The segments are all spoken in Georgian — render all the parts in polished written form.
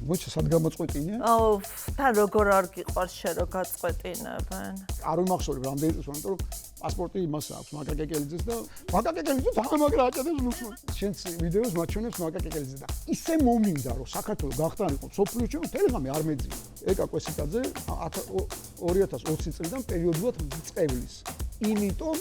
მოიცა სად გამოწყვეტინე? თან როგორ არ გიყვარს შე რო გაწყვეტინებენ. არ ვიმახსოვრებ რამდენი წელს, იმიტომ რომ პასპორტი იმას აქვს მაკაკეკელიძეს და მაკაკეკელიძე ძალიან მაგრა აჭედებს ლუცმან. შენც ვიდეოს მაჩვენებს მაკაკეკელიძე და ისე მომინდა რომ საქართველოს გახტანიყო სოფლიოში თელეგრამი არ მეძინა. ეკა კვესიტაძე 2020 წლიდან პერიოდულად წევლის. იმიტომ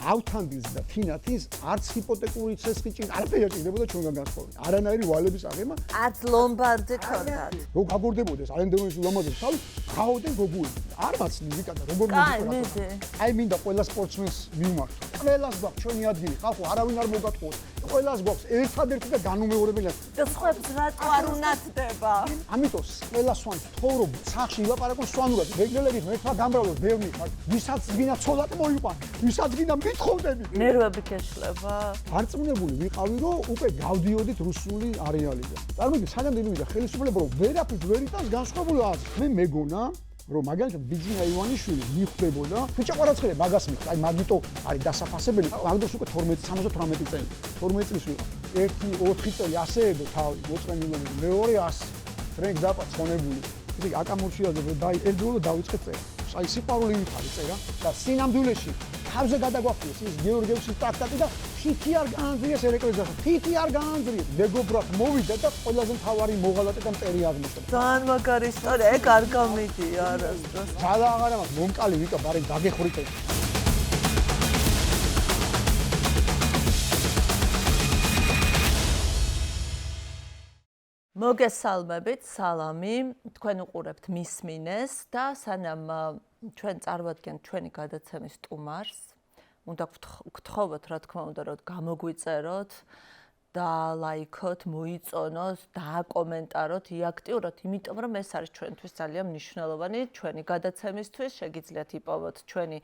ავთანდილს და თინათის არც ჰიპოთეკური ცესხი ჭირდა, არაფერი არ ჭირდებოდა ჩვენგან განსხვავებით. არანაირი ვალების აღება. არც ლომბარდი ქონდათ. რო გაგორდებოდეს არენდომის ულამაზეს თავი, გავოდენ გოგუები. არ მაცლი ვიკა და როგორ მიდი. აი მინდა ყველა სპორტსმენს მივმართო. ყველას გვაქვს ჩვენი ადგილი, ხალხო, არავინ არ მოგატყუოთ. ყველას გვაქვს ერთადერთი და განუმეორებელი. და სხვებს რატო არ უნათდება? ამიტომ ყველა სვანს თოვრო სახში ილაპარაკონ სვანურად. რეგლერები ერთმა გამრავლოს ბევრი ხარ. ვისაც გინდა ცოლად მოიყვან, ვისაც გინდა მithოვდები. ნერვები გეშლება. არწმუნებული ვიყავი, რომ უკვე გავდიოდით რუსული არეალიდან. წარმოგიდგენთ, საგან დიმიდა ხელისუფლება რომ ვერაფრით ვერ იტანს განსხვავებული აზრს. მე მეგონა რომ მაგალითად ბიძინა ივანიშვილი მიხვდებოდა ბიჭა ყვარაცხელე მაგას მიხ აი მაგიტო არის დასაფასებელი მაგდროს უკვე 12-78 წელი 12 წლის ვიყავ 1-4 წელი ასე ედო თავი მოწყენილობები მეორე 100 ფრენკ დაპაცხონებული ისე აკამურშიაზე დაი ერთდროულად დავიწყე წერა აი სიყვარული ვითარი წერა და სინამდვილეში თავზე გადაგვაფრიეს ის გეორგიევსის ტრაქტატი და თითი არ გაანძრიეს ელექტრიზაცია თითი არ გაანძრიეს მეგობრად მოვიდა და ყველაზე მთავარი მოღალატე და მტერი აღმოჩნდა ძალიან მაგარი ისტორია ეგ არ გამიდია არასდროს ძალა აღარა მაქვს მომკალი ვიკა ბარე დაგეხვრიტე მოგესალმებით სალამი თქვენ უყურებთ მისმინეს და სანამ ჩვენ წარვადგენთ ჩვენი გადაცემის სტუმარს უნდა გთხოვოთ რა თქმა უნდა რომ გამოგვიწეროთ და ლაიქოთ, მოიწონოთ, დააკომენტაროთ, იაქტიუროთ, იმიტომ რომ ეს არის ჩვენთვის ძალიან მნიშვნელოვანი ჩვენი გადაცემისთვის. შეგიძლიათ იპოვოთ ჩვენი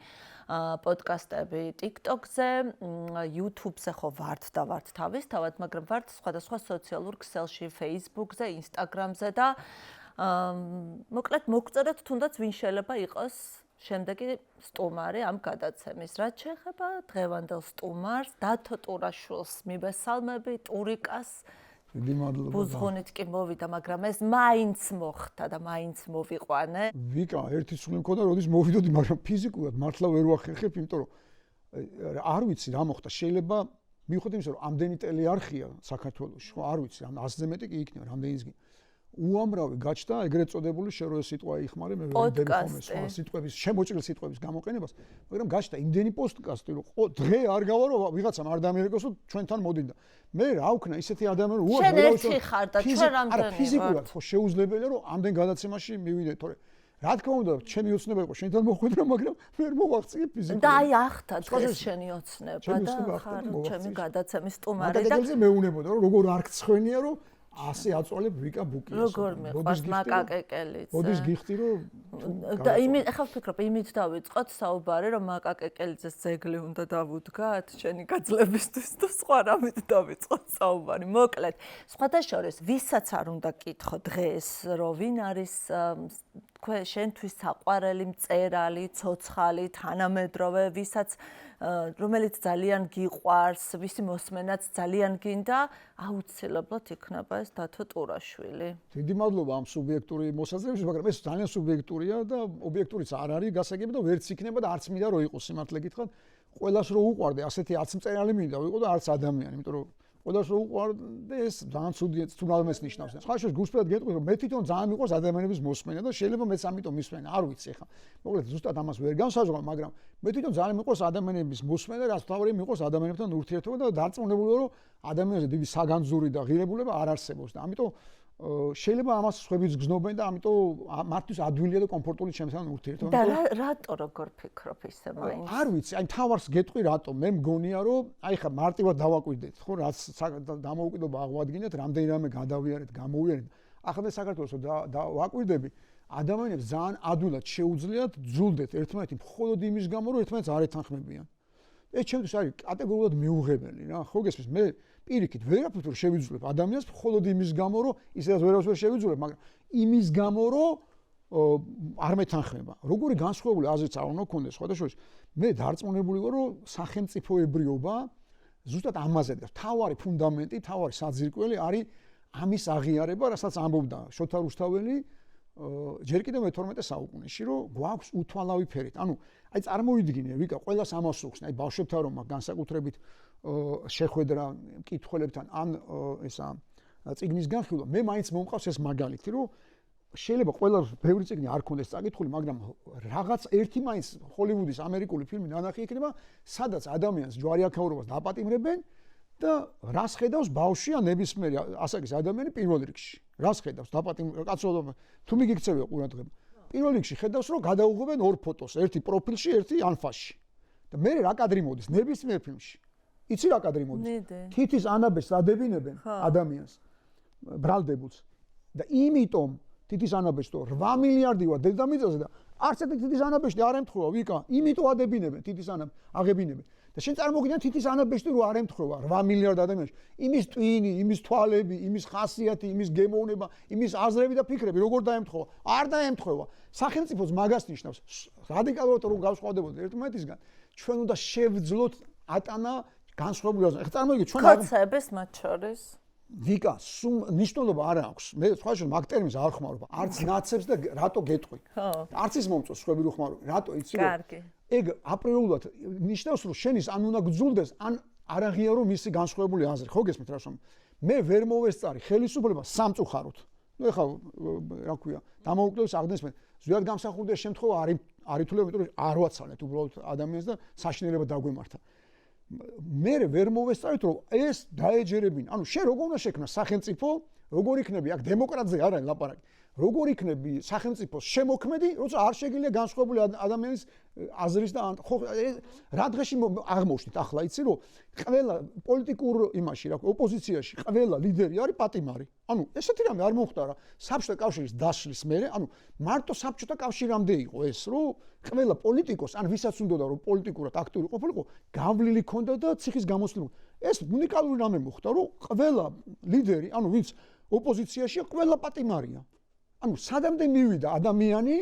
პოდკასტები TikTok-ზე, YouTube-ზე ხო ვართ და ვართ თავისთავად, მაგრამ ვართ სხვადასხვა სოციალურ ქსელში, Facebook-ზე, Instagram-ზე და მოკლედ მოგწერეთ თუნდაც ვინ შეიძლება იყოს შემდეგი სტუმარი ამ გადაცემის. რაც შეეხება დღევანდელ სტუმარს, დათო ტურაშვილს მივესალმები, ტურიკას. დიდი მადლობა. ბუზღუნით კი მოვიდა, მაგრამ ეს მაინც მოხდა და მაინც მოვიყვანე. ვიკა, ერთი სული მქონდა, როდის მოვიდოდი, მაგრამ ფიზიკურად მართლა ვერ ვახერხებ, იმიტომ რომ არ ვიცი რა მოხდა. შეიძლება მივხვდი იმის, რომ ამდენი ტელი არხია საქართველოში, ხო, არ ვიცი, 100-ზე მეტი კი იქნება, რამდენიც კი. უამრავი გაჩნდა ეგრეთ წოდებული შე რო ეს სიტყვა იხმარე მე ვერ ხომეს სხვა სიტყვების შემოჭრილ სიტყვების გამოყენებას მაგრამ გაჩნდა იმდენი პოდკასტი რომ დღე არ გავა რომ ვიღაცამ არ დამიერგოს რომ ჩვენთან მოდიდა მე რა ვქნა ისეთი ადამიანი რომ შენ ერთი ხარ და ჩვენ რამდენი ფიზიკურად ხო შეუძლებელია რომ ამდენ გადაცემაში მივიდე თორე რა თქმა უნდა ჩემი ოცნება იყო შენთან მოხვედრა მაგრამ ვერ მოვაღწია ფიზიკურად და აი ახთა დღეს შენი ოცნება და ხარ ჩემი გადაცემის სტუმარი და მაგალითად მეუნებოდა რომ როგორ არ გცხვენია რომ ასე აწვალებ ვიკა ბუკიას. როგორ მეყვარს მაკაკეკელიძე. მოდის გიხდი რომ და ახლა ვფიქრობ იმით დავიწყოთ საუბარი რომ მაკაკეკელიძეს ძეგლი უნდა დავუდგათ შენი გაძლებისთვის და სხვა რამით დავიწყოთ საუბარი. მოკლედ, სხვადასხვა ვისაც არ უნდა კითხო დღეს რომ ვინ არის შენთვის საყვარელი მწერალი, ცოცხალი, თანამედროვე, ვისაც რომელიც ძალიან გიყვარს, ვისი მოსმენაც ძალიან გინდა, აუცილებლად იქნება ეს დათო ტურაშვილი. დიდი მადლობა ამ სუბიექტური მოსაზრებისთვის, მაგრამ ეს ძალიან სუბიექტურია და ობიექტურიც არ არის გასაგები და ვერც იქნება და არც მინდა რომ იყოს სიმართლე გითხრათ, ყველას რო უყვარდე, ასეთი არც მწერალი მინდა ვიყო და არც ადამიანი, იმიტომ რომ ყველას რო უყვარდე ეს ძალიან ცუდია, თუნდაც ნიშნავს. სხვა შეს გულსწრაფად გეტყვი რომ მე თვითონ ძალიან მიყვარს ადამიანების მოსმენა და შეიძლება მეც ამიტომ მისმენა, არ ვიცი ხა. მოკლედ ზუსტად ამას ვერ განსაზღვრა, მაგრამ მე თვითონ ძალიან მიყვარს ადამიანების მოსმენა, რაც თავარი მიყვარს ადამიანებთან ურთიერთობა და დარწმუნებული ვარ რომ ადამიანზე დიდი საგანძური და ღირებულება არ არსებობს და ამიტომ შეიძლება ამას სხვებიც გზნობენ და ამიტომ მართლის ადვილია და კომფორტული ჩემთან ურთიერთობა. და რატო როგორ ფიქრობ ისე მაინც? არ ვიცი, აი თავარს გეტყვი რატო. მე მგონია რომ აი ხა მარტივად დავაკვირდეთ, ხო, რაც დამოუკიდებლობა აღვადგინეთ, რამდენი რამე გადავიარეთ, გამოვიარეთ. ახლა მე საქართველოს დავაკვირდები, ადამიანებს ძალიან ადვილად შეუძლიათ ძულდეთ ერთმანეთი მხოლოდ იმის გამო, რომ ერთმანეთს არ ეთანხმებიან. ეს ჩემთვის არის კატეგორიულად მიუღებელი რა. ხო გესმის, მე პირიქით ვერაფრით ვერ შევიძულებ ადამიანს მხოლოდ იმის გამო, რომ ისედაც ვერაფერს ვერ შევიძულებ, მაგრამ იმის გამო, რომ არ მეთანხმება. როგორი განსხვავებული აზრიც არ უნდა გქონდეს სხვადასხვა. მე დარწმუნებული ვარ, რომ სახელმწიფოებრიობა ზუსტად ამაზე და თავარი ფუნდამენტი, თავარი საძირკველი არის ამის აღიარება, რასაც ამბობდა შოთა რუსთაველი ჯერ კიდევ მე-12 საუკუნეში, რომ გვაქვს უთვალავი ფერით. ანუ აი წარმოვიდგინე, ვიკა ყველას ამას უხსნა, აი ბავშვებთან რომ განსაკუთრებით შეხვედრა მკითხველებთან ან ესა წიგნის განხილვა, მე მაინც მომყავს ეს მაგალითი, რომ შეიძლება ყველა ბევრი წიგნი არ ქონდეს წაკითხული, მაგრამ რაღაც ერთი მაინც ჰოლივუდის ამერიკული ფილმი ნანახი იქნება, სადაც ადამიანს ჯვარიაქაურობას დაპატიმრებენ და რას ხედავს ბავშვი ან ნებისმიერი ასაკის ადამიანი პირველ რიგში. რას ხედავს კაცო თუ მიგიქცევია ყურადღება. პირველ რიგში ხედავს რომ გადაუღობენ ორ ფოტოს, ერთი პროფილში, ერთი ანფასში. და მე რა კადრი მოდის ნებისმიერ ფილმში. იცი რა კადრი მოდის? თითის ანაბეჭს ადებინებენ ადამიანს, ბრალდებულს. და იმიტომ თითის ანაბეჭს 8 მილიარდი ვარ დედამიწაზე და არც ერთი თითის ანაბეჭი არ ემთხვევა, ვიკა, იმიტომ ადებინებენ თითის აღებინებენ. და შენ წარმოგიდგენ თითის ანაბეჭი რო არ ემთხვევა 8 მილიარდ ადამიანში, იმის ტვინი, იმის თვალები, იმის ხასიათი, იმის გემოვნება, იმის აზრები და ფიქრები როგორ დაემთხვევა? არ დაემთხვევა. სახელმწიფოს მაგას ნიშნავს. რადიკალურად რომ გავსხვავდებოდეთ ერთმანეთისგან, ჩვენ უნდა შევძლოთ ატანა განსხვავებული აზრი. ეხლა წარმოგიდგენ ჩვენ კაცების მათ შორის ვიკა, ნიშნულობა არ აქვს. მე სხვა შენ მაგ ტერმინს არ ხმარობ. არც ნაცებს და რატო გეტყვი? არც ის მომწონს სხვები რო ხმარო. რატო იცი რომ? კარგი. ეგ აპრიორულად ნიშნავს რომ შენის ან უნდა გძულდეს ან არ აღიარო მისი განსხვავებული აზრი. ხო გესმით რა შომ? მე ვერ მოვესწარი ხელისუფლება სამწუხაროდ. ნუ ეხლა რა ქვია, დამოუკიდებლობის აღდგენის მე ზუსტად გამსახურდია შემთხვევა არ ითვლება, იმიტომ რომ არ ვაცალეთ უბრალოდ ადამიანს და საშინელება დაგვემართა. მე ვერ მოვესწარით რომ ეს დაეჯერებინა. ანუ შენ როგორ უნდა შექმნა სახელმწიფო, როგორ იქნები აქ დემოკრატზე არ არის ლაპარაკი. როგორ იქნები სახელმწიფოს შემოქმედი, როცა არ შეგიძლია განსხვავებული ადამიანის აზრის და ხო რა დღეში აღმოჩნდით ახლა იცი რომ ყველა პოლიტიკურ იმაში რა ოპოზიციაში ყველა ლიდერი არის პატიმარი. ანუ ესეთი რამე არ მომხდარა საბჭოთა კავშირის დაშლის მერე, ანუ მარტო საბჭოთა კავშირამდე იყო ეს, რომ ყველა პოლიტიკოს ან ვისაც უნდა რომ პოლიტიკურად აქტიური ყოფილიყო, გავლილი ქონდა და ციხის გამოსვლილი. ეს უნიკალური რამე მოხდა, რომ ყველა ლიდერი, ანუ ვინც ოპოზიციაშია, ყველა პატიმარია. ანუ სადამდე მივიდა ადამიანი,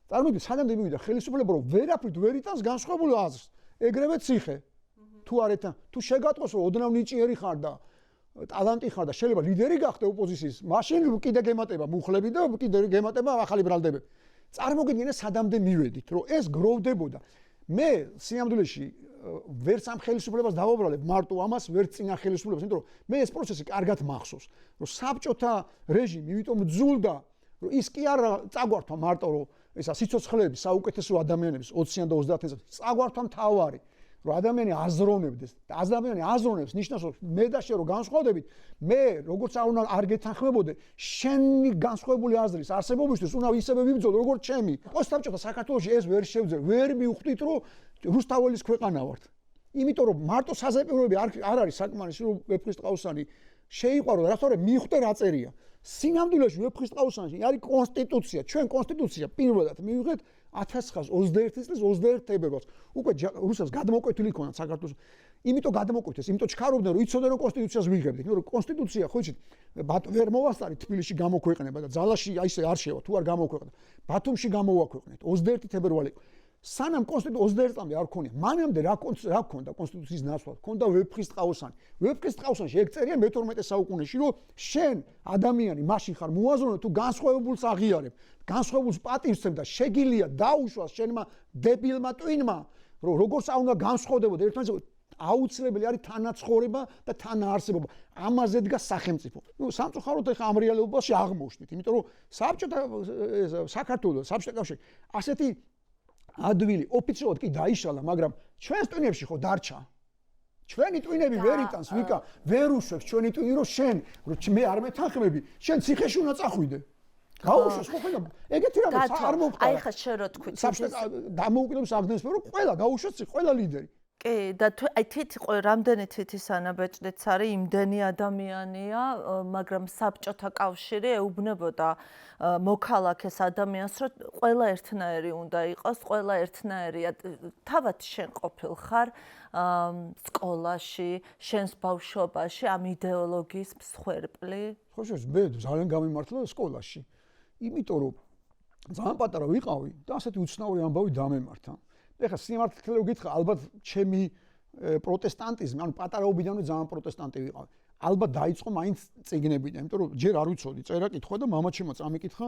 წარმოგიდგენთ, სადამდე მივიდა ხელისუფლება, რომ ვერაფრით ვერ იტანს განსხვავებული აზრს. ეგრევე ციხე. თუ არ ეთან, თუ შეგატყოს, რომ ოდნავ ნიჭიერი ხარ და ტალანტი ხარ და შეიძლება ლიდერი გახდე ოპოზიციის, მაშინ კიდე გემატება მუხლები და კიდე გემატება ახალი ბრალდებები. წარმოგიდგენთ, სადამდე მივედით, რომ ეს გროვდებოდა. მე სიამდვილეში ვერც ამ ხელისუფლებას დავაბრალებ მარტო ამას, ვერც წინა ხელისუფლებას, იმიტომ რომ მე ეს პროცესი კარგად მახსოვს, რომ საბჭოთა რეჟიმი იმიტომ ძულდა რომ ის კი არა წაგვართვა მარტო რომ ესა სიცოცხლეების საუკეთესო ადამიანების 20-დან და 30-დან წაგვართვა მთავარი რომ ადამიანი აზროვნებდეს და ადამიანი აზროვნებს ნიშნავს რომ მე და შენ რო განსხვავდებით მე როგორც არ გეთანხმებოდე შენი განსხვავებული აზრის არსებობისთვის უნდა ისევე ვიბრძოლო როგორც ჩემი პოსტსაბჭოთა საქართველოში ეს ვერ შევძე ვერ მივხვდით რომ რუსთაველის ქვეყანა ვართ იმიტომ რომ მარტო საზეპიროები არ არის საკმარისი რომ ვეფხისტყაოსანი შეიყვარო და რასთორე მივხვდე რა წერია სინამდვილეში ვეფხისტყაოსანში არის კონსტიტუცია ჩვენ კონსტიტუცია პირველად მივიღეთ 1921 წლის 21 თებერვალს უკვე რუსებს გადმოკვეთილი ქონათ საქართველოს იმიტომ გადმოკვეთეს იმიტომ ჩქარობდნენ რომ იცოდნენ რომ კონსტიტუციას ვიღებდით იმიტომ რომ კონსტიტუცია ხო იცით ვერ მოვასწარი თბილისში გამოქვეყნება და ძალაში აისე არ შევა თუ არ გამოქვეყნდა ბათუმში გამოვაქვეყნეთ 21 თებერვალი სანამ კონსტიტუცია 21 წლამდე არ ქონია მანამდე რა ქონდა კონსტიტუციის ნაცვლად ქონდა ვეფხისტყაოსანი ეგ წერია მე-12 საუკუნეში რომ შენ ადამიანი მაშინ ხარ მოაზროვნე თუ განსხვავებულს აღიარებ განსხვავებულს პატივს და შეგილია დაუშვას შენმა დებილმა ტვინმა რომ როგორც უნდა განსხვავდებოდა ერთმანეთს აუცილებელი არის თანაცხოვრება და თანაარსებობა ამაზე დგას სახელმწიფო ნუ სამწუხაროდ ახლა ამ რეალობაში აღმოჩნდით იმიტომ რომ საბჭოთა საქართველოს საბჭოთა კავშირი ასეთი ადვილი ოფიციალურად კი დაიშალა, მაგრამ ჩვენს ტვინებში ხო დარჩა. ჩვენი ტვინები ვერ იტანს, ვიკა, ვერ უშვებს ჩვენი ტვინი, რომ შენ, რომ მე არ მეთანხმები, შენ ციხეში უნდა წახვიდე. გაუშვეს ხო ხოდა? ეგეთი რამე არ მომხდარა. აი ხა შენ რო თქვი, დამოუკიდებლობის აღდგენის მერე ყველა გაუშვეს ყველა ლიდერი. კი, და აი თითი რამდენი თითის ანაბეჭდიც არის, იმდენი ადამიანია, მაგრამ საბჭოთა კავშირი ეუბნებოდა მოქალაქეს ადამიანს, რომ ყველა ერთნაირი უნდა იყოს, ყველა ერთნაირია. თავად შენ ყოფილ ხარ სკოლაში, შენს ბავშვობაში ამ იდეოლოგიის მსხვერპლი? ხო შენ მე ძალიან გამიმართლა სკოლაში. იმიტომ რომ ძალიან პატარა ვიყავი და ასეთი უცნაური ამბავი დამემართა. ეხლა სიმართლე რომ გითხრა, ალბათ ჩემი პროტესტანტიზმი, ანუ პატარაობიდანვე ძალიან პროტესტანტი ვიყავი. ალბათ დაიწყო მაინც წიგნებიდან, იმიტომ რომ ჯერ არ ვიცოდი წერა კითხვა და მამაჩემო წამიკითხა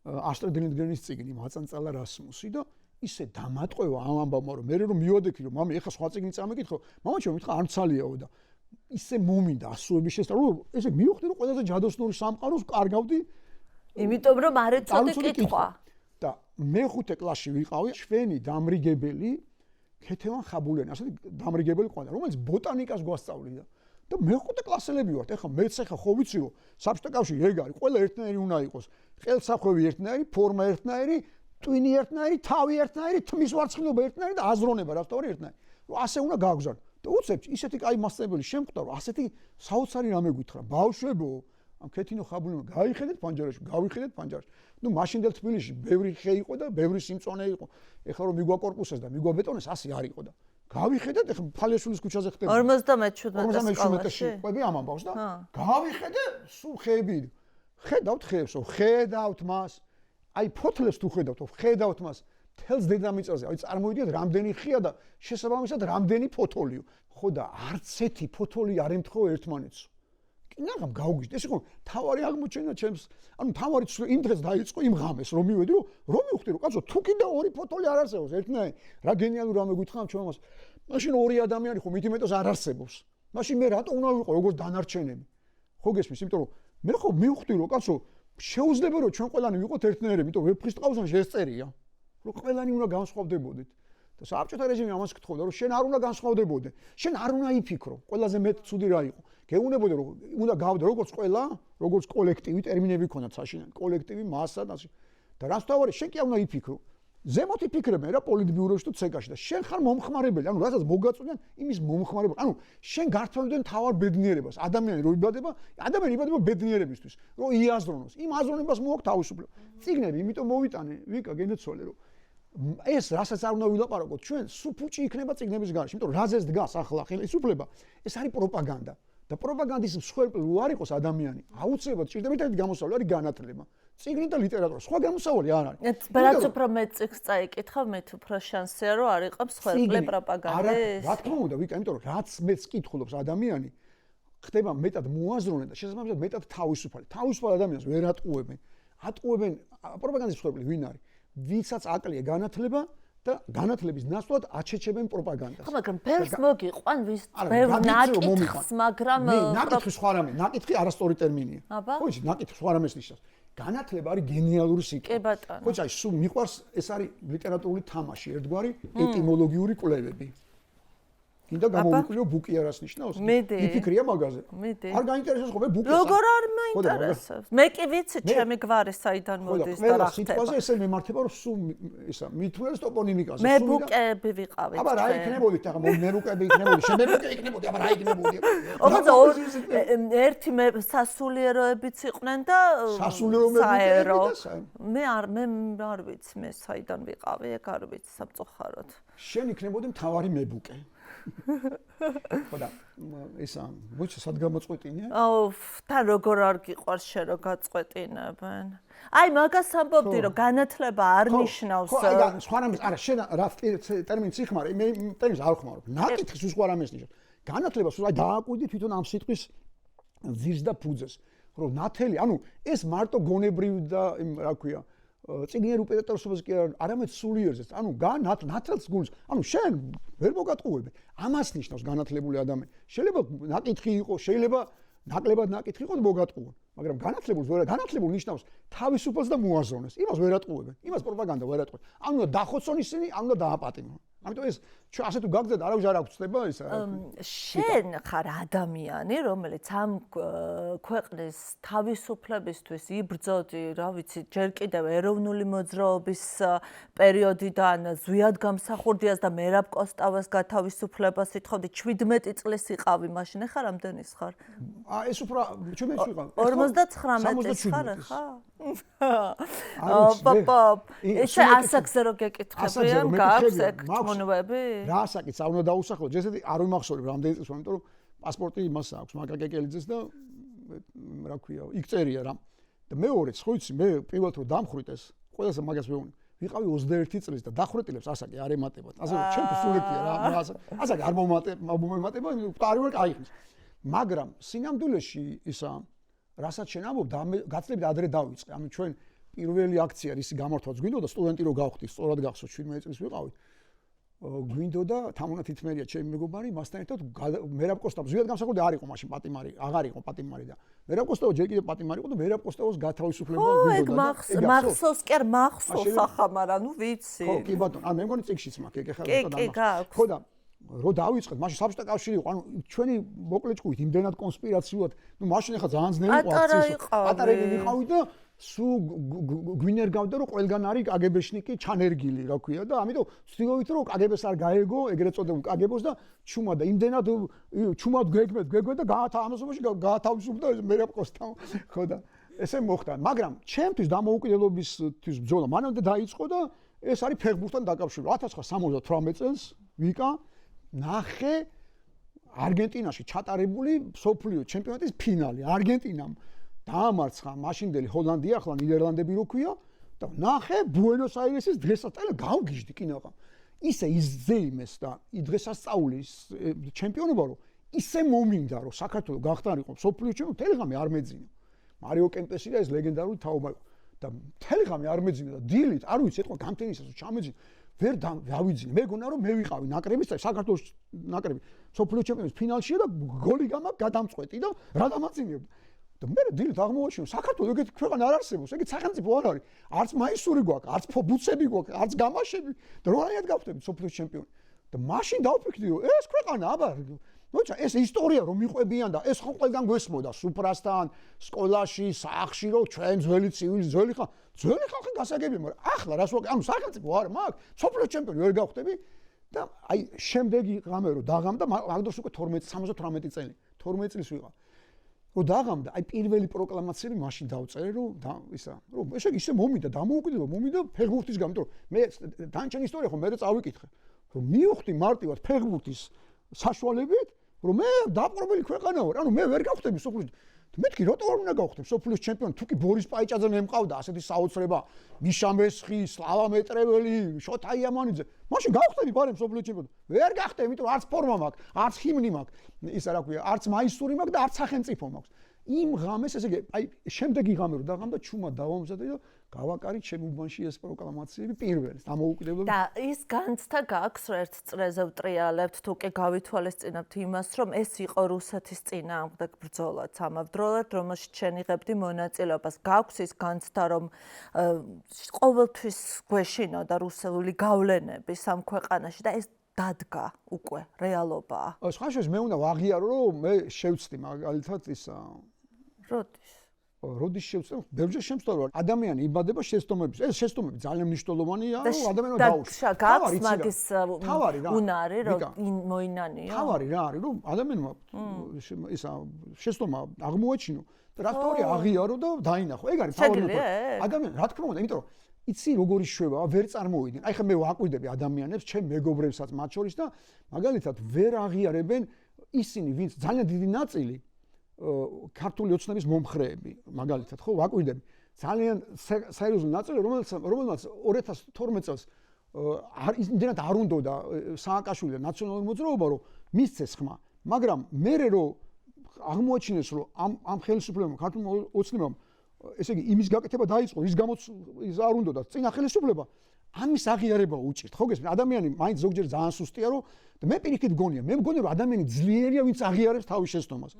ასტრიდ ლინდგრენის წიგნი მაწანწალა რასმუსი და ისე დამატყვევა ამ ამბავმა რომ მე რომ მივადექი რომ მამი ეხა სხვა წიგნი წამიკითხო მამაჩემო მითხრა არ მცალიაო და ისე მომინდა ასოების შესწავლა რომ ესე მივხვდი რომ ყველაზე ჯადოსნური სამყაროს კარგავდი იმიტომ რომ არ ეწოდი კითხვა და მე-5 კლასში ვიყავი ჩვენი დამრიგებელი ქეთევან ხაბულიანი ასეთი დამრიგებელი ყავდა რომელიც ბოტანიკას გვასწავლიდა და მე-5 კლასელები ვართ ეხა მეც ეხა ხო ვიცი რომ საბჭოთა კავშირი ეგ არის ყველა ერთნაირი უნდა იყოს ყელსახვევი ერთნაირი ფორმა ერთნაირი ტვინი ერთნაირი თავი ერთნაირი თმის ვარცხნილობა ერთნაირი და აზროვნება რასთავარი ერთნაირი რომ ასე უნდა გავგზავნო და უცებ ისეთი კაი მასწავლებელი შემხვდა რომ ასეთი საოცარი რამე გითხრა ბავშვებო ამ ქეთინო ხაბულიმა გაიხედეთ პანჯარაში გავიხედეთ პანჯარაში ნუ მაშინდელ თბილისში ბევრი ხე იყო და ბევრი სიმწონე იყო ეხლა რომ მიგვაკორპუსეს და მიგვაბეტონეს ასე არ იყო და გავიხედეთ ეხლა ფალიაშვილის ქუჩაზე ხდება 57-ში ყვები ამ ამბავს და გავიხედე სულ ხეები ხედავთ ხეებსო ხედავთ მას აი ფოთლებს თუ ხედავთ ხედავთ მას თელს დედამიწაზე აი წარმოვიდეთ რამდენი ხეა და შესაბამისად რამდენი ფოთოლიო ხო და არც ერთი ფოთოლი არ ემთხოვა ერთმანეთს კინაღამ გაუგიჟდ ეს იყო თავარი აღმოჩენა ჩემს ანუ თავარი იმ დღეს დაიწყო იმ ღამეს რომ მივედი რომ მივხვდი რომ კაცო თუ კიდე ორი ფოთოლი არ არსებობს ერთნაირი რა გენიალური რამე გითხარ ჩვენ მას მაშინ ორი ადამიანი ხო მით იმეტოს არ არსებობს მაშინ მე რატო უნდა ვიყო როგორც დანარჩენები ხო გესმის იმიტომ რომ მე ხო მივხვდი რომ კაცო შეუძლია რომ ჩვენ ყველანი ვიყოთ ერთნაირები იმიტომ რომ ვეფხისტყაოსთან შესწერია რომ ყველანი უნდა განსხვავდებოდეთ და საბჭოთა რეჟიმი ამას გთხოვდა რომ შენ არ უნდა განსხვავდებოდე შენ არ უნდა იფიქრო ყველაზე მეტ ცუდი რა იყო გეუნებოდე რომ უნდა გავდე როგორც ყველა როგორც კოლექტივი ტერმინები ქონდათ საშინელი კოლექტივი მასა და რას თავარი შენ კი არ უნდა იფიქრო ზემოთ იფიქრებენ რა პოლიტბიუროში თუ ცეკაში და შენ ხარ მომხმარებელი ანუ რასაც მოგაწოდიან იმის მომხმარებელი ანუ შენ გართმევდნენ თავარ ბედნიერებას ადამიანი რო იბადება ადამიანი იბადება ბედნიერებისთვის რომ იაზრონოს იმ აზროვნებას მოაქვს თავისუფლება წიგნები იმიტომ მოვიტანე ვიკა გენეცვალე რომ ეს რასაც არ უნდა ვილაპარაკოთ ჩვენ სუფუჭი იქნება წიგნების გარშე იმიტომ რომ რაზეც დგას ახლა ხელისუფლება ეს არის პროპაგანდა და პროპაგანდის მსხვერპლი რო არ იყოს ადამიანი აუცილებლად ჭირდება ერთი გამოსავალი არის განათლება წიგნი და ლიტერატურა სხვა გამოსავალი არ არის რაც უფრო მეტ წიგნს წაიკითხავ მეტ უფრო შანსია რომ არ იყოს მსხვერპლი პროპაგანდის რა თქმა უნდა ვიკა იმიტომ რომ რაც მეც კითხულობს ადამიანი ხდება მეტად მოაზროვნე და შესაბამისად მეტად თავისუფალ ადამიანს ვერ ატყუებენ პროპაგანდის მსხვერპლი ვინ არის ვისაც აკლია განათლება და განათლების ნაცვლად აჩეჩებენ პროპაგანდას. ხო, მაგრამ ფერს მოგიყვან ვის ბევრ ნაკითხს, მაგრამ ნაკითხი სხვა რამე, ნაკითხი არასწორი ტერმინია. ხო, იცი, ნაკითხი სხვა რამეს ნიშნავს. განათლება არის გენიალური სიტყვა. კი ბატონო. ხო, აი, სულ მიყვარს ეს არის ლიტერატურული თამაში, ერთგვარი ეტიმოლოგიური კვლევები. კიდე გამოვიკვლიო ბუკი არას ნიშნავს? იფიქრია მაგაზე. არ გაინტერესებს ხო მე ბუკი? როგორ არ მაინტერესებს? მე კი ვიცი, ჩემი გვარი საიდან მოდის და რა ხდება. სიტყვაზე ესე მემართება რომ სულ ისა მითვლეს ტოპონიმიკაზე. მე ბუკები ვიყავი. აბა რა იქნებოდით ახლა მე ბუკები იქნებოდი, შენ მე ბუკი იქნებოდი, აბა რა იქნებოდი? ოღონდ ერთი მე სასულიეროებიც იყვნენ და საერო. მე არ ვიცი მე საიდან ვიყავი, ეგ არ ვიცი სამწუხაროდ. შენ იქნებოდი მთავარი მებუკე. ხო და ისა მოიცა სად გამოწყვეტინია? აუ, თან როგორ არ გიყვარს შენ რომ გაწყვეტინებენ. აი მაგას ამბობდი რომ განათლება არ ნიშნავს. ხო, აი სხვა რამეს, არა, შენ რა ტერმინს იხმარე, მე ტერმინს არ ხმარო. ნაკითხი სხვა რამეს ნიშნავს. განათლება სულ აი დააკვირდი თვითონ ამ სიტყვის ძირს და ფუძეს. რომ ნათელი, ანუ ეს მარტო გონებრივი და რა ქვია წიგნიერ უპირატესობას კი არამედ სულიერზე. ანუ ნათელს გულს, ანუ შენ ვერ მოგატყუები. ამას ნიშნავს განათლებული ადამიანი. შეიძლება ნაკითხი იყოს, შეიძლება ნაკლებად ნაკითხი იყოს მოგატყუონ. მაგრამ განათლებულ ნიშნავს თავისუფალს და მოაზროვნეს. იმას ვერ ატყუებენ. იმას პროპაგანდა ვერ ატყუებენ. ანუ დაახოცონ ისინი, ანუ დააპატიმრონ. ამიტომ ეს ჩვენ ასე თუ გაგზავნა არავის არ აქვს ცდება ისა. შენ ხარ ადამიანი, რომელიც ამ ქვეყნის თავისუფლებისთვის იბრძოდი, რა ვიცი, ჯერ კიდევ ეროვნული მოძრაობის პერიოდიდან ზვიად გამსახურდიას და მერაბ კოსტავას გათავისუფლებას ითხოვდი 17 წლის იყავი, მაშინ ხარ რამდენის ხარ? ეს უფრო ჩვენ მეც ვიყავ. 59-ის ხარ ხა? ესე ასაკზე რო გეკითხებიან, გაქვს ეგ მონვები? რა ასაკიც არ უნდა დაუსახლო, ესეთი არ ვიმახსოვრებ რამდენი წელს, იმიტომ რომ პასპორტი იმას აქვს, მაგა კეკელიძეს და რა ქვია, იქ წერია რა. და მეორეც, ხო იცი, მე პირველად რო დამხრიტეს, ყველას მაგას ვეუბნები. ვიყავი 21 წლის და დახვრეტილებს ასაკი არ ემატებათ. ასე ჩემთვის სულეთია რა, ასაკი არ მომემატება, არ ვერ გაიხსნის. მაგრამ სინამდვილეში ისა რასაც შენ ამბობ გაცლებით ადრე დავიწყე. ამიტომ ჩვენ პირველი აქცია ისი გამართვაც გვინდოდა სტუდენტი რო გავხდი, სწორად გახსოვთ 17 წლის ვიყავით. გვინდოდა თამუნათითმერია ჩემი მეგობარი, მასთან ერთად მერაბ კოსტავ ზუსტად გამსახურდი არ იყო მაშინ პატიმარი, აღარ იყო პატიმარი და მერაბ კოსტავ ჯერ კიდევ პატიმარი იყო და მერაბ კოსტავოს გათავისუფლება გვინდოდა. მახსოვს კი არ მახსოვს ახამარა, ნუ ვიცი. ხო, კი ბატონო, მე მგონი წიგშიც მაქვს, ეგ ახლა კი, გაქვს. ხო და რო დავიწყეთ, მაშინ საბჭოთა კავშირი იყო, ანუ ჩვენი მოკლე ჭკუით იმდენად კონსპირაციულად, ნუ მაშინ ახლა ძალიან ძნელი იყო აქციის. პატარები ვიყავით და სულ გვინერგავდა რომ ყველგან არის კაგებეშნიკი ჩანერგილი, რა ქვია და ამიტომ ვცდილობთ რომ კაგებას არ გაეგო, ეგრეთ წოდებულ კაგებოს და ჩუმა და იმდენად ჩუმად გვეგვე და ამასობაში გაათავისუფლდა მერაბ კოსტავ, ხო და ესე მოხდა. მაგრამ ჩემთვის დამოუკიდებლობისთვის ბრძოლა მანამდე დაიწყო და ეს არის ფეხბურთთან დაკავშირებული. 1978 წელს ვიკა ნახე არგენტინაში ჩატარებული მსოფლიო ჩემპიონატის ფინალი. არგენტინამ დაამარცხა მაშინდელი ჰოლანდია, ახლა ნიდერლანდები რო ქვია და ნახე ბუენოს-აირესის დღესასწაული გავგიჟდი კინოყა. ისე იზეიმეს და დღესასწაულის ჩემპიონობა რო ისე მომინდა რომ საქართველოს გახდარიყო მსოფლიო ჩემპიონი, თელღამი არ მეძინა. მარიო კემპესი და ეს ლეგენდარული თაობა იყო. და თელღამი არ მეძინა და დილით არ ვიცი ეთქვა გამთენისას ჩამეძინა. ვერ დავიძინე. მე გონა რომ მე ვიყავი ნაკრების და საქართველოს ნაკრები მსოფლიო ჩემპიონის ფინალშია და გოლი გამაქვს გადამწყვეტი და რა დამაწინებდა. და მე დილით აღმოვაჩინე საქართველოს ეგეთი ქვეყანა არ არსებობს, ეგეთი სახელმწიფო არ არის. არც მაისური გვაქვს, არც ფობუცები გვაქვს, არც გამაშები და როგორად გავხდები მსოფლიოს ჩემპიონი. და მაშინ დავფიქრდი რომ ეს ქვეყანა აბა ნოცა ეს ისტორია რომ მიყვებიან და ეს ხო ყველგან გვესმოდა სუფრასთან, სკოლაში, სახლში რომ ჩვენ ძველი ცივილი ძველი ხალხი გასაგებია, მაგრამ ახლა რას ვაკეთებ? ანუ სახელმწიფო არ მაქვს, მსოფლიოს ჩემპიონი ვერ გავხდები და აი შემდეგი ღამე რომ დაღამდა, მაგდროს უკვე 78 წელი, 12 წლის ვიყავ. რომ დაღამდა, აი პირველი პროკლამაციები მაშინ დავწერე რომ ესე იგი ისე მომიდა, დამოუკიდებლობა მომიდა ფეხბურთის გამო, რომ მე დანარჩენი ისტორია ხო მე წავიკითხე, რომ მივხვდი მარტივად ფეხბურთის საშუალებით, რომ მე დაპყრობილი ქვეყანა ვარ, ანუ მე ვერ გავხდები სოფლიოს. მეთქი რატომ არ უნდა გავხდები სოფლიოს ჩემპიონი, თუ კი ბორის პაიჭაძე მე მყავდა ასეთი საოცრება, მიშა მესხი, სლავა მეტრეველი, შოთა იამანიძე. მაშინ გავხდები ბარემ სოფლიოს ჩემპიონი. ვერ გახდები, იმიტომ არც ფორმა მაქვს, არც ჰიმნი მაქვს, ისა რა ქვია, არც მაისური მაქვს და არც სახელმწიფო მაქვს. იმ ღამეს ესე იგი, აი შემდეგი ღამე რომ დაღამდა ჩუმად დავამზადე და გავაკარით ჩემ უბანში ეს პროკლამაციები პირველი დამოუკიდებლობის. და ის განცდა გაქვს რომ ერთ წრეზე ვტრიალებთ, თუ კი გავითვალისწინებთ იმას, რომ ეს იყო რუსეთის წინააღმდეგ ბრძოლაც ამავდროულად, რომელშიც შენ იღებდი მონაწილეობას. გაქვს ის განცდა, რომ ყოველთვის გვეშინოდა რუსული გავლენები სამ ქვეყანაში და ეს დადგა უკვე რეალობაა. სხვა შეს მე უნდა ვაღიარო რომ მე შევცდი მაგალითად ისა როდის შევწევ? ბევრჯერ შემწდორ ადამიანი იბადება შეცდომების. ეს შეცდომები ძალიან მნიშვნელოვანია, რომ ადამიანმა დაუშვას. გაქვს მაგის უნარი, რომ მოინანიო. თავარი რა არის, რომ ადამიანმა ისა შეცდომა აღმოაჩინო და რა თქმა უნდა აღიარო და დაინახო. ეგ არის თავი. ადამიანი რა თქმა უნდა, იმიტომ რომ იცი როგორი შვება, ვერ წარმოვიდნენ. აი ხა მე ვაკვირდები ადამიანებს, ჩემ მეგობრებსაც მათ შორის და მაგალითად ვერ აღიარებენ ისინი, ვინც ძალიან დიდი ნაწილი ქართული ოცნების მომხრეები, მაგალითად, ხო, ვაკვირდები. ძალიან სერიოზული ნაწილი, რომელსაც 2012 წელს იმდენად არ უნდოდა სააკაშვილი და ნაციონალური მოძრაობა, რომ მისცეს ხმა. მაგრამ მერე რომ აღმოაჩინეს, რომ ამ ხელისუფლებამ, ქართულმა ოცნებამ ესე იგი იმის გაკეთება დაიწყო, ის გამოც ის არ უნდოდა წინა ხელისუფლება. ამის აღიარება უჭირთ. ხო გესმის, ადამიანი მაინც ზოგჯერ ძალიან სუსტია, რომ და მე პირიქით გონია, მე მგონია, რომ ადამიანი ძლიერია, ვინც აღიარებს თავის შეცდომას.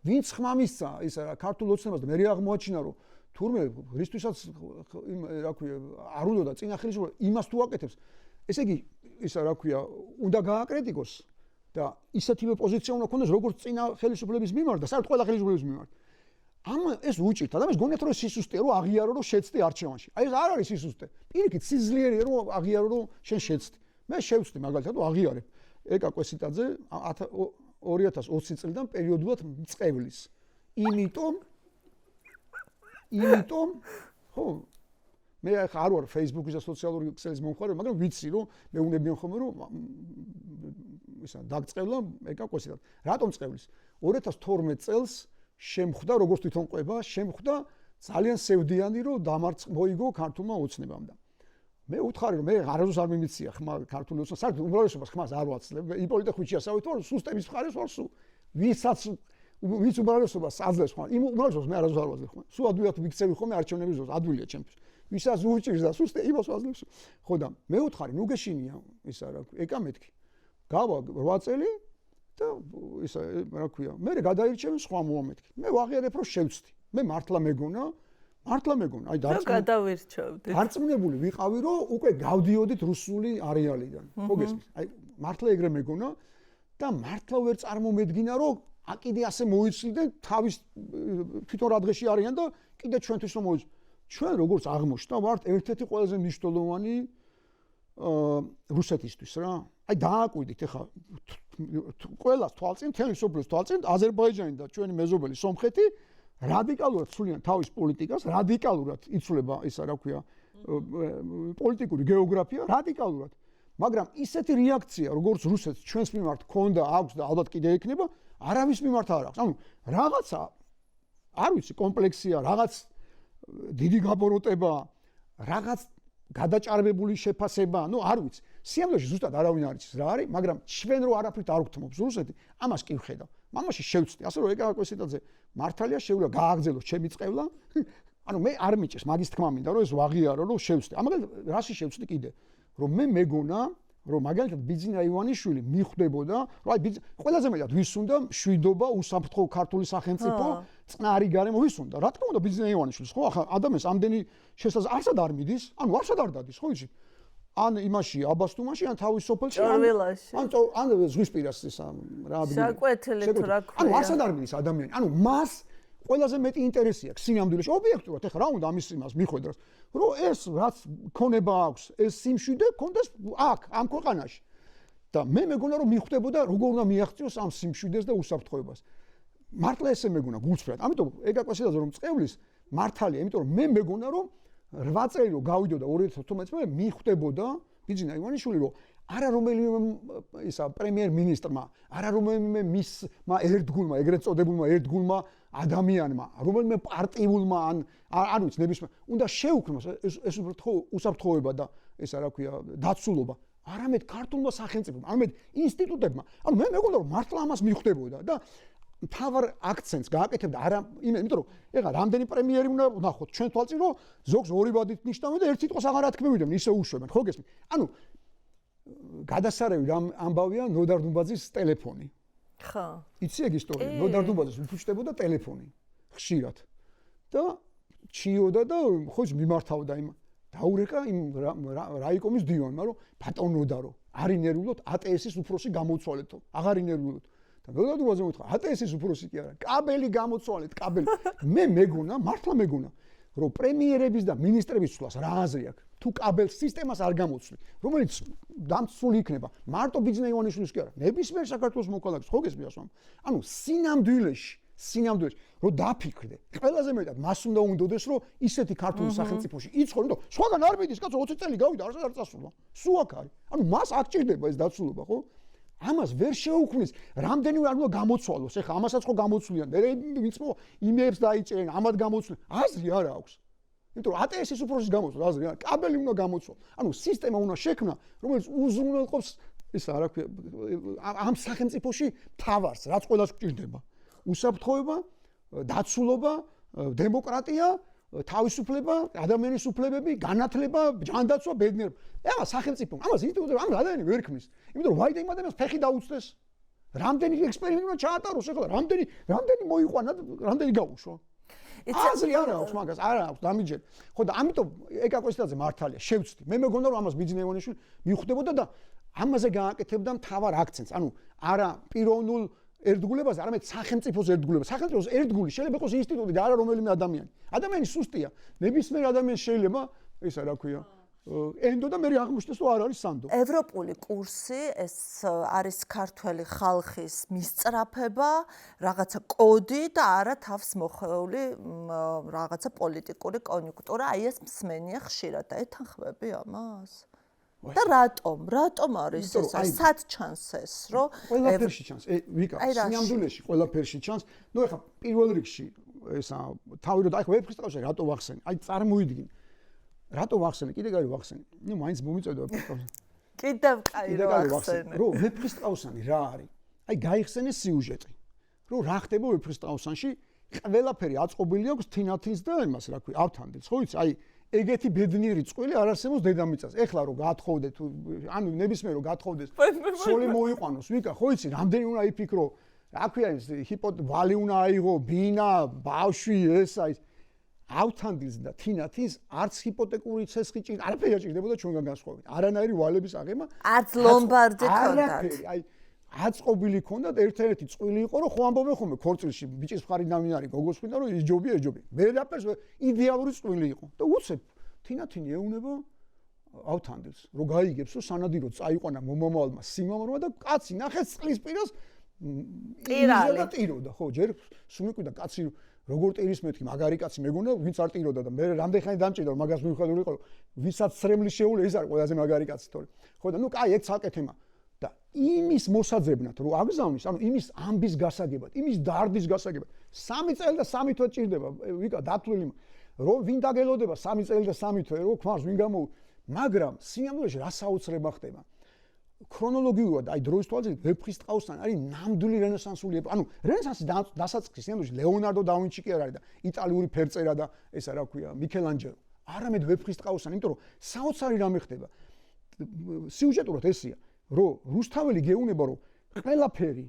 ვინც ხმა მისცა ისა ქართულ ოცნებას და მე აღმოაჩინა, რომ თურმე რისთვისაც რა ქვია, არ უნდოდა წინა ხელისუფლება იმას თუ აკეთებს. ესე იგი, ისა რა ქვია, უნდა გააკრიტიკოს და ისეთივე პოზიცია უნდა ქონდეს, როგორც წინა ხელისუფლების მიმართ და საერთოდ ყველა ხელისუფლების მიმართ. ეს უჭირთ ადამიანს გონიათ რომ სისუსტეა რომ აღიარო რომ შეცდი არჩევანში. აი ეს არ არის სისუსტე. პირიქით სიძლიერია რომ აღიარო რომ შენ შეცდი. მე შევცდი მაგალითად რომ აღიარებ ეკა კვესიტაძე 2020 წლიდან პერიოდულად მწყევლის. იმიტომ ხო მე ახლა არ ვარ Facebook-ის და სოციალური ქსელის მომხმარე, მაგრამ ვიცი რომ მეუნებიან ხოლმე რომ ისა დაგწყევლა ეკა კვესიტაძე. რატომ წყევლის? 2012 წელს შემხვდა როგორც თვითონ ყვება, შემხვდა ძალიან სევდიანი რომ მოიგო ქართულმა ოცნებამ და მე უთხარი რომ მე არასდროს არ მიმიცია ხმა ქართული ოცნება, საერთოდ უმრავლესობას ხმას არ ვაცლებ. იპოლიტე ხვიჩიასავით ვარ, სუსტების მხარეს ვარ სულ. ვისაც ვინც უმრავლესობას აძლევს ხომ იმ უმრავლესობას მე არასდროს არ ვაძლევ ხომ სულ ადვილად ვიქცევი ხომ არჩევნების დროს ადვილია ჩემთვის ვისაც უჭირს და სულ იმას ვაძლევს ხო და მეუთხარი ნუ გეშინია ისა რა ქვია ეკა მეთქი გავა 8 წელი და ისა რა ქვია მე გადაირჩევენ სხვა მომენტი მე ვაღიარებ რომ შევცდი მე მართლა მეგონა აი გადავირჩევდი დარწმუნებული ვიყავი რომ უკვე გავდიოდით რუსული არეალიდან ხო გესმის აი მართლა ეგრე მეგონა და მართლა ვერ წარმომედგინა რომ კიდე ასე მოიცლდნენ თავის თვითონ რა დღეში არიან და კიდე ჩვენთვის რომ მოიც ჩვენ როგორც აღმოჩნდა ვართ ერთ-ერთი ყველაზე მნიშვნელოვანი რუსეთისთვის რა აი დააკვირდით ეხლა ყველას თვალწინ თელი სოფლის თვალწინ აზერბაიჯანი და ჩვენი მეზობელი სომხეთი რადიკალურად ცვლიან თავის პოლიტიკას რადიკალურად იცვლება ისა რა ქვია პოლიტიკური გეოგრაფია რადიკალურად მაგრამ ისეთი რეაქცია როგორც რუსეთს ჩვენს მიმართ ქონდა აქვს და ალბათ კიდე ექნება არავის მიმართ არ აქვს ანუ რაღაცა არ ვიცი კომპლექსია რაღაც დიდი გაბოროტება რაღაც გადაჭარბებული შეფასება ნუ არ ვიცი სიამოვნებაში ზუსტად არავინ არ იცის რა არის მაგრამ ჩვენ რო არაფრით არ ვგთმობს რუსეთი ამას კი ვხედავ მამაში შევწდი ასე რომ ეკა კვესიტაძე მართალია შეუძლია გააგრძელოს ჩემი წყევლა ანუ მე არ მიჭირს მაგის თქმა მინდა რომ ეს ვაღიარო რომ შევწდი ამაგალ რაში შევწდი კიდე რომ მე მეგონა რომ მაგალითად ბიძინა ივანიშვილი მიხვდებოდა რომ აი ყველაზე მეტად ვის უნდა მშვიდობა უსაფრთხო ქართული სახელმწიფო წყნარი გარემო ვის უნდა რა თქმა უნდა ბიძინა ივანიშვილს ხო ახლა ადამიანს ამდენი შესაძლოა არსად არ მიდის ანუ არსად არ დადის ხო იცით ან იმაში აბასთუმაში ან თავის სოფელში ან ზღვისპირას ისა რა ადგილი საკვეთილი თუ რა ქვია ანუ არსად არ მიდის ადამიანი ანუ მას ყველაზე მეტი ინტერესი აქვს სინამდვილეში ობიექტურად ეხლა რა უნდა ამის იმას მიხვედროს რომ ეს რაც ქონება აქვს ეს სიმშვიდე ქონდეს აქ ამ ქვეყანაში და მე მეგონა რომ მიხვდებოდა როგორ უნდა მიაღწიოს ამ სიმშვიდეს და უსაფრთხოებას მართლა ესე მეგონა გულწრფელად ამიტომ ეგა კვესილაძე რომ წევლის მართალია იმიტომ რომ მე მეგონა რომ 8 წელი რომ გავიდოდა 2012 წელს მიხვდებოდა ბიძინა ივანიშვილი რომ არა რომელიმე ისა პრემიერ-მინისტრმა არა რომელიმე მისმა ერთგულმა ეგრეთ წოდებულმა ერთგულმა ადამიანმა რომელიმე პარტიულმა არ ვიცი ნებისმიერ უნდა შეუქმნოს ეს უსაფრთხოება და ესა რა ქვია დაცულობა არამედ ქართულმა სახელმწიფომ არამედ ინსტიტუტებმა ანუ მე მეგონა რომ მართლა ამას მიხვდებოდა და თავარ აქცენტს გააკეთებდა არა იმიტომ რომ ეხლა რამდენი პრემიერი უნდა ვნახოთ ჩვენ თვალწინ რომ ზოგს ორი ბადით ნიშნავენ და ერთ სიტყვას აღარ ათქმევდნენ ისე უშვებენ ხო გესმით ანუ გადასარევი ამბავია ნოდარ დუმბაძის ტელეფონი ხო იცი ეგ ისტორია ნოდარ დუმბაძეს უფუჭდებოდა ტელეფონი ხშირად და ჩიოდა და ხო მიმართავდა იმ დაურეკა იმ რაიკომის დივანმა რომ ბატონ ნოდარო არ ინერვულოთ ATS-ის უფროსი გამოცვალეთო აღარ ინერვულოთ და ნოდარ დუმბაძე მოთხრა ATS-ის უფროსი კი არა კაბელი გამოცვალეთ კაბელი მე მეგონა მართლა მეგონა რომ პრემიერების და მინისტრების ცვლას რა აზრი აქვს თუ კაბელ სისტემას არ გამოცვლი რომელიც დამცული იქნება მარტო ბიძინა ივანიშვილის კი არა ნებისმიერ საქართველოს მოქალაქეს ხო გესმის ასვამ ანუ სინამდვილეში რომ დაფიქრდე ყველაზე მეტად მას უნდა უნდოდეს რომ ისეთი ქართული სახელმწიფოში იცხოვრო და სხვაგან არ მიდის კაცო 20 წელი გავიდა არ წასულა სულ აქ არის ანუ მას აქ ჭირდება ეს დაცულობა ხო ამას ვერ შეუქმნის რამდენი არ უნდა გამოცვალოს ეხლა ამასაც ხო გამოცვლიან მე ვინც იმეებს დაიჭერენ ამად გამოცვლენ აზრი არ აქვს იმიტომ რომ ATS-ის უფროსის გამოცვლა აზრი არა კაბელი უნდა გამოცვალ ანუ სისტემა უნდა შექმნა რომელიც უზრუნველყოფს ისა რა ქვია ამ სახელმწიფოში თავარს რაც ყველას გვჭირდება უსაფრთხოება დაცულობა დემოკრატია თავისუფლება ადამიანის უფლებები განათლება ჯანდაცვა ბედნიერება ეხლა სახელმწიფო ამას ინსტიტუტები ამას ადამიანი ვერ ქმნის იმიტომ რომ ვაიდა იმ ადამიანს ფეხი დაუწდეს რამდენი ექსპერიმენტი უნდა ჩაატაროს ეხლა რამდენი მოიყვანა რამდენი გაუშვა აზრი არ აქვს მაგას არ აქვს დამიჯერ ხო და ამიტომ ეკა კვესტაძე მართალია შევწდი მე მეგონა რომ ამას ბიძინა ივანიშვილი მიხვდებოდა და ამაზე გააკეთებდა მთავარ აქცენტს ანუ არა პიროვნულ ერთგულებაზე არამედ სახელმწიფოს ერთგულებას სახელმწიფოს ერთგული შეიძლება იყოს ინსტიტუტი და არა რომელიმე ადამიანი სუსტია ნებისმიერ ადამიანს შეიძლება ისა რა ქვია ენდო და მე აღმოჩნდეს რომ არ არის სანდო ევროპული კურსი ეს არის ქართველი ხალხის მისწრაფება რაღაცა კოდი და არა თავს მოხეული რაღაცა პოლიტიკური კონიუნქტურა აი ეს მსმენია ხშირად და ეთანხმები ამას და რატომ არის ეს სად ჩანს ეს რომ ყველაფერში ჩანს ვიკა სინამდვილეში ყველაფერში ჩანს ნუ ეხლა პირველ რიგში ესა თავი რომ აი ვეფხისტყაოსანი რატო ვახსენე აი წარმოვიდგინე რატო ვახსენე კიდე კაი ვახსენე ნუ მაინც მომიწევდა ვეფხისტყაოსანი კიდევ კაი ვახსენე რომ ვეფხისტყაოსანი რა არის აი გაიხსენე სიუჟეტი რომ რა ხდება ვეფხისტყაოსანში, ყველაფერი აწყობილი აქვს თინათინს და იმას, რა ქვია, ავთანდილს, ხო იცი? აი, ეგეთი ბედნიერი წყვილი არ არსებობს დედამიწაზე. ეხლა რომ გათხოვდეთ, ანუ ნებისმიერ რომ გათხოვდეს, სოლი მოიყვანოს, ვიკა, ხო იცი, რამდენი უნდა იფიქრო, რა ქვია ის ვალი უნდა აიღო, ბინა, ბავშვი, ესა ის ავთანდილს და თინათინს არც ჰიპოთეკური ცესხი არაფერი არ ჭირდებოდა ჩვენგან განსხვავებით. არანაირი ვალების აღება. არც ლომბარდი ქონდათ. არაფერი, აი აწყობილი ქონდათ ერთ-ერთი წყვილი იყო რომ ხო ამბობენ ხოლმე ქორწილში ბიჭის მხარი ნამინარი გოგოს ხვინდა რომ ის ჯობია ეს ჯობია. ვერაფერს იდეალური წყვილი იყო და უცებ თინათინი ეუნება ავთანდილს რომ გაიგებს რომ სანადირო წაიყვანა მომავალმა სიმამრმა და კაცი ნახეს წყლის პირას ირალა ტიროდა ხო ჯერ სუმიკვიდა კაცი როგორ ტირის მეთქი მაგარი კაცი მეგონა ვინც არ ტიროდა და მე რამდენხანი დამჭირდა რომ მაგას მივხვდები იყო ვისაც სრემლის შეულა ის არის ყველაზე მაგარი კაცი თორე ხო და ნუ კაი ეგ ცალკე თემა და იმის მოსაძებნად რომ აგზავნის ანუ იმის ამბის გასაგებად იმის დარდის გასაგებად 3 წელი და 3 თვე ჭირდება ვიკა დათვლილი რომ ვინ დაგელოდება 3 წელი და 3 თვე რომ ქმარს ვინ გამო მაგრამ სიამოვნებაში რა საოცრება ხდება ქრონოლოგიურად აი დროის თვალსაზრისით ვეფხისტყაოსთან არის ნამდვილი რენესანსული ანუ რენესანსის დასაწყისი სიამოვნებაში ლეონარდო და ვინჩი კი არ არის და იტალიური ფერწერა და ესა რა ქვია მიქელანჯელო არამედ ვეფხისტყაოსთან იმიტომ რომ საოცარი რამე ხდება სიუჟეტურად ესია რომ რუსთაველი გეუბნება რომ ყველაფერი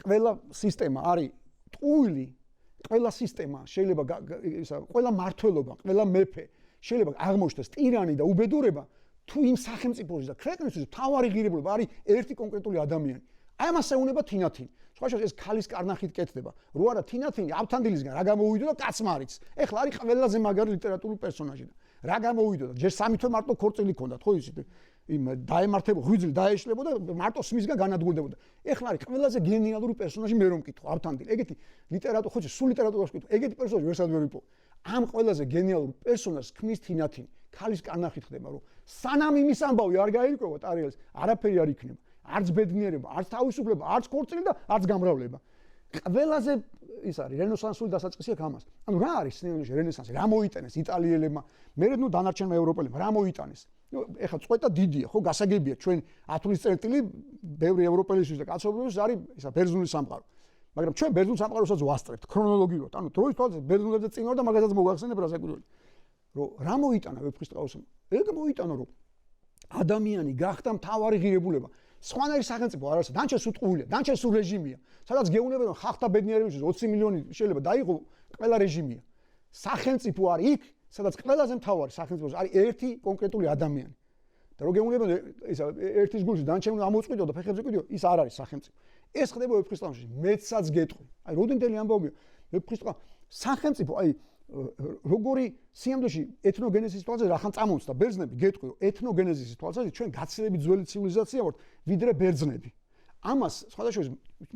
ყველა სისტემა არის ტყუილი ყველა სისტემა შეიძლება ისა ყველა მართლობა ყველა მეფე შეიძლება აღმოჩნდეს ტირანი და უბედურება თუ იმ სახელმწიფოში და ქვეყნისთვის თავარი ღირებულება არის ერთი კონკრეტული ადამიანი აი ამას ეუნება თინათინი სხვა შორის ეს ქალის კარნახით კეთდება რო არა თინათინი ავთანდილისგან რა გამოვიდო და კაცმა არის ეხლა არის ყველაზე მაგარი ლიტერატურული პერსონაჟი და რა გამოვიდო და ჯერ 3 თვე მარტო ქორწილი ქონდათ ხო იცით იმ დაემართება ღვიძლი დაეშლებოდა მარტო სმისგან განადგურდებოდა ეხლა არის ყველაზე გენიალური პერსონაჟი მე რომ მკითხო ავთანდილი ეგეთი ლიტერატურა ხო სულ ლიტერატურას მკითხო ეგეთი პერსონაჟი ვერსად ვერ ვიპოვე ამ ყველაზე გენიალურ პერსონაჟს ქმნის თინათინი ქალის კარნახით ხდება რომ სანამ იმის ამბავი არ გაირკვევა ტარიელის არაფერი არ იქნება არც ბედნიერება არც თავისუფლება არც ქორწილი და არც გამრავლება ყველაზე ის არის რენესანსული დასაწყისი აქ ამას ანუ რა არის რენესანსი რა მოიტანეს იტალიელებმა მე ნუ დანარჩენმა ევროპელებმა რა მოიტანეს ნუ ეხლა წყვეტა დიდია ხო გასაგებია ჩვენ 10 წლის წერტილი ბევრი ევროპელისთვის და კაცობრიობის არის ისა ბერძნული სამყარო მაგრამ ჩვენ ბერძნულ სამყაროსაც ვასწრებთ ქრონოლოგიურად ანუ დროის თვალსაზრისით ბერძნულებზე წინ ვარ და მაგასაც მოგახსენებ რა საკვირველი რომ რა მოიტანა ვეფხისტყაოსმა ეგ მოიტანა რომ ადამიანი გახდა მთავარი ღირებულება სხვანაირი სახელმწიფო არ არის დანჩენს უტყუილია დანჩენს უ რეჟიმია სადაც გეუბნებიან რომ ხალხთა ბედნიერებისთვის 20 მილიონი შეიძლება დაიღო ყველა რეჟიმია სახელმწიფო არის იქ სადაც ყველაზე მთავარი სახელმწიფო არის ერთი კონკრეტული ადამიანი და რო გეუბნებიან ისა ერთის გულში დანჩენს ამოწყვიტო და ფეხებზე ყიდო ის არ არის სახელმწიფო ეს ხდება ვეფხისტყაოსში მეცაც გეტყვი აი როდენდელი ამბავია ვეფხისტყაო სახელმწიფო აი როგორი სიამოვნებაში ეთნოგენეზის თვალსაზრისით რახან წამოუწდა ბერძნები გეტყვი რომ ეთნოგენეზის თვალსაზრისით ჩვენ გაცილებით ძველი ცივილიზაცია ვართ ვიდრე ბერძნები ამას სხვადასხვა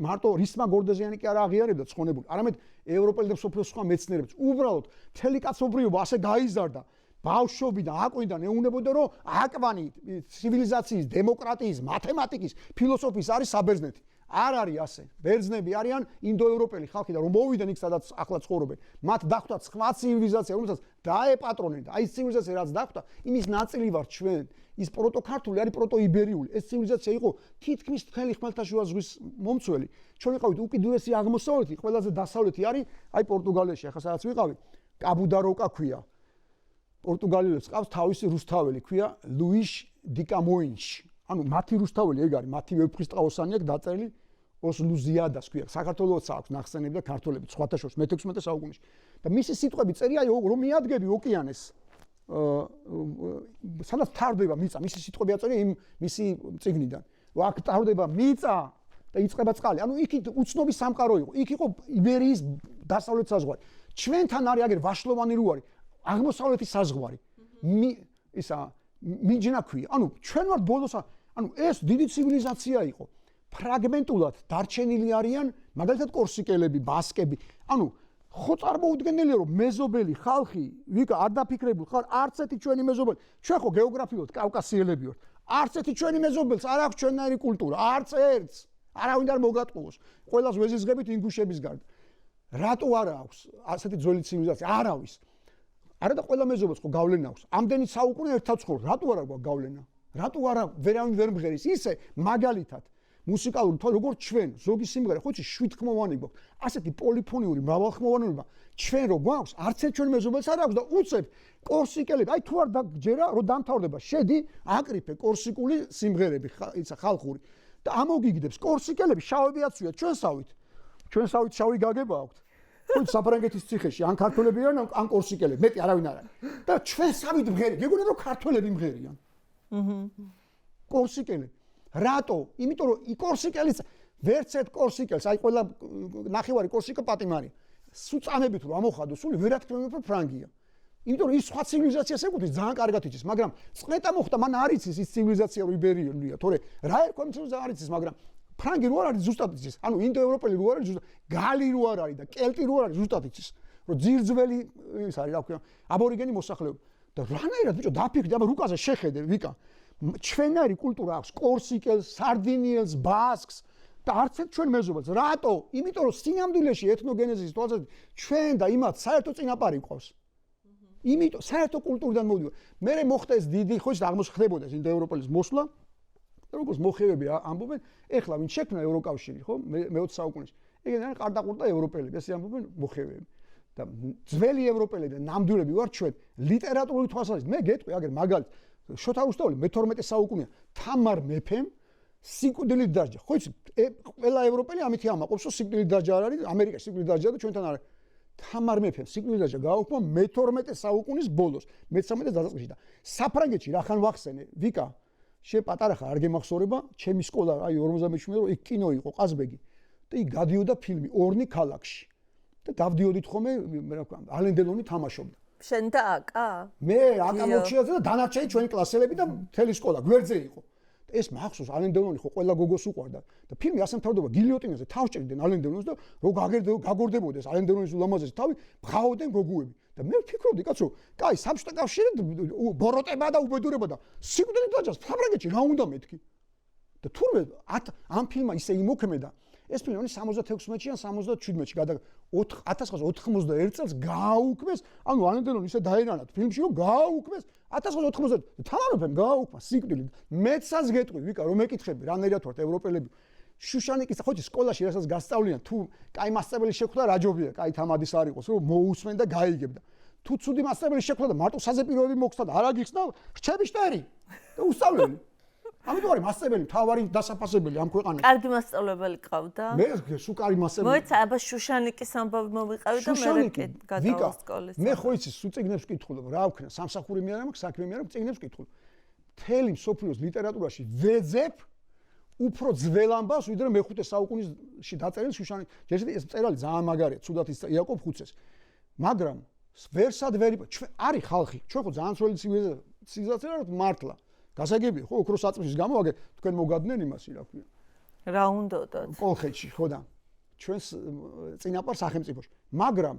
მარტო რისმა გორდეზიანი კი არ აღიარებდა ცხონებული არამედ ევროპელი და მსოფლიოს სხვა მეცნიერებიც უბრალოდ მთელი კაცობრიობა ასე გაიზარდა ბავშვობიდან აკვიდან ეუნებოდა რომ აკვანი ცივილიზაციის დემოკრატიის მათემატიკის ფილოსოფიის არის საბერძნეთი არ არის ასე ბერძნები არიან ინდოევროპელი ხალხი და რომ მოვიდნენ იქ სადაც ახლა ცხოვრობენ მათ დახვდა სხვა ცივილიზაცია რომელსაც დაეპატრონեն და აი ეს ცივილიზაცია რაც დახვდა იმის ნაწილი ვართ ჩვენ ის პროტოქართული არის პროტოიბერიული ეს ცივილიზაცია იყო თითქმის მთელი ხმელთაშუა ზღვის მომცველი ჩვენ ვიყავით უკიდურესი აღმოსავლეთი ყველაზე დასავლეთი არის აი პორტუგალიაში ახლა სადაც ვიყავით კაბუ-და-როკა ქვია პორტუგალიელებს ყავს თავისი რუსთაველი ქვია ლუიშ დი კამოინში ანუ მათი რუსთაველი ეგ არის მათი ვეფხისტყაოსანი აქვს დაწერილი ოს ლუზიადას ქვია საქართველოსაც აქვს ნახსენები და ქართველები სხვათა შორის მე-16 საუკუნეში და მისი სიტყვები წერია რომ მიადგები ოკეანეს სადაც თარდება მიწა მისი სიტყვები აწერია იმ მისი წიგნიდან რომ აქ თარდება მიწა და იწყება წყალი ანუ იქ უცნობი სამყარო იყო იქ იყო იბერიის დასავლეთ საზღვარი ჩვენთან არის აგერ ვაშლოვანი რო არის აღმოსავლეთის საზღვარი ისა მიჯნა ქვია ანუ ჩვენ ვართ ბოლოს ანუ ეს დიდი ცივილიზაცია იყო ფრაგმენტულად დარჩენილი არიან მაგალითად კორსიკელები ბასკები ანუ ხო წარმოუდგენელია რომ მეზობელი ხალხი ვიკა არ დაფიქრებული ხარ არც ერთი ჩვენი მეზობელი ჩვენ ხო გეოგრაფიულად კავკასიელები ვართ არც ერთი ჩვენი მეზობელს არ აქვს ჩვენნაირი კულტურა არც ერთს არავინ არ მოგატყუოს ყველას ვეზიზღებით ინგუშების გარდა რატო არ აქვს ასეთი ძველი ცივილიზაცია არავის არა და ყველა მეზობელს ხო გავლენა აქვს ამდენი საუკუნე ერთად ცხოვრობ რატო არა გვაქვს გავლენა რატო არა ვერავინ ვერ მღერის ისე მაგალითად მუსიკალური თვალ როგორც ჩვენ ზოგი სიმღერა ხო იცი 7 ხმოვანი გვაქვს ასეთი პოლიფონიური მრავალხმოვანობა ჩვენ რო გვაქვს არც ერთ ჩვენ მეზობელს არ აქვს და უცებ კორსიკელები აი თუ არ დაგჯერა რომ დამთავრდება შედი აკრიფე კორსიკული სიმღერები ისა ხალხური და ამოგიგდებს კორსიკელები შავებიაცვია ჩვენსავით შავი გაგება აქვს ხო საფრანგეთის ციხეში ან ქართველები არიან ან კორსიკელები მეტი არავინ არ არის და ჩვენსავით მღერი გეგონა რომ ქართველები მღერიან კორსიკელები რატო? იმიტომ რომ კორსიკელის ვერც ერთ კორსიკელს, აი ყველა ნახევარი კორსიკა პატიმარი. სულ წამებით რომ ამოხადო, სულ ვერათქმევენ უფრო ფრანგია. იმიტომ რომ ის სხვა ცივილიზაციას ეკუთვნის ძალიან კარგად იცის, მაგრამ წყეტა მოხდა, მან არ იცის ის ცივილიზაცია რო იბერიელია, თორე რა ერქვა მის ძალიან არ იცის, მაგრამ ფრანგი რო არ არის ზუსტად იცის. ანუ ინდოევროპელი რო არ არის ზუსტად, გალი რო არ არის და კელტი რო არ არის ზუსტად იცის. რომ ძირძველი ის არის, რა ქვია, აბორიგენი მოსახლეობა. და რანაირად ბიჭო დაფიქრდი, აბა რუკაზე შეხედე, ვიკა. ჩვენარი კულტურა აქვს კორსიკელს, სარდინიელს, ბასკს და არც ერთ ჩვენ მეზობელს. რატო? იმიტომ რომ სინამდვილეში ეთნოგენეზის თვალსაზრისით ჩვენ და იმათ საერთო წინაპარი ყავს. იმიტომ საერთო კულტურიდან მოვიდა. მე მოხდა ეს დიდი ხო ის აღმოსხდებოდა ეს ინდოევროპელის მოსვლა. როგორც მოხევები ამბობენ, ეხლა ვინ შექმნა ევროკავშირი, ხო? მე-20 საუკუნეში. ეგენი არის ყარდაყურდა ევროპელები, ესე ამბობენ მოხევები. და ძველი ევროპელები და ნამდვილები ვარ ჩვენ ლიტერატურული თვალსაზრისით. მე გეტყვი აგერ მაგალითად შოთა რუსთაველი მე-12 საუკუნეა თამარ მეფემ სიკვდილით დასჯა. ხო იცი, ყველა ევროპელი ამითი ამაყობს, რომ სიკვდილით დასჯა არ არის, ამერიკაში სიკვდილით დასჯა და ჩვენთან არ არის. თამარ მეფემ სიკვდილით დასჯა გააუქმა მე-12 საუკუნის ბოლოს, მე-13 დასაწყისში და საფრანგეთში რახან ვახსენე, ვიკა, შენ პატარა ხარ, არ გემახსოვრება, ჩემი სკოლა, აი 57-ში რომ იქ კინო იყო, ყაზბეგი. და იქ გადიოდა ფილმი ორნი ქალაქში. და დავდიოდით ხოლმე, რა ქვია, ალენ დელონი თამაშობდა. შენ და აკა? მე აკა მოჩიაზე და დანარჩენი ჩვენი კლასელები და მთელი სკოლა გვერდზე იყო. ეს მახსოვს ალენ დელონი ხო ყველა გოგოს უყვარდა და ფილმი ასე მთავრდება გილიოტინაზე თავს ჭერდნენ ალენ დელონს და რო გაგორდებოდეს ალენ დელონის ულამაზესი თავი ბღაოდნენ გოგუები და მე ვფიქრობდი კაცო, კაი საბჭოთა კავშირი ბოროტება და უბედურება და სიკვდილით დაჯას საფრანგეთში რა უნდა მეთქი? და თურმე ამ ფილმმა ისე იმოქმედა ეს ფილმი 76-ში ან 77-ში 1991 წელს გააუქმეს, ანუ ალენ დელონი ისე დაერანათ ფილმში რომ გააუქმეს 1990 თამარ მეფემ გააუქმა სიკვდილით. მეცაც გეტყვი, ვიკა, რომ მეკითხები, რანაირად ვართ ევროპელები. შუშანიკის ხო იცი სკოლაში რასაც გასწავლიან, თუ კაი მასწავლებელი შეხვდა რა ჯობია, კაი თამადის არ იყოს, რომ მოусმენ და გაიგებდა. თუ ცუდი მასწავლებელი შეხვდა და მარტო საზეპიროები მოგხსნა და არ აგიხსნა, რჩები შტერი და უსწავლელი. ამიტომ არის მასწავლებელი მთავარი დასაფასებელი ამ ქვეყანაში. კარგი მასწავლებელი ყავდა? მე სულ კარგი მასწავლებელი. მოიცა, აბა შუშანიკის ამბავი მოვიყავი და მე გადავალ სკოლის. მე ხო იცი, სულ წიგნებს ვკითხულობ, რა ვქნა, სამსახური მე არ მაქვს, საქმე მე არ მაქვს, წიგნებს ვკითხულობ. მთელი მსოფლიოს ლიტერატურაში ვეძებ უფრო ძველ ამბავს, ვიდრე მე-5 საუკუნეში დაწერილ შუშანის. ჯერჯერობით ეს მწერალი ძალიან მაგარია, ცუდად ის იაკობ ხუცეს. მაგრამ ვერსად ვერ ჩვენ არის ხალხი, ჩვენ ხო ძალიან ძველი ცივილიზაცია ვართ მართლა. გასაგებია ხო ოქროს აწმისის გამო აგერ თქვენ მოგადნენ იმასი რა ქვია რა უნდათ კოლხეთში ხო და ჩვენს წინაპარ სახელმწიფოში მაგრამ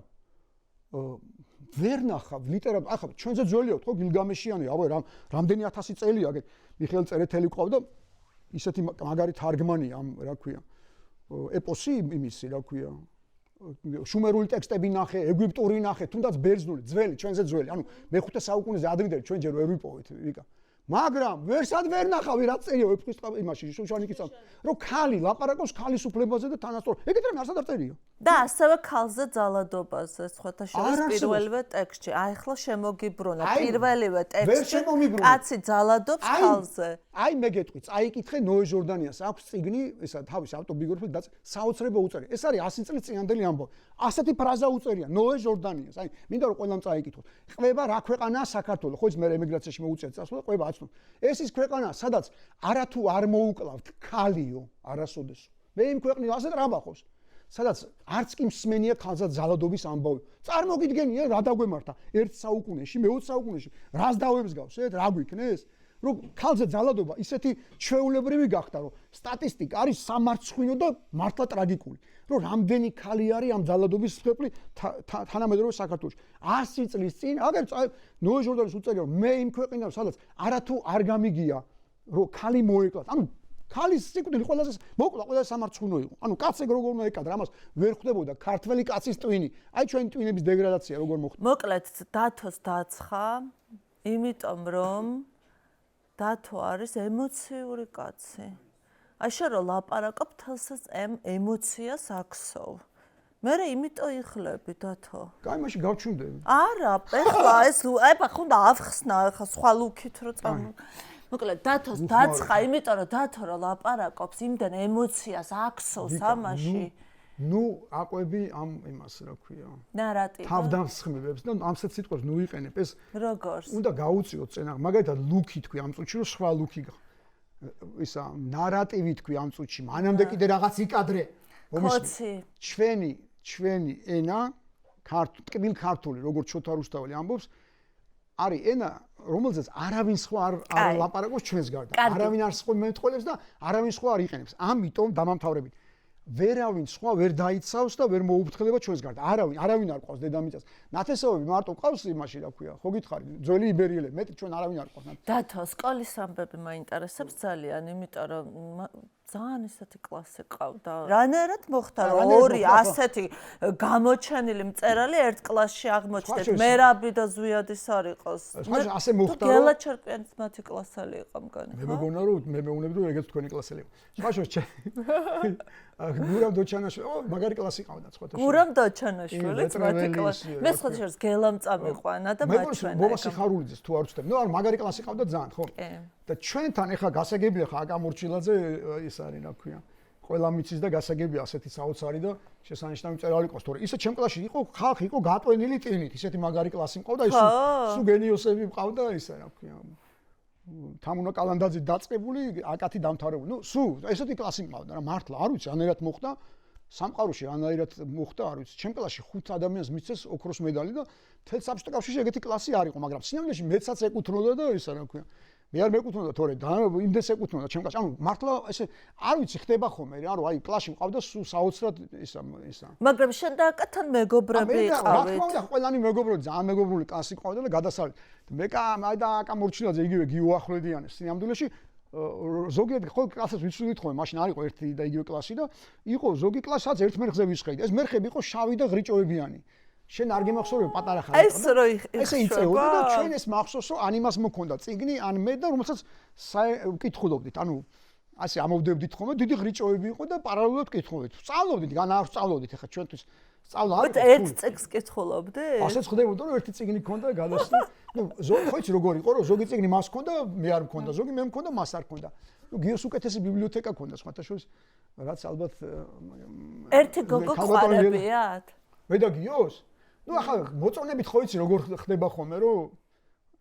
ვერ ნახავ ლიტერატურა ახლა ჩვენზე ძველია ხო გილგამეშიანი აბა რამდენი 1000 წელია აგერ მიხეილ წერეთელი ყავდა ისეთი მაგარი თარგმანი ამ რა ქვია ეპოსი იმისი რა ქვია შუმერული ტექსტები ნახე ეგვიპტური ნახე თუნდაც ბერძნული ძველი ჩვენზე ძველი ანუ მე-5 საუკუნეზე ადრინდელი ჩვენ ჯერ ვერ ვიპოვეთ ვიკა მაგრამ ვერსად ვერ ნახავი რა წერია ვეფხვის იმაში შუშანიკის რომ ხალი ლაპარაკობს ხალის უფლებაზე და თანასწორ ეგეთ რამე არსად არ წერია და ასევე ხალზე ძალადობაზე სხვათა შორის პირველივე ტექსტში აი ახლა შემოგიბრუნა პირველივე ტექსტში კაცი ძალადობს ხალზე აი მე გეტყვი წაიკითხე ნოე ჟორდანიას აქვს წიგნი ესა თავის ავტობიოგრაფიული და საოცრება უწერია ეს არის 100 წლის წინანდელი ამბავი ასეთი ფრაზა უწერია ნოე ჟორდანიას აი მინდა რომ ყველამ წაიკითხოთ ყვება რა ქვეყანაა საქართველო ხო ის მე ემიგრაციაში მოუწია წასვლა ყვება ეს ის ქვეყანა, სადაც არათუ არ მოუკლავთ ხალიო, არასოდეს. მე იმ ქვეყნიდან ასეთ რამბახობს, სადაც არც კი მსმენია ხალხად ძალადობის ამბავი. წარმოგიდგენია რა დაგვემართა 1 საუკუნეში, მე-20 საუკუნეში, რას დავემსგავს, რა გვიქნეს? რომ ხალხზე ძალადობა ისეთი ჩვეულებრივი გახდა, რომ სტატისტიკა არის სამარცხვინო და მართლა ტრაგიკული. რომ რამდენი ხალი არის ამ ძალადობის მსხვერპლი თანამედროვე საქართველოში. 100 წლის წინ, აგერ ნოე ჟორდანის უწერია, მე იმ ქვეყნიდან, სადაც არათუ არ გამიგია, რომ ხალი მოეკლათ. ანუ ხალის სიკვდილი ყველაზე მოკლა, ყველაზე სამარცხვინო იყო. ანუ კაცზე როგორ უნდა ეკადრა, ამას ვერ ხვდებოდა ქართველი კაცის ტვინი. აი ჩვენი ტვინების დეგრადაცია როგორ მოხდა. მოკლედ დათოს დაცხა, იმიტომ რომ დათო არის ემოციური კაცი. აი შენ რო ლაპარაკობ თელს ამ ემოციას აქსოვ. მე იმიტომ იხლები დათო. კაი, მაშინ გავჩუნდები. არა, ეხლა ეს აი ხუნდა ავხსნა ხა სხვა ლუქით რო წამ. მოკლედ დათოს დაწყა, იმიტომ რომ დათო რო ლაპარაკობს, იმდენ ემოციას აქსოვს ამაში. ნუ აყვები ამ იმას რა ქვია. ნარატივი. თავდამსხმებებს და ამსეთ სიტყვებს ნუ იყენებ ეს. როგორს? უნდა გაუწიოთ წენა, მაგალითად ლუკი თქვი ამ წუთში რომ სხვა ლუკი ისა ნარატივი თქვი ამ წუთში, მანამდე კიდე რაღაც იკადრე. ხოცი. ჩვენი ენა ტკბილ ქართული, როგორც ჩოთა რუსთაველი ამბობს, არის ენა, რომელზეც არავინ სხვა არ ლაპარაკობს ჩვენს გარდა. არავინ არ მეტყველებს და არავინ სხვა არ იყენებს. ამიტომ დამამთავრებით ვერავინ სხვა ვერ დაიცავს და ვერ მოუფრთხილება ჩვენს გარდა. არავინ არ ყავს დედამიწას. ნათესაობები მარტო ყავს იმაში, რა ქვია, ხო გითხარი, ძველი იბერიელები, მეტი ჩვენ არავინ არ ყავს. დათო, სკოლის ამბები მაინტერესებს ძალიან, იმიტომ რომ ძალიან ისეთი კლასი ყავდა. რანაირად მოხდა რომ ორი ასეთი გამოჩენილი მწერალი ერთ კლასში აღმოჩნდეთ. მერაბი და ზვიადის არ იყოს. ასე მოხდა რომ გელა ჩერკვიანის მათი კლასელი იყო მგონი. მე მეგონა რომ მე მეუბნები რომ ეგეც თქვენი კლასელი იყო. გურამ დოჩანაშვილი, მაგარი κλასი ყავდა სხვათა შორის. გურამ დოჩანაშვილიც მათი კლასი. მე სხვათა შორის გელამ წამიყვანა და მაჩვენა. მე მოგონი ხარულიძეს თუ არ ვწდები. ნუ არ მაგარი კლასი ყავდა ძალიან, ხო? და ჩვენთან ეხლა გასაგებია ხა აკა მორჩილაძე ის არის რა ქვია. ყველა მიცის და გასაგებია ასეთი საოცარი და შესანიშნავი მწერალი ყავს, თორე ისე ჩემ კლასში იყო ხალხი იყო გატვენილი ტვინით, ისეთი მაგარი კლასი მყავდა, ის სუ გენიოსები მყავდა ისე რა ქვია. თამუნა კალანდაძე დაწყებული, აკათი დამთავრებული. ნუ სუ ესეთი კლასი მყავდა რა, მართლა არ ვიცი, რანაირად მოხდა. სამყაროში რანაირად მოხდა, არ ვიცი. ჩემ კლასში 5 ადამიანს მიცეს ოქროს медаლი და თელ საბჭოთა კავშირში ეგეთი კლასი არ იყო, მაგრამ სინამდვილეში მეცაც ეკუთვნოდა და ისა რა ქვია. მე არ მეკუთვნოდა, თორე იმდეს ეკუთვნოდა ჩემ კლასში. ანუ მართლა ესე არ ვიცი ხდება ხოლმე რა, რომ აი კლასში მყავდა სულ საოცრად ისა. მაგრამ შენ და აკათან მეგობრები იყავით. რა თქმა უნდა, ყველანი მეგობრები, ძალიან მეგობრული კლასი ყავდა და გადასავლით. მე და აკა მორჩილაძე იგივე გიუახლედიანე სინამდვილეში ზოგიერთი ხო კლასს ვიცვიდით ხოლმე, მაშინ არ იყო ერთი და იგივე კლასი და იყო ზოგი კლასი, სადაც ერთ მერხზე ვისყედი. ეს მერხები იყო შავი და ღრიჭოებიანი. შენ არ გემახსოვრებ პატარა ხარ. ეს რო ესე იწეოდა და ჩვენ ეს მახსოვს რომ ან იმას მქონდა წიგნი, ან მე და რომელსაც ვკითხულობდით. ანუ ასე ამოვდებდით ხოლმე, დიდი ღრიჭოები იყო და პარალელურად ვკითხულობდით. სწავლობდით, გან არ სწავლობდით, ეხლა ჩვენთვის სწავლა არ იყო. ერთ წიგნს კითხულობდი? ასეც ხდებოდა რომ ერთი წიგნი მქონდა და გადასწრა. ნუ ხო იცი როგორ იყო, რომ ზოგი წიგნი მას მქონდა, მე არ მქონდა, ზოგი მე მქონდა, მას არ მქონდა. ნუ გიოს უკეთესი ბიბლიოთეკა მქონდა სხვათა შორის, რაც ალბათ ერთი გოგო ყარებიათ? მე და გიოს? ნუ ახლა მოწონებით ხო იცი როგორ ხდება ხოლმე, რომ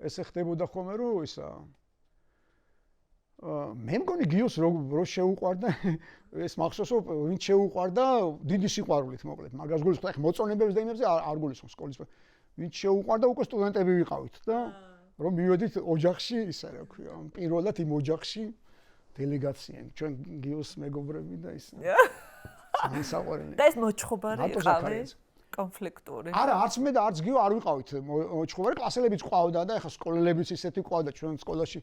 ესე ხდებოდა ხოლმე, რომ ისა მე მგონი გიოს რო შეუყვარდა ეს მახსოვს რომ ვინ შეუყვარდა დიდი სიყვარულით მოკლედ მაგას გულისხმობ ახლა მოწონებებს და იმებზე არ გულისხმობს სკოლის ვინ შეუყვარდა უკვე სტუდენტები ვიყავით და რომ მივედით ოჯახში ისა რა ქვია პირველად იმ ოჯახში დელეგაცია ჩვენ გიოს მეგობრები და ის სამსაყვარელი და ეს მოჩხობარი იყავით კონფლიქტური არა არც მე და არც გიო არ ვიყავით მოჩხობარი კლასელებიც ყავდა და ახლა სკოლებიც ისეთი ყავდა ჩვენ სკოლაში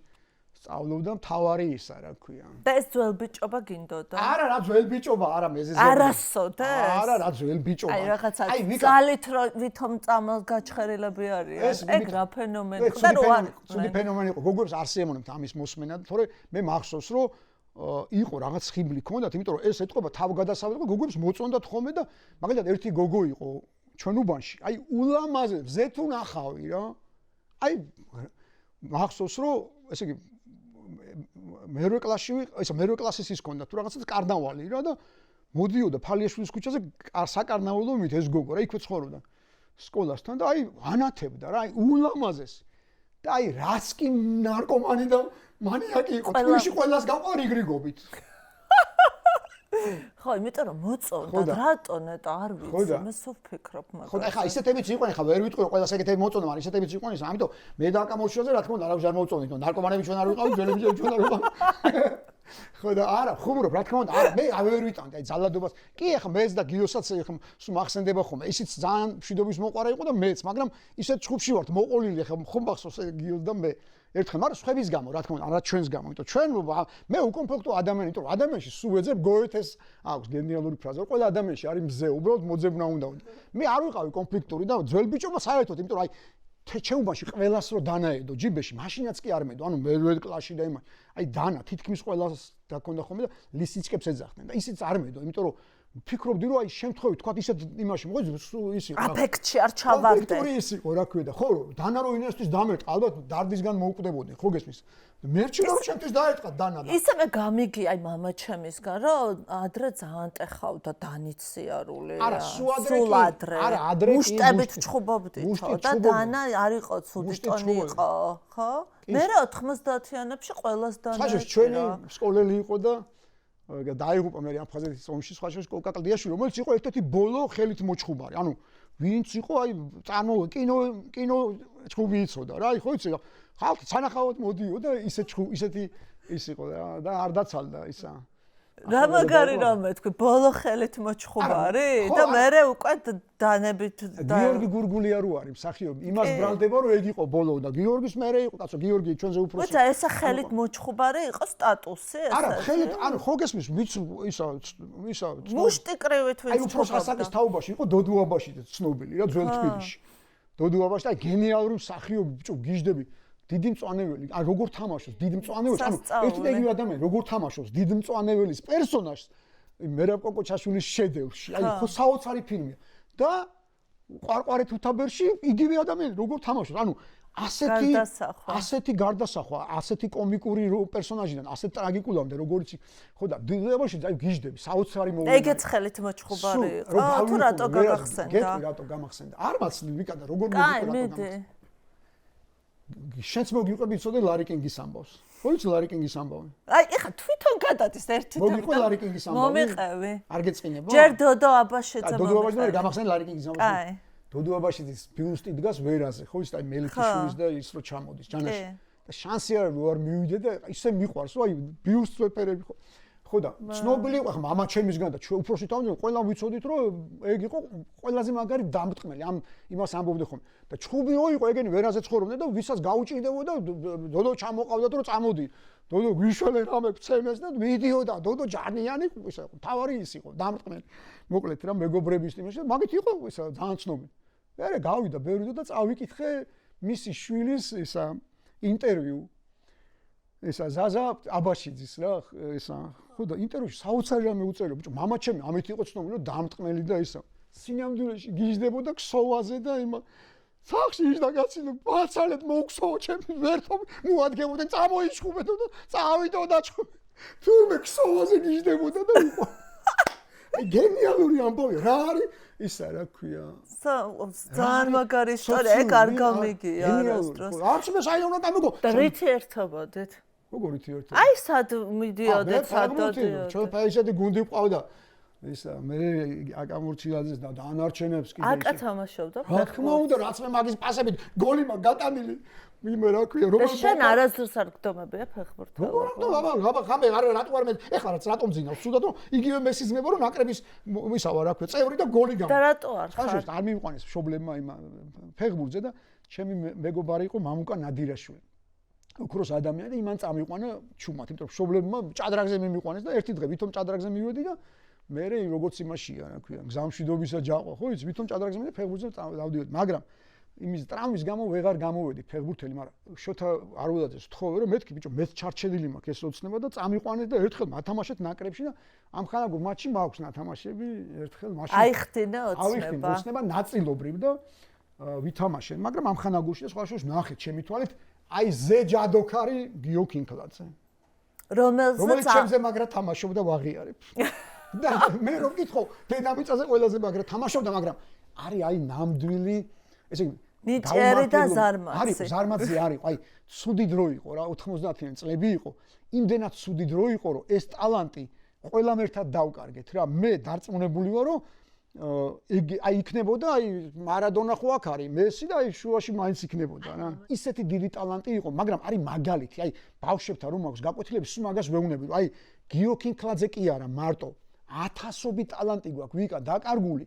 სწავლობდა მთავარი ისა რა ქვია. და ეს ძველ ბიჭობა გინდოდა? არა, რა ძველ ბიჭობა, არა მეზეზია. არასოდეს? არა, რა ძველ ბიჭობა. აი რაღაცა ძალით ვითომ წამალ გაჩხერილები არის. ეგ რა ფენომენი და რო არის? ცუდი ფენომენი იყო. გოგოებს არ შეემონებთ ამის მოსმენა, თორე მე მახსოვს რომ იყო რაღაც ხიბლი ქონდათ, იმიტომ რომ ეს ეთყობა თავგადასავლეთ და გოგოებს მოწონდათ ხოლმე და მაგალითად ერთი გოგო იყო ჩვენ უბანში. აი ულამაზე ზე თუ ნახავი რა. აი მახსოვს რომ ესე იგი მერვე კლასში ესა მერვე კლასის ის ქონდა თუ რაღაცა კარნავალი რა და მოდიოდა ფალიაშვილის ქუჩაზე საკარნავალო მით ეს გოგო რა იქვე ცხოვრობდა სკოლასთან და აი ანათებდა რა აი ულამაზეს და აი რაც კი ნარკომანი და მანიაკი იყო თუში ყველას გაყვარი გრიგობით ხო იმიტომ რომ მოწონდა რატო ნეტა არ ვიცი მე სულ ვფიქრობ მაგას ხო და ხა ისეთებიც იყვნენ ხა ვერ ვიტყვი რომ ყველას ეგეთები მოწონდა მაგრამ ისეთებიც იყვნენ ის ამიტომ მე და აკა მოშოზე რა თქმა უნდა არავის არ მოწონდით ნარკომანები ჩვენ არ ვიყავით ძველები ჩვენ არ ვიყავით ხო და არა ხუმრობ რა თქმა უნდა არა მე ვერ ვიტანდი აი ძალადობას კი ახლა მეც და გიოსაც ახლა სულ მახსენდება ხოლმე ისიც ძალიან მშვიდობის მოყარა იყო და მეც მაგრამ ისეთ ჩხუბში ვართ მოყოლილი ახლა ხომ მახსოვს გიოს და მე ერთხელ მაგრამ სხვების გამო რა თქმა უნდა არა ჩვენს გამო იმიტომ ჩვენ მე უკომფლექტო ადამიანი იმიტომ ადამიანში სულ ეძებ გოეთეს აქვს გენიალური ფრაზა ყველა ადამიანში არის მზე უბრალოდ მოძებნა უნდა მე არ ვიყავი კონფლიქტური და ძველ ბიჭობა საერთოდ იმიტომ რომ აი ჩეუბანში ყველას რო დანაედო ჯიბეში, მაშინაც კი არ მედო, ანუ მერვედ კლასში და იმას. აი დანა თითქმის ყველას დაქონდა ხოლმე და ლისიცკებს ეძახდნენ და ისიც არ მედო, იმიტომ რომ ფიქრობდი რომ აი შემთხვევით თქვა ისე იმაში მოიძ ის იყო. აფექტში არ ჩავარდე. ის იყო რა ქვია და ხო დანა რო ინესთვის დამერტყა, ალბათ დარდისგან მოუკვდებოდნენ, ხო გესმის? მერჩი რომ ჩემთვის დაერტყა დანა და ისევე გამიგი აი მამა ჩემისგან რომ ადრე ძალიან ტეხავდა დანით სიარული. არა, სულ ადრე. არა, ადრე კი. მუშტებით ჩხუბობდითო და დანა არ იყო ცუდი ტონი იყო, ხო? მე 90-იანებში ყველას დანა. ხაშოს ჩვენი სკოლელი იყო და დაიღუპა მე აფხაზეთის ომში ხაშოს კოკატლდიაში, რომელიც იყო ერთ-ერთი ბოლო ხელით მოჩხუბარი. ანუ ვინც იყო აი კინო ჩხუბი იცოდა რა, აი ხო იცი ხალხი სანახავად მოდიო და ისეთი ის იყო და არ დაცალდა ისა. რა მაგარი რამე თქვი, ბოლო ხელით მოჩხუბარი და მე უკვე დანებით გიორგი გურგულია რო არის მსახიობი, იმას ბრალდება რომ ეგ იყო ბოლო და გიორგის მერე იყო, კაცო გიორგი ჩვენზე უფროსი. მოიცა ესა ხელით მოჩხუბარი იყო სტატუსი ესა. არა, ხელით, ანუ ხო გესმის, ვიც ისა მუშტიკრივით ვიც. აი უფროს ასაკის თაობაში იყო დოდუაბაში ცნობილი რა ძველ თბილისში. დოდუაბაში და გენიალური მსახიობი, ბიჭო გიждები. დიდი მწვანეველი, ან როგორ თამაშობს დიდი მწვანეველს, ანუ ერთი და იგივე ადამიანი როგორ თამაშობს დიდი მწვანეველის პერსონაჟს მერაბ კოკოჩაშვილის შედევრში, აი ხო საოცარი ფილმია და ყვარყვარეთ უთაბერში იგივე ადამიანი როგორ თამაშობს, ანუ ასეთი გარდასახვა, ასეთი კომიკური პერსონაჟიდან, ასეთ ტრაგიკულამდე როგორიც ხო და დიდებაში აი გიждები, საოცარი მოვლენა. ეგეც ხელით მოჩხუბარი იყო, თუ რატო გაგახსენდა? გეტყვი რატო გამახსენდა? არ მაცლი ვიკადა როგორ მოგიყვა შენც მოგიყვები იცოდე ლარი კინგის ამბავს. ხო იცი ლარი კინგის ამბავი? აი ეხა თვითონ გადადის ერთი და მოგიყვე ლარი კინგის ამბავი? მომიყევი. არ გეწყინებო? ჯერ დოდო აბაშიძე დოდო აბაშიძე გამახსენე ლარი კინგის ამბავს. კაი. დოდო აბაშიძის ბიუსტი დგას ვერაზე, ხო იცი აი მელიქიშვილის და ის რო ჩამოდის ჯანაში. და შანსი არ არ მივიდე და ისე მიყვარს, რომ აი ბიუსტს ვეფერები ხო. ხო და ცნობილი იყო ხა მამა ჩემისგან და ჩვენ უფროსი თავი ყველა ვიცოდით რომ ეგ იყო ყველაზე მაგარი დამრტყმელი ამ იმას ამბობდე ხომ და ჩხუბიო იყო ეგენი ვერაზე ცხოვრობდნენ და ვისაც გაუჭირდებოდა დოდო ჩამოყავდათ რომ წამოდი დოდო გვიშველე რამე გცემეს და ვიდეოდა დოდო ჯანიანი ისა თავარი ის იყო დამრტყმელი მოკლედ რა მეგობრების იმაში მაგით იყო ისა ძალიან ცნობილი მე გავიდა ბევრი და წავიკითხე მისი შვილის ისა ინტერვიუ ისა ზაზა აბაშიძის რა ისა ხო და ინტერვიუში საოცარი რამე უწერო ბიჭო მამა ჩემი ამით იყო ცნობილი რომ დამტყმელი და ისა სინამდვილეში გიждდებოდა ქსოვაზე და იმა სახში იჯდა კაცი და ბაცალეთ მოგქსოვო ჩემი ვერთო მოადგებოდნენ წამოიჩხუბედო და წავიდო და თურმე ქსოვაზე გიждდებოდა და იყო გენიალური ამბავი რა არის ისა რა ქვია ძალიან მაგარი ისტორია ეგ არ გამიგია არასდროს არც მე საერთოდ გამიგო და რითი ერთობოდეთ როგორ ითი ერთად აი სად მიდიოდეთ სად დოდიოდეთ ჩვენ ფაისეთი გუნდი ყავდა ისა მე აკამურჩილაძეს და დანარჩენებს კიდე აკა თამაშობდა რა თქმა უნდა რაც მე მაგის პასებით გოლი მაგ გატანილი მე რა ქვია და შენ არასდროს არ გდომებია ფეხბურთელობა აბა ხამე რატო არ მე ეხლა რაც რატომ ძინავს სულად რომ იგივე მესის მება რომ ნაკრების ისავა რა ქვია წევრი და გოლი გამა და რატო არ ხარ არ მივიყვანეს მშობლებმა იმ ფეხბურთზე და ჩემი მეგობარი იყო მამუკა ნადირაშვილი უქროს ადამიანი და იმან წამიყვანა ჩუმად იმიტომ რომ მშობლებმა ჭადრაგზე მიმიყვანეს და ერთი დღე ვითომ ჭადრაგზე მივედი და მე როგორც იმაშია რა ქვია გზამშვიდობისა ჯაყვა ხო იცი ვითომ ჭადრაგზე მივედი ფეხბურთზე დავდივედი მაგრამ იმის ტრამვის გამო ვეღარ გამოვედი ფეხბურთელი, მაგრამ შოთა არულაძეს ვთხოვე რომ მეთქი ბიჭო მეც ჩარჩენილი მაქვს ეს ოცნება და წამიყვანეთ და ერთხელ მათამაშეთ ნაკრებში და ამ ხანაგო მატჩი მაქვს ნათამაშები ერთხელ მაშინ აიხტინა ოცნება ნაწილობრივ და ვითამაშენ, მაგრამ ამ ხანაგოში და სხვა შორის ნახეთ ჩემი თვალით აი ზე ჯადოქარი გიო კინკლაძე რომელიც ჩემზე მაგრა თამაშობდა ვაღიარებ და მე რომ გითხო დედამიწაზე ყველაზე მაგრა თამაშობდა მაგრამ არის აი ნამდვილი ესე იგი ნიჭიერი და ზარმაცი. არის ზარმაცი არის, აი ცუდი დრო იყო რა 90-იანი წლები იყო. იმდენად ცუდი დრო იყო რომ ეს ტალანტი ყველამ ერთად დავკარგეთ რა. მე დარწმუნებული ვარ რომ აი იქნებოდა აი მარადონა ხო აქ არის, მესი და აი შუაში მაინც იქნებოდა რა. ისეთი დიდი ტალანტი იყო, მაგრამ არის მაგალითი, აი ბავშვებთან რომ აქვს გაკვეთილები, სულ მაგას ვეუბნები რომ აი გიო კინკლაძე კი არა მარტო 1000 ტალანტი გვაქვს ვიკა დაკარგული.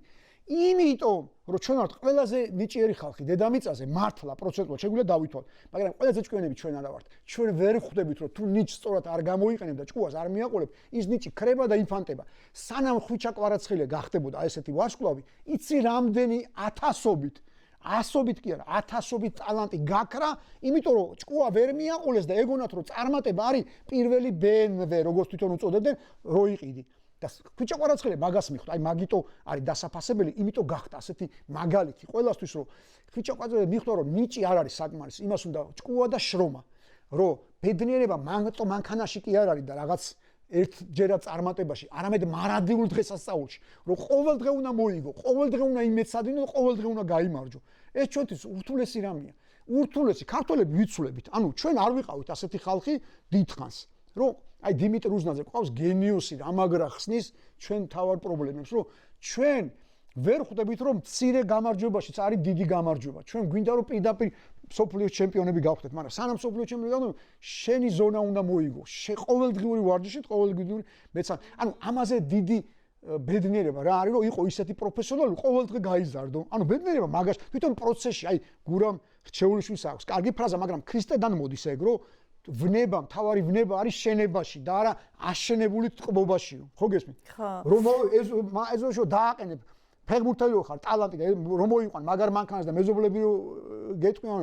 იმიტომ რომ ჩვენ ვართ ყველაზე ნიჭიერი ხალხი დედამიწაზე მართლა პროცენტულად შეგვიძლია დავითვალოთ მაგრამ ყველაზე ჭკვიანები ჩვენ არა ვართ ჩვენ ვერ ხვდებით რომ თუ ნიჭს სწორად არ გამოიყენებ და ჭკუას არ მიაყოლებ ის ნიჭი ქრება და ინფანტება სანამ ხვიჩა კვარაცხელია გახდებოდა ესეთი ვარსკვლავი იცი რამდენი ათასობით ასობით კი არა, 1000ობით ტალანტი გაქრა, იმიტომ რომ ჭკუა ვერ მიაყოლეს და ეგონათ რომ წარმატება არის პირველი BMW, როგორც თვითონ უწოდებდნენ, რო იყიდი. და ქუჩა ყვარაცხელი მაგას მიხვდა, აი მაგიტო არის დასაფასებელი, იმიტომ გახდა ასეთი მაგალითი ყველასთვის, რომ ქუჩა ყვარაცხელი მიხვდა, რომ ნიჭი არ არის საკმარის, იმას უნდა ჭკუა და შრომა, რომ ბედნიერება მანქანაში კი არ არის და რაღაც ერთჯერად წარმატებაში, არამედ მარადიულ დღესასწაულში, რომ ყოველ დღე უნდა მოიგო, ყოველ დღე უნდა იმეცადინო და ყოველ დღე უნდა გაიმარჯვო. ეს ჩვენთვის ურთულესი რამეა. ურთულესი ქართველები ვიცვლებით. ანუ ჩვენ არ ვიყავით ასეთი ხალხი დიდხანს, რომ აი დიმიტრი უზნაძე ყავს გენიოსი რამაგრა ხსნის ჩვენ თავარ პრობლემებს, რომ ჩვენ ვერ ხვდებით რომ მცირე გამარჯვებაშიც არის დიდი გამარჯვება. ჩვენ გვინდა რომ პირდაპირ სოფლიოს ჩემპიონები გავხდეთ, მაგრამ სანამ სოფლიოს ჩემპიონები გავხდეთ, შენი ზონა უნდა მოიგო. ყოველდღიური ვარჯიშით, ყოველდღიური მეცან. ანუ ამაზე დიდი ბედნიერება რა არის, რომ იყო ისეთი პროფესიონალი, ყოველ დღე გაიზარდო. ანუ ბედნიერება მაგაში, თვითონ პროცესში, აი გურამ რჩეულიშვილს აქვს კარგი ფრაზა, მაგრამ ქრისტედან მოდის ეგ, რომ ვნება, მთავარი ვნება არის შენებაში და არა აშენებული ტყბობაშიო. ხო გესმით? რომ ეს დააყენებ ფეხბურთელი ხარ, ტალანტი და რომ მოიყვან მაგარ მანქანას და მეზობლები გეტყვიან,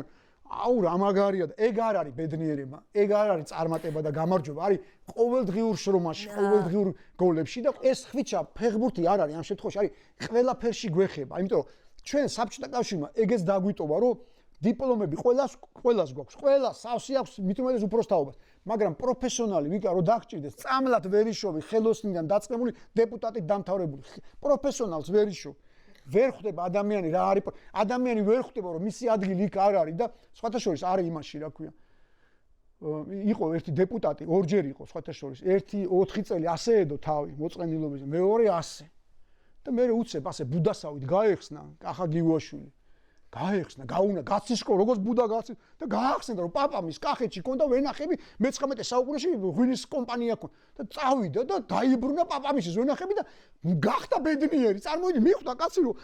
აუ რა მაგარია და ეგ არ არის ბედნიერება, ეგ არ არის წარმატება და გამარჯვება, არის ყოველდღიურ შრომაში, ყოველდღიურ გოლებში და ეს ხვიჩა ფეხბურთი არ არის ამ შემთხვევაში, არის ყველაფერში გვეხება, იმიტომ რომ ჩვენ საბჭოთა კავშირმა ეგეც დაგვიტოვა, რომ დიპლომები ყველას გვაქვს, ყველა სავსე აქვს მithumedes უპროსთაობას, მაგრამ პროფესიონალი ვიკა რომ დაგჭირდეს, წამლად ვერიშოვი, ხელოსნიდან დაწყებული დეპუტატით დამთავრებული, პროფესიონალს ვერიშოვი. ვერ ხვდება ადამიანი რა არის, ადამიანი ვერ ხვდება რომ მისი ადგილი იქ არ არის და სხვათა შორის არის იმაში რა ქვია. იყო ერთი დეპუტატი, ორჯერ იყო სხვათა შორის, ერთი 4 წელი ასე ედო თავი მოწყენილობაზე, მეორე 100. და მე უცებ ასე ბუდასავით გაეხსნა კახა გიუაშვილი. გაეხსნა, გაუნა, გაცისკო, როგორც ბუდა გაცის და გაახსენდა რომ პაპამის კახეთში ქონდა ვენახები მე-19 საუკუნეში ღვინის კომპანია ქონდა და წავიდა და დაიბრუნა პაპამისის ვენახები და გახდა ბედნიერი. წარმოვიდი, მიხვდა კაცი რომ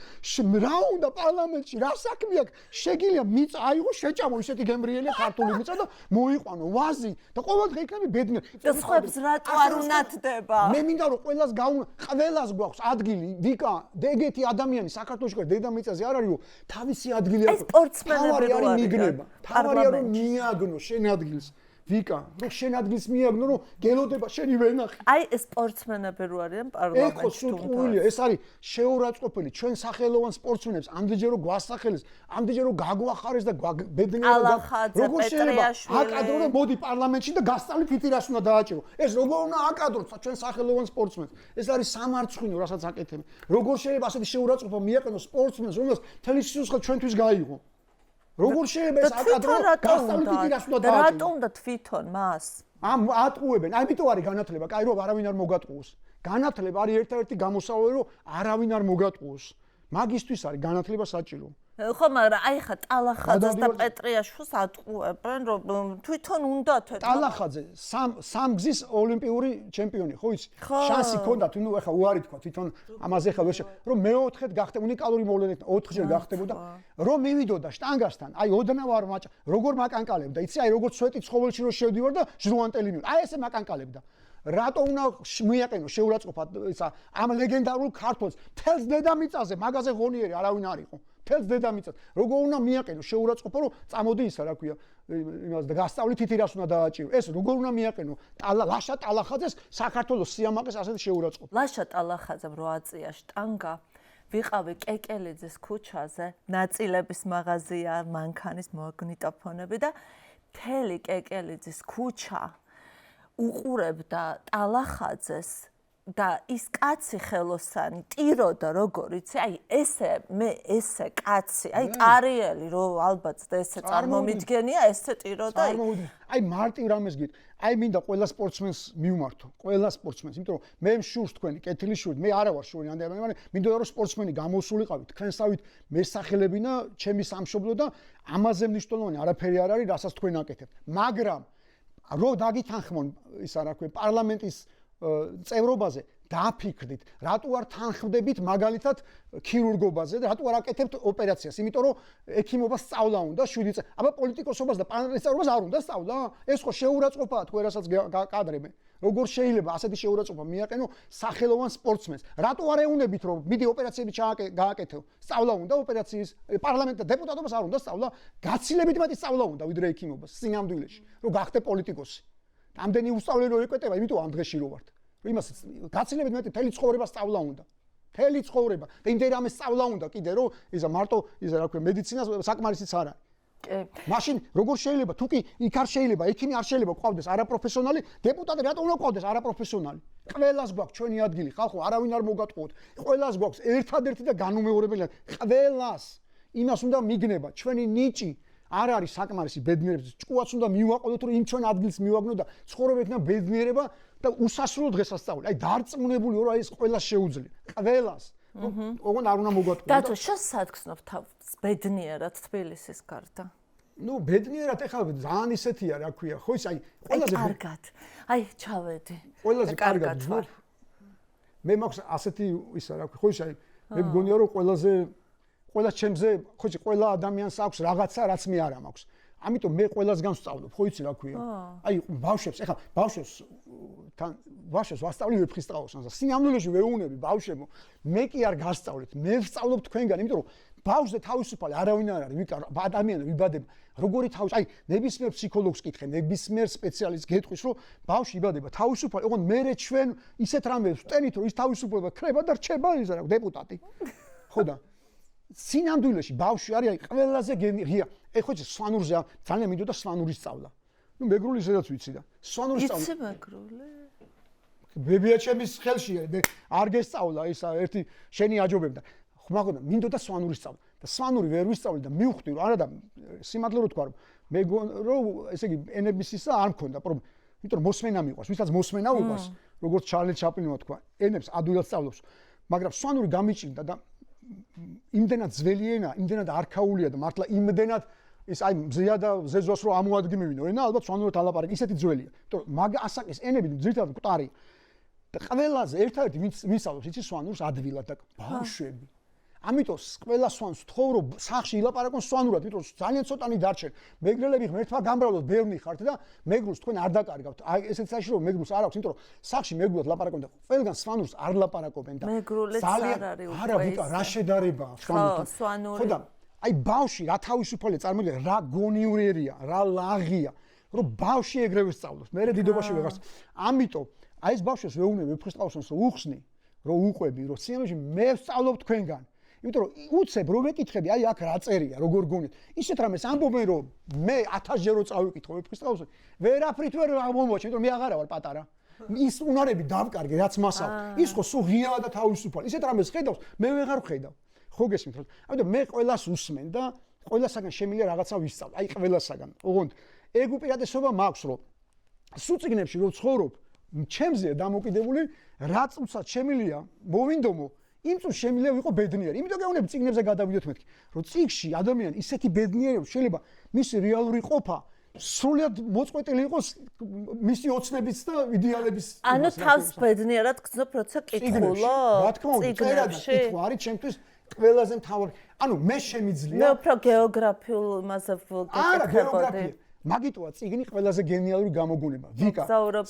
რა უნდა პარლამენტში, რა საქმე აქვს, შეგიძლია მიწა აიღო, შეჭამო ისეთი გემრიელია ქართული მიწა და მოიყვანო ვაზი და ყოველდღე იქნები ბედნიერი. და სხვებს რატო არ უნათდება? მე მინდა რომ ყველას გაუნა, ყველას გვაქვს ადგილი, ვიკა, ეგეთი ადამიანი საქართველოში დედამიწაზე არ არის, რომ თავისი ადგილი აქვს. სპორტსმენები არის მიგნება. თავარია რომ მიაგნო შენ ადგილს. ვიკა, რომ შენ ადგილს მიაგნო, რომ გელოდება შენი ვენახი. აი ეს სპორტსმენები რო არიან პარლამენტში. ეხო სულტყუილია, ეს არის შეურაცხყოფელი ჩვენ სახელოვან სპორტსმენებს, ამდენჯერ რომ გვასახელეს, ამდენჯერ რომ გაგვახარეს და ბედნიერება როგორ შეიძლება აკადრო და მოდი პარლამენტში და გასწავლი ფიტი რას უნდა დააჭირო. ეს როგორ უნდა აკადროთ ჩვენ სახელოვან სპორტსმენს. ეს არის სამარცხვინო, რასაც აკეთებ. როგორ შეიძლება ასეთი შეურაცხყოფა მიაყენოს სპორტსმენს, რომელსაც თელი სიცოცხლე ჩვენთვის გაიღო. როგორ შეიძლება ეს აკადრო გასწავლი ფიტი რას უნდა დააჭირო. რატო უნდა თვითონ მას? ამ ატყუებენ, ამიტომ არის განათლება, კაი რომ არავინ არ მოგატყუოს. განათლება არის ერთ-ერთი გამოსავალი, რომ არავინ არ მოგატყუოს. მაგისთვის არის განათლება საჭირო. ხო, მაგრამ აი ხა ტალახაძეს და პეტრიაშვილს ატყუებენ, რომ თვითონ უნდათ ტალახაძე სამგზის ოლიმპიური ჩემპიონი, ხო იცი? შანსი ჰქონდა, ნუ ეხა უარი თქვა თვითონ ამაზე ხა ვერ რომ მეოთხედ გახდა უნიკალური მოვლენით 4-ჯერ გახდებოდა, რომ მივიდოდა შტანგასთან, აი ოდნავ არ მაჭა, როგორ მაკანკალებდა, იცი, აი როგორ სვეტი ცხოველში რო შევდივარ და ჟრუანტელი მივიდა. აი ესე მაკანკალებდა. რატო უნდა მიაყენო შეურაცხყოფა ისა ამ ლეგენდარულ ქართველს თელს დედამიწაზე მაგაზე ღონიერი არავინ არ იყო თელს დედამიწაზე როგორ უნდა მიაყენო შეურაცხყოფა რომ წამოდი ისა რა ქვია იმას და გასწავლი თითი რას უნდა დააჭირო ეს როგორ უნდა მიაყენო ლაშა ტალახაძეს საქართველოს სიამაყეს ასეთი შეურაცხყოფა ლაშა ტალახაძემ რო აწია შტანგა ვიყავი კეკელიძის ქუჩაზე ნაწილების მაღაზია მანქანის მაგნიტოფონები და მთელი კეკელიძის ქუჩა უყურებდა ტალახაძეს და ის კაცი ხელოსანი ტიროდა როგორ იცი აი ესე კაცი აი ტარიელი რო ალბათ და ესე წარმომიდგენია ესე ტიროდა აი მარტივ რამეს გით აი მინდა ყველა სპორტსმენს მივმართო ყველა სპორტსმენს იმიტომ რომ მე მშურს თქვენი კეთილი შური მე არა ვარ შური ანდერმანი მინდა რომ სპორტსმენი გამოსულიყავით თქვენსავით მესახელებინა ჩემი სამშობლო და ამაზე მნიშვნელოვანი არაფერი არ არის რასაც თქვენ აკეთებთ მაგრამ რო დაგითანხმონ ისა რა ქვია პარლამენტის წევრობაზე დააფიქრდით, რატო არ თანხმდებით მაგალითად ქირურგობაზე და რატო არ აკეთებთ ოპერაციას, იმიტომ რომ ექიმობას სწავლა უნდა 7 წელი. აბა პოლიტიკოსობას და პანელისტობას არ უნდა სწავლა? ეს ხო შეურაცხყოფაა თუ ვერასაც კადრებენ. როგორ შეიძლება ასეთი შეურაცხყოფა მიაყენო სახელოვან სპორტსმენს? რატო არ ეუნებით რომ მიდი ოპერაციები გააკეთო? სწავლა უნდა ოპერაციის, პარლამენტის დეპუტატობას არ უნდა სწავლა? გაცილებით მეტი სწავლა უნდა ვიდრე ექიმობას სინამდვილეში, რომ გახდე პოლიტიკოსი. ამდენი უსწავლელი რო ეკეტება, იმიტომ ამ დღეში რო ვართ. იმას გაცილებით მეტი თელი ცხოვრება სწავლა უნდა. თელი ცხოვრება და იმდენი რამე სწავლა უნდა კიდე რომ ისა მარტო ისა რა ქვია მედიცინას საკმარისიც არ არის. მაშინ როგორ შეიძლება თუ კი იქ არ შეიძლება ექიმი არ შეიძლება ყავდეს არაპროფესიონალი დეპუტატი რატო უნდა ყავდეს არაპროფესიონალი? ყველას გვაქვს ჩვენი ადგილი ხალხო არავინ არ მოგატყუოთ. ყველას გვაქვს ერთადერთი და განუმეორებელი ყველას იმას უნდა მიგნება ჩვენი ნიჭი არ არის საკმარისი ბედნიერების ჭკუაც უნდა მივაყოდოთ რომ იმ ჩვენ ადგილს მივაგნოთ და ცხოვრებიდან ბედნიერება და უსასრულო დღესასწაული. აი დარწმუნებული ვარ ეს ყველას შეუძლია. ყველას. ოღონდ არ უნდა მოგატყუოთ. დათო შენ სადგცნობ თავს ბედნიერად თბილისის გარდა? ნუ ბედნიერად ეხლა ძალიან ისეთია რა ქვია ხო ის აი ყველაზე კარგად. აი ჩავედი. ყველაზე კარგად ვარ. მე მაქვს ასეთი ისა რა ქვია ხო ის აი მე მგონია რომ ყველა ჩემზე ხო იცი ყველა ადამიანს აქვს რაღაცა რაც მე არ მაქვს. ამიტომ მე ყველას განსწავლობ ხო იცი რა ქვია. აი ბავშვებს ეხლა ბავშვებს ვასწავლი ვეფხისტყაოსანს და სინამდვილეში ვეუბნები ბავშვებო მე კი არ გასწავლეთ მე ვსწავლობ თქვენგან იმიტომ რომ ბავშვზე თავისუფალი არავინ არ არის ადამიანი ვიბადება როგორი აი ნებისმიერ ფსიქოლოგს კითხე ნებისმიერ სპეციალისტს გეტყვის რომ ბავშვი იბადება თავისუფალი ოღონდ მე ჩვენ ისეთ რამებს ვტენით რომ ის თავისუფლება ქრება და რჩება ის რა დეპუტატი ხო და სინამდვილეში ბავშვი არის აი ყველაზე ღია ეხლა სვანურზე ძალიან მინდოდა სვანურის სწავლა ნუ მეგრული ზედაც ვიცი და სვანურის სწავლა იცი მეგრული ბებია ჩემის ხელშია მე არ გესწავლა ისა ერთი შენი აჯობებდა ხმაგონა მინდოდა სვანურის სწავლა და სვანური ვერ ვისწავლე და მივხვდი რომ არა და სიმართლე რო თქვა რომ მე რომ ესე იგი ენების ისა არ მქონდა პრობლემა იმიტომ რომ მოსმენა მიყვარს ვისაც მოსმენა უყვარს როგორც ჩარლი ჩაპლინმა თქვა ენებს ადვილად სწავლობს მაგრამ სვანური გამიჭირდა და იმდენად ძველი ენა იმდენად არქაულია და მართლა იმდენად ის აი მზეა და ზეზოს რო ამოადგმევინო ენა ალბათ სვანურად ალაპარაკი ისეთი ძველია იმიტომ რომ მაგ ასაკის ენები ძირითადად მკვდარი და ყველაზე ერთადერთი ვინც სწავლობს იცი სვანურს ადვილად და ბავშვები ამიტომ ყველა სვანს ვთხოვ რომ სახში ილაპარაკონ სვანურად იმიტომ რომ ძალიან ცოტანი დარჩენ მეგრელები ღმერთმა გამრავლოთ ბევრი ხართ და მეგრულს თქვენ არ დაკარგავთ აი ესეც საში რომ მეგრულს არ აქვს იმიტომ რომ სახში მეგრულად ლაპარაკობენ და ყველგან სვანურს არ ლაპარაკობენ და ძალიან არა ვიკა რა შედარება სვანური ხო და აი ბავში რა თავისუფალია წარმოიდგინე რა გონიურერია რა ლაღია რომ ბავში ეგრევე სწავლობს მე დიდობაში ვეღარ ამიტომ აი ეს ბავშვს ვეუბნები ვეფხისტყაოსანს რომ უხსნი რომ უყვები რომ სინამდვილეში მე ვსწავლობ თქვენგან იმიტომ რომ უცებ რომ ეკითხები აი აქ რა წერია როგორ გონით ისეთ რამეს ამბობენ რომ მე 1000 ჯერ რო წავიკითხო ვეფხისტყაოსანი ვერაფრით ვერ აღმოვაჩენ იმიტომ რომ მე აღარა ვარ პატარა ის უნარები დავკარგე რაც მასა ის ხო სულ ღიაა და თავისუფალი ისეთ რამეს ხედავს მე ვეღარ ვხედავ ხო გესმით ამიტომ მე ყველას უსმენ და ყველასაგან შემიძლია რაღაცა ვისწავლო აი ყველასაგან ოღონდ ეგ უპირატესობა მაქვს რომ სუწიგნებში რო ცხოვრობ ჩემზეა დამოკიდებული რაც უცად შემიძლია მოვინდომო იმ წუთს შემიძლია ვიყო ბედნიერი იმიტომ გეუბნები წიგნებზე გადავიდეთ მეთქი რომ წიგში ადამიანი ისეთი ბედნიერია შეიძლება მისი რეალური ყოფა სრულად მოწყვეტილი იყოს მისი ოცნების და იდეალების ანუ თავს ბედნიერად გრძნობ როცა კითხულობ რა თქმა უნდა წერა და კითხვა არის ჩემთვის ყველაზე მთავარი ანუ მე შემიძლია მე უფრო გეოგრაფიულ მასე გეოგრაფია მაგიტოა წიგნი ყველაზე გენიალური გამოგონება ვიკა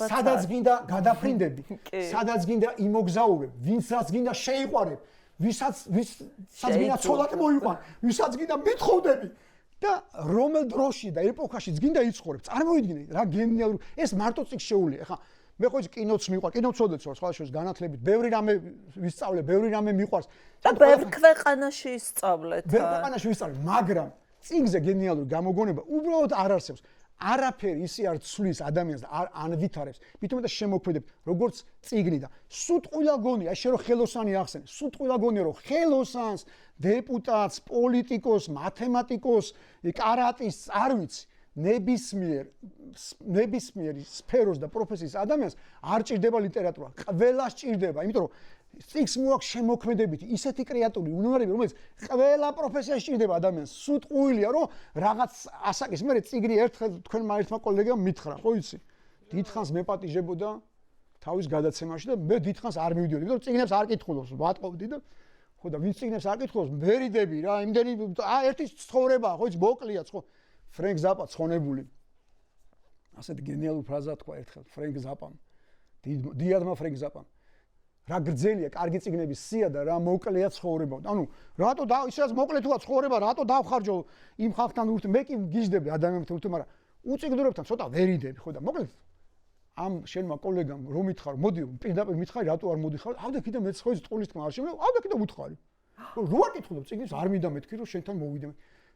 სადაც გინდა გადაფრინდები სადაც გინდა იმოგზაურებ ვინცაც გინდა შეიყვარებ ვისაც გინდა ცოლად მოიყვან ვისაც გინდა მithოვდები და რომელ დროში და ეპოქაშიც გინდა იცხოვრებ წარმოიდგინე რა გენიალური ეს მარტო წიგნში შეუულია ხა მე ხო ის კინოც მიყვარს კინოცოდეც ვარ სხვა შორის განათლებით ბევრი რამე ვისწავლე ბევრი რამე მიყვარს და ბევრ ქვეყანაში ისწავლეთ ბევრ ქვეყანაში ვისწავლე მაგრამ წიგნზე გენიალური გამოგონება უბრალოდ არ არსებობს არაფერი ისე არ ცვლის ადამიანს და არ ანვითარებს მithumetes და შემოქმედებს როგორც წიგნი და სუტყვილა გონია შე რო ხელოსანი ახსენე სუტყვილა გონია რომ ხელოსანს დეპუტატს პოლიტიკოს მათემატიკოს კარატის არ ვიცი ნებისმიერი სფეროს და პროფესიის ადამიანს არ ჭირდება ლიტერატურა ყველას ჭირდება იმიტომ რომ წიგნს მოაქვს შემოქმედებითი ისეთი კრეატიული უნარები რომელიც ყველა პროფესიაში ჭირდება ადამიანს სუტყუილია რომ რაღაც ასაკის მერე წიგნი ერთხელ თქვენმა ერთმა კოლეგამ მითხრა ხო იცი დიდხანს მეპატიჟებოდა თავის გადაცემაში და მე დიდხანს არ მივიდიოდი, იმიტომ რომ წიგნებს არ კითხულობს, ვატყობდი და ხო და ვინც წიგნებს არ კითხულობს, მერიდები რა, იმდენი ერთი ცხოვრება, ხო იცი, მოკლია, ხო. ფრენკ ზაპა ცხონებული. ასეთი გენიალური ფრაზა თქვა ერთხელ ფრენკ ზაპამ. დიადმა ფრენკ ზაპამ. რა გრძელია კარგი წიგნების სია და რა მოკლეა ცხოვრება. ანუ რატო ისედაც მოკლე თუა ცხოვრება, რატო დავხარჯო იმ ხალხთან ურთი, მე კი გიждდები ადამიანებთან ურთი, მაგრამ უწიგნურებთან ცოტა ვერიდები, ხო და მოკლედ ამ შენმა კოლეგამ რომ მითხარ, მოდი პირდაპირ მითხარი, რატო არ მოდიხარ? ავდა კიდე მეც ხო ის ტყუილის თქმა არ შემიძლია, ავდა კიდე უთხარი. რო არ კითხულობ წიგნს, არ მინდა მეთქი, რომ შენთან მოვიდე.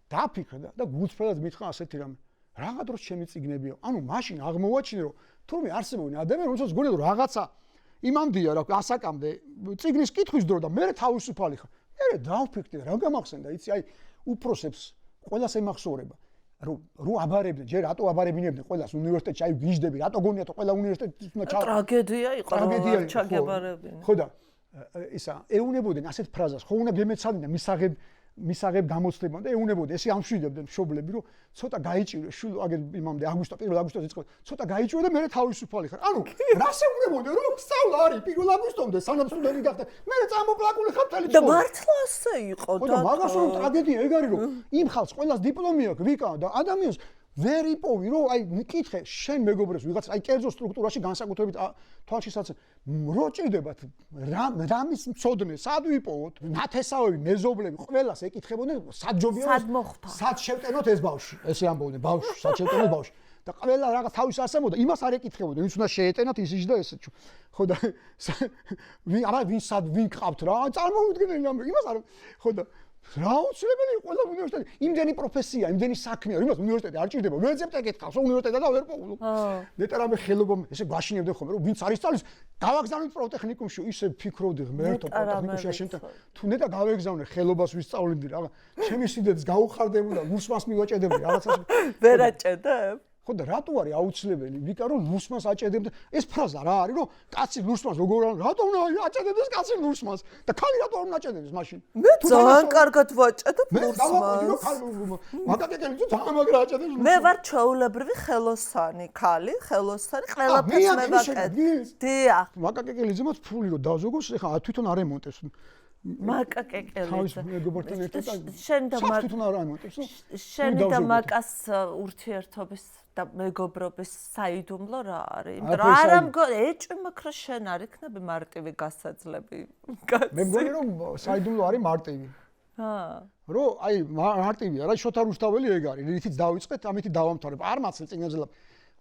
დააფიქრე და გულწრფელად მითხრა ასეთი რამე. რაღა დროს ჩემი წიგნებიო. ანუ მაშინ აღმოვაჩინე, რომ თურმე არსებობენ ადამიანები, რომელსაც გონია რომ რაღაცა იმამდეა რა ასაკამდე წიგნის კითხვის დრო და მე თავისუფალი ხარ. მე დავფიქრდი რა გამახსენდა, იცი, აი უფროსებს ყველას ემახსოვრება. რო აბარებდნენ, ჯერ რატო აბარებინებდნენ ყველას უნივერსიტეტში, აი გიждდები, რატო გონიათ რომ ყველა უნივერსიტეტში უნდა ტრაგედია იყო რა ჩაგებარებინა. ხო და ისა ეუნებოდნენ ასეთ ფრაზას, ხო უნდა გემეცადნენ მისაღებ გამოცდილებამ და ეუნებოდნენ, ესე ამშვიდებდნენ მშობლები, რომ ცოტა გაიჭირე შვილო, აგერ იმამდე აგვისტო, 1 აგვისტოს იწყო, ცოტა გაიჭირე და მე თავისუფალი ხარ. ანუ რას ეუნებოდნენ, რომ სწავლა არის 1 აგვისტომდე, სანამ სტუდენტი გახდა, მე წამოპლაკული ხარ თელი და მართლა ასე იყო და მაგას რომ ტრაგედია ეგ არის, რომ იმ ხალხს ყველას დიპლომი აქვს, ვიკა და ადამიანს ვერ იპოვი, რომ აი მიკითხე შენ მეგობრებს ვიღაც აი კერძო სტრუქტურაში განსაკუთრებით თვალშისაცემ რო ჭირდებათ რამის მწოდნე, სად ვიპოვოთ? ნათესავები, მეზობლები ყველას ეკითხებოდნენ, სად ჯობია? სად შევტენოთ ეს ბავშვი? ესე ამბობდნენ, ბავშვი, სად შევტენოთ ბავშვი? და ყველა რაღაც თავის ასამოდა, იმას არ ეკითხებოდნენ, ვინც უნდა შეეტენათ ისიც და ესეც. ხო და ვინ ყავთ რა? წარმოვიდგინე იმას არ ხო და რა უცვლებელი ყველა უნივერსიტეტი, იმდენი პროფესია, იმდენი საქმეა, იმას უნივერსიტეტი არ ჭირდება. რეცეპტი ეკითხავს, უნივერსიტეტი და ვერ პოულობ. ნეტარ ამე ხელობა ესე გვაშინებდნენ ხოლმე, რომ ვინც არის სწავლის, გავაგზავნით პროფტექნიკუმში, ისე ფიქრობდი ღმერთო პროფტექნიკუმში შენთან. თუ ნეტა გავეგზავნე ხელობას ვისწავლინდი რაღაც, ჩემი სიდეც გაუხარდებოდა, ლუსმას მივაჭედებდი რაღაცას. ვერ აჭედებ? ხო და რატო არის აუცილებელი ვიკა რომ ლუსმას აჭედებდა? ეს ფრაზა რა არის, რომ კაცი ლუსმას როგორ რატო უნდა აჭედებდეს კაცი ლუსმას და ქალი რატო არ უნდა აჭედებდეს მაშინ? მე ძალიან კარგად ვაჭედებ ლუსმას. მაგაკეკელი თუ ძალიან მაგრა აჭედებს. მე ვარ ჩვეულებრივი ხელოსანი ქალი, ხელოსანი ყველაფერს მე ვაკეთებ. დიახ. მაგაკეკელი ზემოთ ფული რო დავზოგოს, ეხლა თვითონ არ ემონტებს. მაკაკეკელი. თავის მეგობართან ერთად შენ და თვითონ არ ემონტებს. შენი და მაკას ურთიერთობის და მეგობრობის საიდუმლო რა არის? იმიტომ რომ არა მგონი ეჭვი მაქვს რომ შენ არ იქნები მარტივი გასაძლები. მე მგონი რომ საიდუმლო არის მარტივი. რო აი მარტივია რა შოთა რუსთაველი ეგ არის, რითიც დავიწყეთ, ამითი დავამთავრებ. არ მაცილ წიგნებზე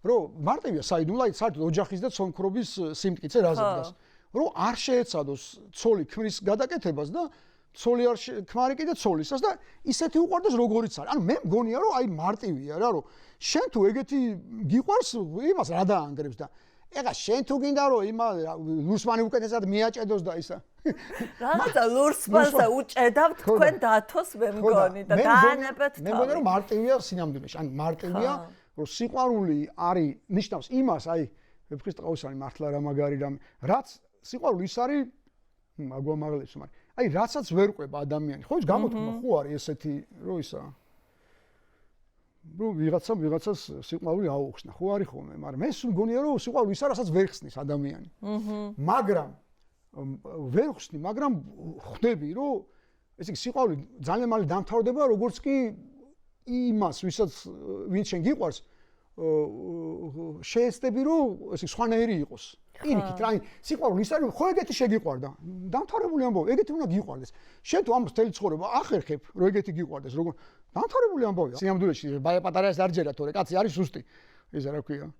რო მარტივია საიდუმლო, აი საერთოდ ოჯახის და ცოლ-მქრობის სიმტკიცე რაზე დგას. რო არ შეეცადოს ცოლი ქმრის გადაკეთებას და ცოლი არ ქმარი კიდე ცოლისას და ისეთი უყვარდეს როგორიც არის. ანუ მე მგონია რომ აი მარტივია რა, რომ შენ თუ ეგეთი გიყვარს, იმას რა დაანგრევს და ეხა შენ თუ გინდა რომ იმა ლურსმანი უკეთესად მიაჭედოს და ისა. რაღაცა ლურსმანსა უჭედავ თქვენ დათოს მე მგონი და დაანებეთ თავი. მე მგონი რომ მარტივია სინამდვილეში. ანუ მარტივია რომ სიყვარული არის ნიშნავს იმას, აი ვეფხის ტყავისანი მართლა რა მაგარი რამე. რაც სიყვარული ის არის მაგვამაღლებს მაგრამ აი რასაც ვერ ყვება ადამიანი. ხო ის გამოთქმა ხო არის ესეთი რო ისა რომ ვიღაცას სიყვარული აუხსნა. ხო არის ხოლმე, მაგრამ ეს მგონია რომ სიყვარული ის არის, რასაც ვერ ხსნის ადამიანი. მაგრამ ვერ ხსნი, მაგრამ ხვდები რომ ესე იგი სიყვარული ძალიან მალე დამთავრდება, როგორც კი იმას, ვინც შენ გიყვარს შეეცდები რომ ესე სხვანაირი იყოს. პირიქით, რა, სიყვარული ის არის, ხო ეგეთი შეგიყვარდა. დამთავრებული ამბავი, ეგეთი უნდა გიყვარდეს. შენ თუ ამბობს თელი ცხოვრება ახერხებ, რომ ეგეთი გიყვარდეს, როგორ დამთავრებული ამბავია. სინამდვილეში ბაია პატარა ეს არ ჯერა, თორე კაცი არის სუსტი. ესე რა ქვია.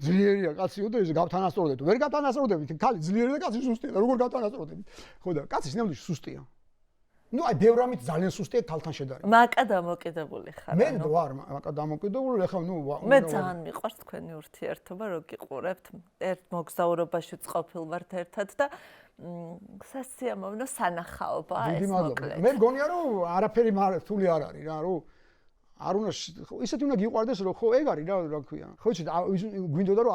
ძლიერია კაციო და ეს გავთანასწორდეთ. ვერ გავთანასწორდებით, ქალი ძლიერი და კაცი სუსტია. როგორ გავთანასწორდებით? ხო და კაცი სინამდვილეში სუსტია. ნუ აი ბევრ რამით ძალიან სუსტია ქალთან შედარებით. მაკა დამოკიდებული ხარ. მე ვარ მაკა დამოკიდებული, ეხლა ნუ მე ძალიან მიყვარს თქვენი ურთიერთობა, რო გიყურებთ, ერთ მოგზაურობაში ყოფილ ვართ ერთად და სასიამოვნო სანახაობა ეს მოკლედ. მე მგონია რომ არაფერი რთული არ არის რა, რომ არ უნდა ისეთი უნდა გიყვარდეს რომ ხო ეგ არის რა ქვია. ხო იცით გვინდოდა რომ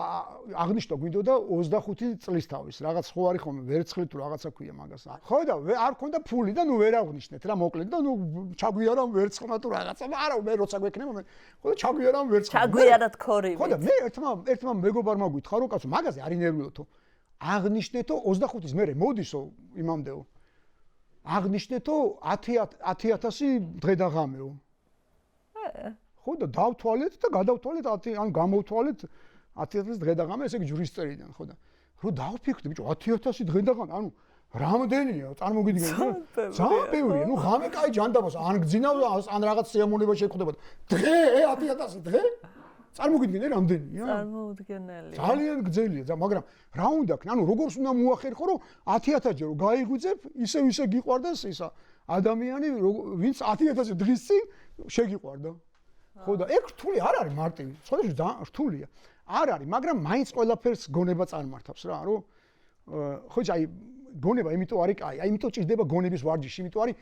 აღნიშნო გვინდოდა 25 წლის თავის რაღაც ხო არის ხოლმე ვერცხლი თუ რაღაცა ქვია მაგას. ხო და არ ქონდა ფული და ნუ ვერ აღნიშნეთ რა მოკლედ და ნუ ჩაგვიარა ვერცხლა თუ რაღაცა. არა მე როცა გვექნება მე ხო და ჩაგვიარა ვერცხლა. ჩაგვიარა თქორივით. ხო და მე ერთმა მეგობარმა გითხრა რომ კაცო მაგაზე არ ინერვიოთო. აღნიშნეთო 25-ის მერე მოდისო იმამდეო. აღნიშნეთო 10,000 დღე და ღამეო. ხო და დავთვალეთ და გადავთვალეთ 10 ან გამოვთვალეთ 10,000 დღე და ღამე, ესე იგი ჯურისტერიდან, ხო და რო დავფიქრდი, ბიჭო 10,000 დღე და ღამე, ანუ რამდენია, წარმოგიდგენთ? ძალიან ბევრია, ნუ ღამე კაი ჯანდაბას, ან გძინავს, ან რაღაც სიამოვნება შეხვდება. დღე 10,000 დღე? წარმოგიდგენთ რამდენია? წარმოუდგენელია. ძალიან გძელია, მაგრამ რა უნდა ქნა, ანუ როგორს უნდა მოახერხო, რომ 10,000-ჯერ რო გაიღვიძებ, ისე გიყვარდეს ისა ადამიანი, ვინც 10,000 დღის წინ შეგიყვარდა. ხო და ეგ რთული არ არის მარტივი, სხვადასხვა ძალიან რთულია. არ არის, მაგრამ მაინც ყველაფერს გონება წარმართავს რა, რომ ხო აი გონება იმიტომ არის კაი, აი იმიტომ ჭირდება გონების ვარჯიში, იმიტომ არის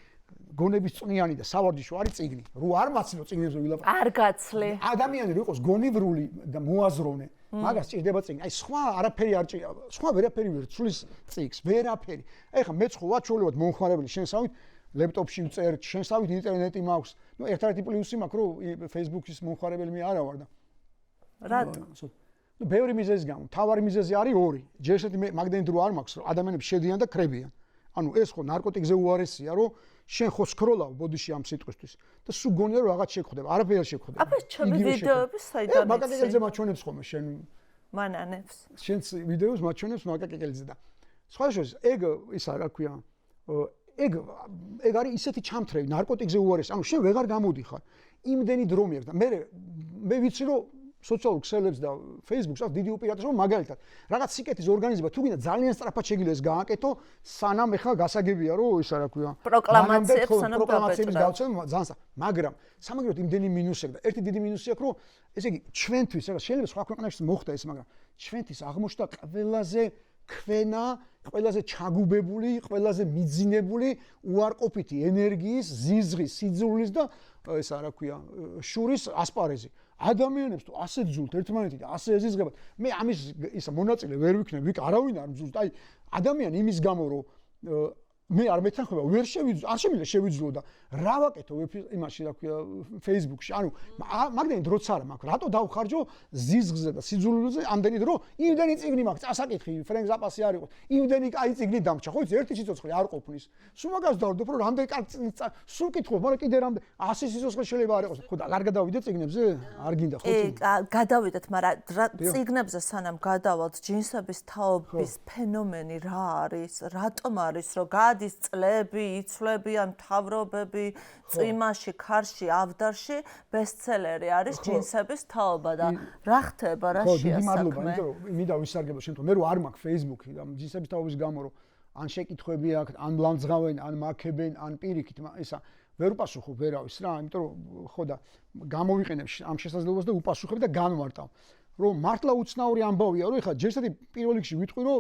გონების წვნიანი და სავარჯიშო არის წიგნი. რო არ მაცნო წიგნებზე ვილაპარაკო. არ გაცლი. ადამიანი რო იყოს გონივრული და მოაზროვნე, მაგას ჭირდება წიგნი. აი სხვა არაფერი არ ჭირდება, სხვა ვერაფერი ვერ ცვლის წიგს, ვერაფერი. ეხლა მე ცხოვად შევლებად მომხმარებელი შენსავით ლეპტოპში ვწერ, შენსავით ინტერნეტი მაქვს. ნუ ერთ-ერთი პლუსი მაქვს, რომ Facebook-ის მომხმარებელი მე არა ვარ და. რატო? ნუ ბევრი მიზეზი გამო. თავარი მიზეზი არის ორი. ჯერ ესეთი მე მაგდენი დრო არ მაქვს, რომ ადამიანები შედიან და ხრებიან. ანუ ეს ხო ნარკოტიკზე უარესია, რომ შენ ხო სკროლავ ბოდიში ამ სიტყვისთვის და სულ გონია რომ რაღაც შეგხვდება, არაფერი არ შეგხვდება. აბა ჩემი ვიდეოები საიდან იცი? მაგაკეკელზე მაჩვენებს ხოლმე შენ მანანებს. შენს ვიდეოს მაჩვენებს მაგაკეკელზე და სხვა შეს ეგ ისა რა ქვია ეგ არის ისეთი ჩამთრევი ნარკოტიკზე უარესი. ანუ შენ ვეღარ გამოდიხარ. იმდენი დრო მიაქვს და მე ვიცი რომ სოციალურ ქსელებს და Facebook-ს აქვს დიდი უპირატესობა მაგალითად. რაღაც სიკეთის ორგანიზება თუ გინდა ძალიან სწრაფად შეგიძლია ეს გააკეთო, სანამ ეხლა გასაგებია რომ ისა რა ქვია. პროკლამაციებს სანამ პროკლამაციების გავცემა ძალიან მაგრამ სამაგეროთ იმდენი მინუსი აქვს და ერთი დიდი მინუსი აქვს რომ ესე იგი ჩვენთვის რა შეიძლება სხვა ქვეყანაში მოხდა ეს მაგრამ ჩვენთვის აღმოჩნდა ყველაზე ქვენა, ყველაზე ჩაგუბებული, ყველაზე მიძინებული უარყოფითი ენერგიის, ზიზღის, სიძულვის და ესა რა ქვია, შურის ასპარეზი. ადამიანებს თუ ასე ძულთ ერთმანეთით, ასე ეზიზღებათ, მე ამის ისა მონაწილე ვერ ვიქნებ, ვიკ არავინ არ მძულს. აი ადამიანი იმის გამო რომ მე არ მეთანხმება, ვერ შევიძულო, არ შემიძლია შევიძულო და რა ვაკეთო იმაში რა ქვია Facebook-ში. ანუ მაგდენი დროც არა მაქვს. რატო დავხარჯო ზიზღზე და სიძულვილზე ამდენი დრო? იმდენი წიგნი მაქვს, წასაკითხი, ფრენკ ზაპასი არ იყოს. იმდენი კაი წიგნი დამრჩა. ხო იცი, ერთი სიცოცხლე არ ყოფნის. სულ მაგას დავდობ, რომ რამდენი კაი სულ კითხულობ, მაგრამ კიდე რამდენი 100 სიცოცხლე შეიძლება არ იყოს. ხო და არ გადავიდე წიგნებზე? არ გინდა ხო წიგნი? გადავიდეთ, მაგრამ წიგნებზე სანამ გადავალთ, ჯინსების თაობის ფენომენი რა არის? რატომ არის, რომ გადის წლები, იცვლებიან მთავრობები, წვიმაში, ქარში, ავდარში ბესტსელერი არის ჯინსების თაობა და რა ხდება, რა შეასაქმე? დიდი მადლობა, იმიტომ რომ მინდა ვისარგებლო შენთან. მე რო არ მაქვს Facebook-ი და ჯინსების თაობის გამო რომ ან შეკითხვები აქვს, ან ლამძღავენ, ან მაქებენ, ან პირიქით ისა ვერ უპასუხობ ვერავის რა, იმიტომ რომ ხო და გამოვიყენებ ამ შესაძლებლობას და უპასუხებ და განვარტავ. რომ მართლა უცნაური ამბავია, რომ ეხლა ჯერ ესეთი პირველ რიგში ვიტყვი რომ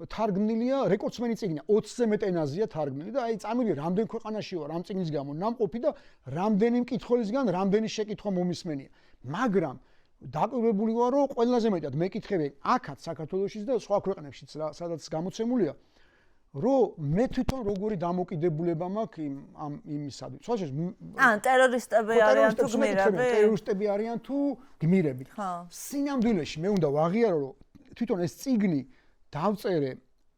თარგმნილია რეკორდსმენი წიგნია 20-ზე მეტ ენაზეა თარგმნილი და აი წამივიდე რამდენ ქვეყანაში ვარ ამ წიგნის გამო ნამყოფი და რამდენი მკითხველისგან რამდენი შეკითხვა მომისმენია მაგრამ დაკვირვებული ვარ რომ ყველაზე მეტად მეკითხები აქაც საქართველოშიც და სხვა ქვეყნებშიც რა სადაც გამოცემულია რომ მე თვითონ როგორი დამოკიდებულება მაქვს ამ იმისადმი სხვა შეს ტერორისტები არიან თუ გმირები ტერორისტები არიან თუ გმირები სინამდვილეში მე უნდა ვაღიარო რომ თვითონ ეს წიგნი დავწერე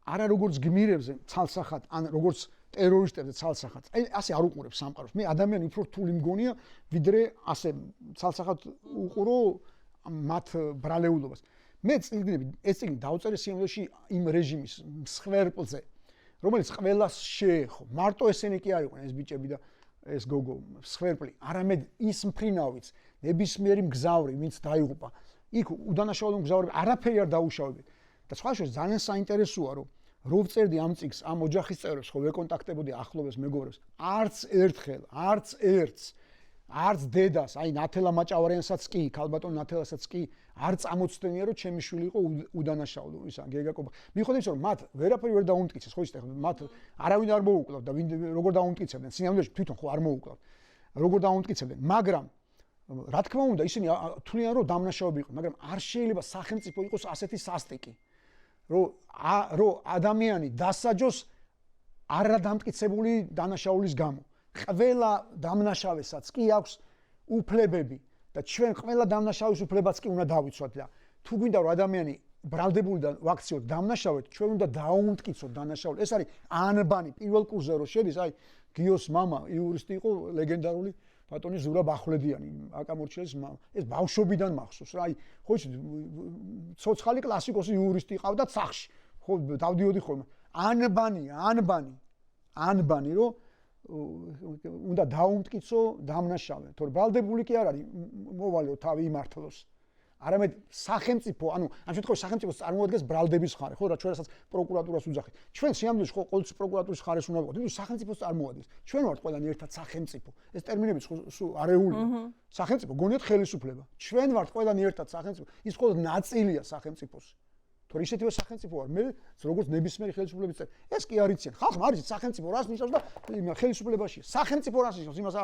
არა როგორც გმირებზე ცალსახად ან როგორც ტერორისტებზე ცალსახად. აი ასე არ უყურებ სამყაროს. მე ადამიანი უფრო რთული მგონია ვიდრე ასე ცალსახად უყურო მათ ბრალეულობას. მე ეს წიგნი დავწერე სიმბოლოში იმ რეჟიმის მსხვერპლზე, რომელიც ყველას შეეხო. მარტო ესენი კი არ იყვნენ ეს ბიჭები და ეს გოგო მსხვერპლი, არამედ ის მფრინავიც, ნებისმიერი მგზავრი, ვინც დაიღუპა. იქ უდანაშაულო მგზავრები არაფერი არ დაუშავებენ. და სხვა შეს ძალიან საინტერესოა რომ ვწერდი ამ წიგს ამ ოჯახის წევრებს ხო ვეკონტაქტებოდი ახლობლებს მეგობრებს არც ერთხელ არც ერთს არც დედას აი ნათელა მაჭავარიანსაც კი ქალბატონ ნათელასაც კი არ წამოწდენია რომ ჩემი შვილი იყო უდანაშაულო ისა გეგაკობა მიხვდები რომ მათ ვერაფერი ვერ დაუმტკიცეს ხო იცით ახლა მათ არავინ არ მოუკლავთ და როგორ დაუმტკიცებდნენ სინამდვილეში თვითონ ხო არ მოუკლავთ როგორ დაუმტკიცებდნენ მაგრამ რა თქმა უნდა ისინი თვლიან რომ დამნაშავეები იყვნენ მაგრამ არ შეიძლება სახელმწიფო იყოს ასეთი სასტიკი რომ ადამიანი დასაჯოს არადამტკიცებული დანაშაულის გამო. ყველა დამნაშავესაც კი აქვს უფლებები და ჩვენ ყველა დამნაშავის უფლებაც კი უნდა დავიცვათ და თუ გვინდა რომ ადამიანი ბრალდებულიდან ვაქციოთ დამნაშავედ, ჩვენ უნდა დაუმტკიცოთ დანაშაული. ეს არის ანბანი პირველ კურსზე რო შედის, აი გიოს მამა იურისტი იყო ლეგენდარული ბატონი ზურაბ ახვლედიანი, აკამორჩილის მამა. ეს ბავშვობიდან მახსოვს რა, აი ხო იცი ცოცხალი კლასიკოსი იურისტი ყავდა სახში. ხო დავდიოდი ხოლმე. ანბანი რომ უნდა დაუმტკიცო დამნაშავე, თორე ბრალდებული კი არ არის მოვალეო თავი იმართლოს. არამედ სახელმწიფო, ანუ ამ შემთხვევაში სახელმწიფოს წარმოადგენს ბრალდების ხარე, ხო რა ჩვენ რასაც პროკურატურას უძახით. ჩვენ სიამოვნებაში ხო ყოველთვის პროკურატურის ხარეს უნდა ვიყოთ, იმიტომ სახელმწიფოს წარმოადგენს. ჩვენ ვართ ყველანი ერთად სახელმწიფო. ეს ტერმინები სულ არეულია. სახელმწიფო გონიათ ხელისუფლება. ჩვენ ვართ ყველანი ერთად სახელმწიფო. ის მხოლოდ ნაწილია სახელმწიფოს. თორე ისეთივე სახელმწიფო ვარ მე, როგორც ნებისმიერი ხელისუფლების წევრი. ეს კი არ იციან. ხალხმა არ იცის სახელმწიფო რას ნიშნავს და ხელისუფლებაშია. სახელმწიფო რას ნიშნავს? იმას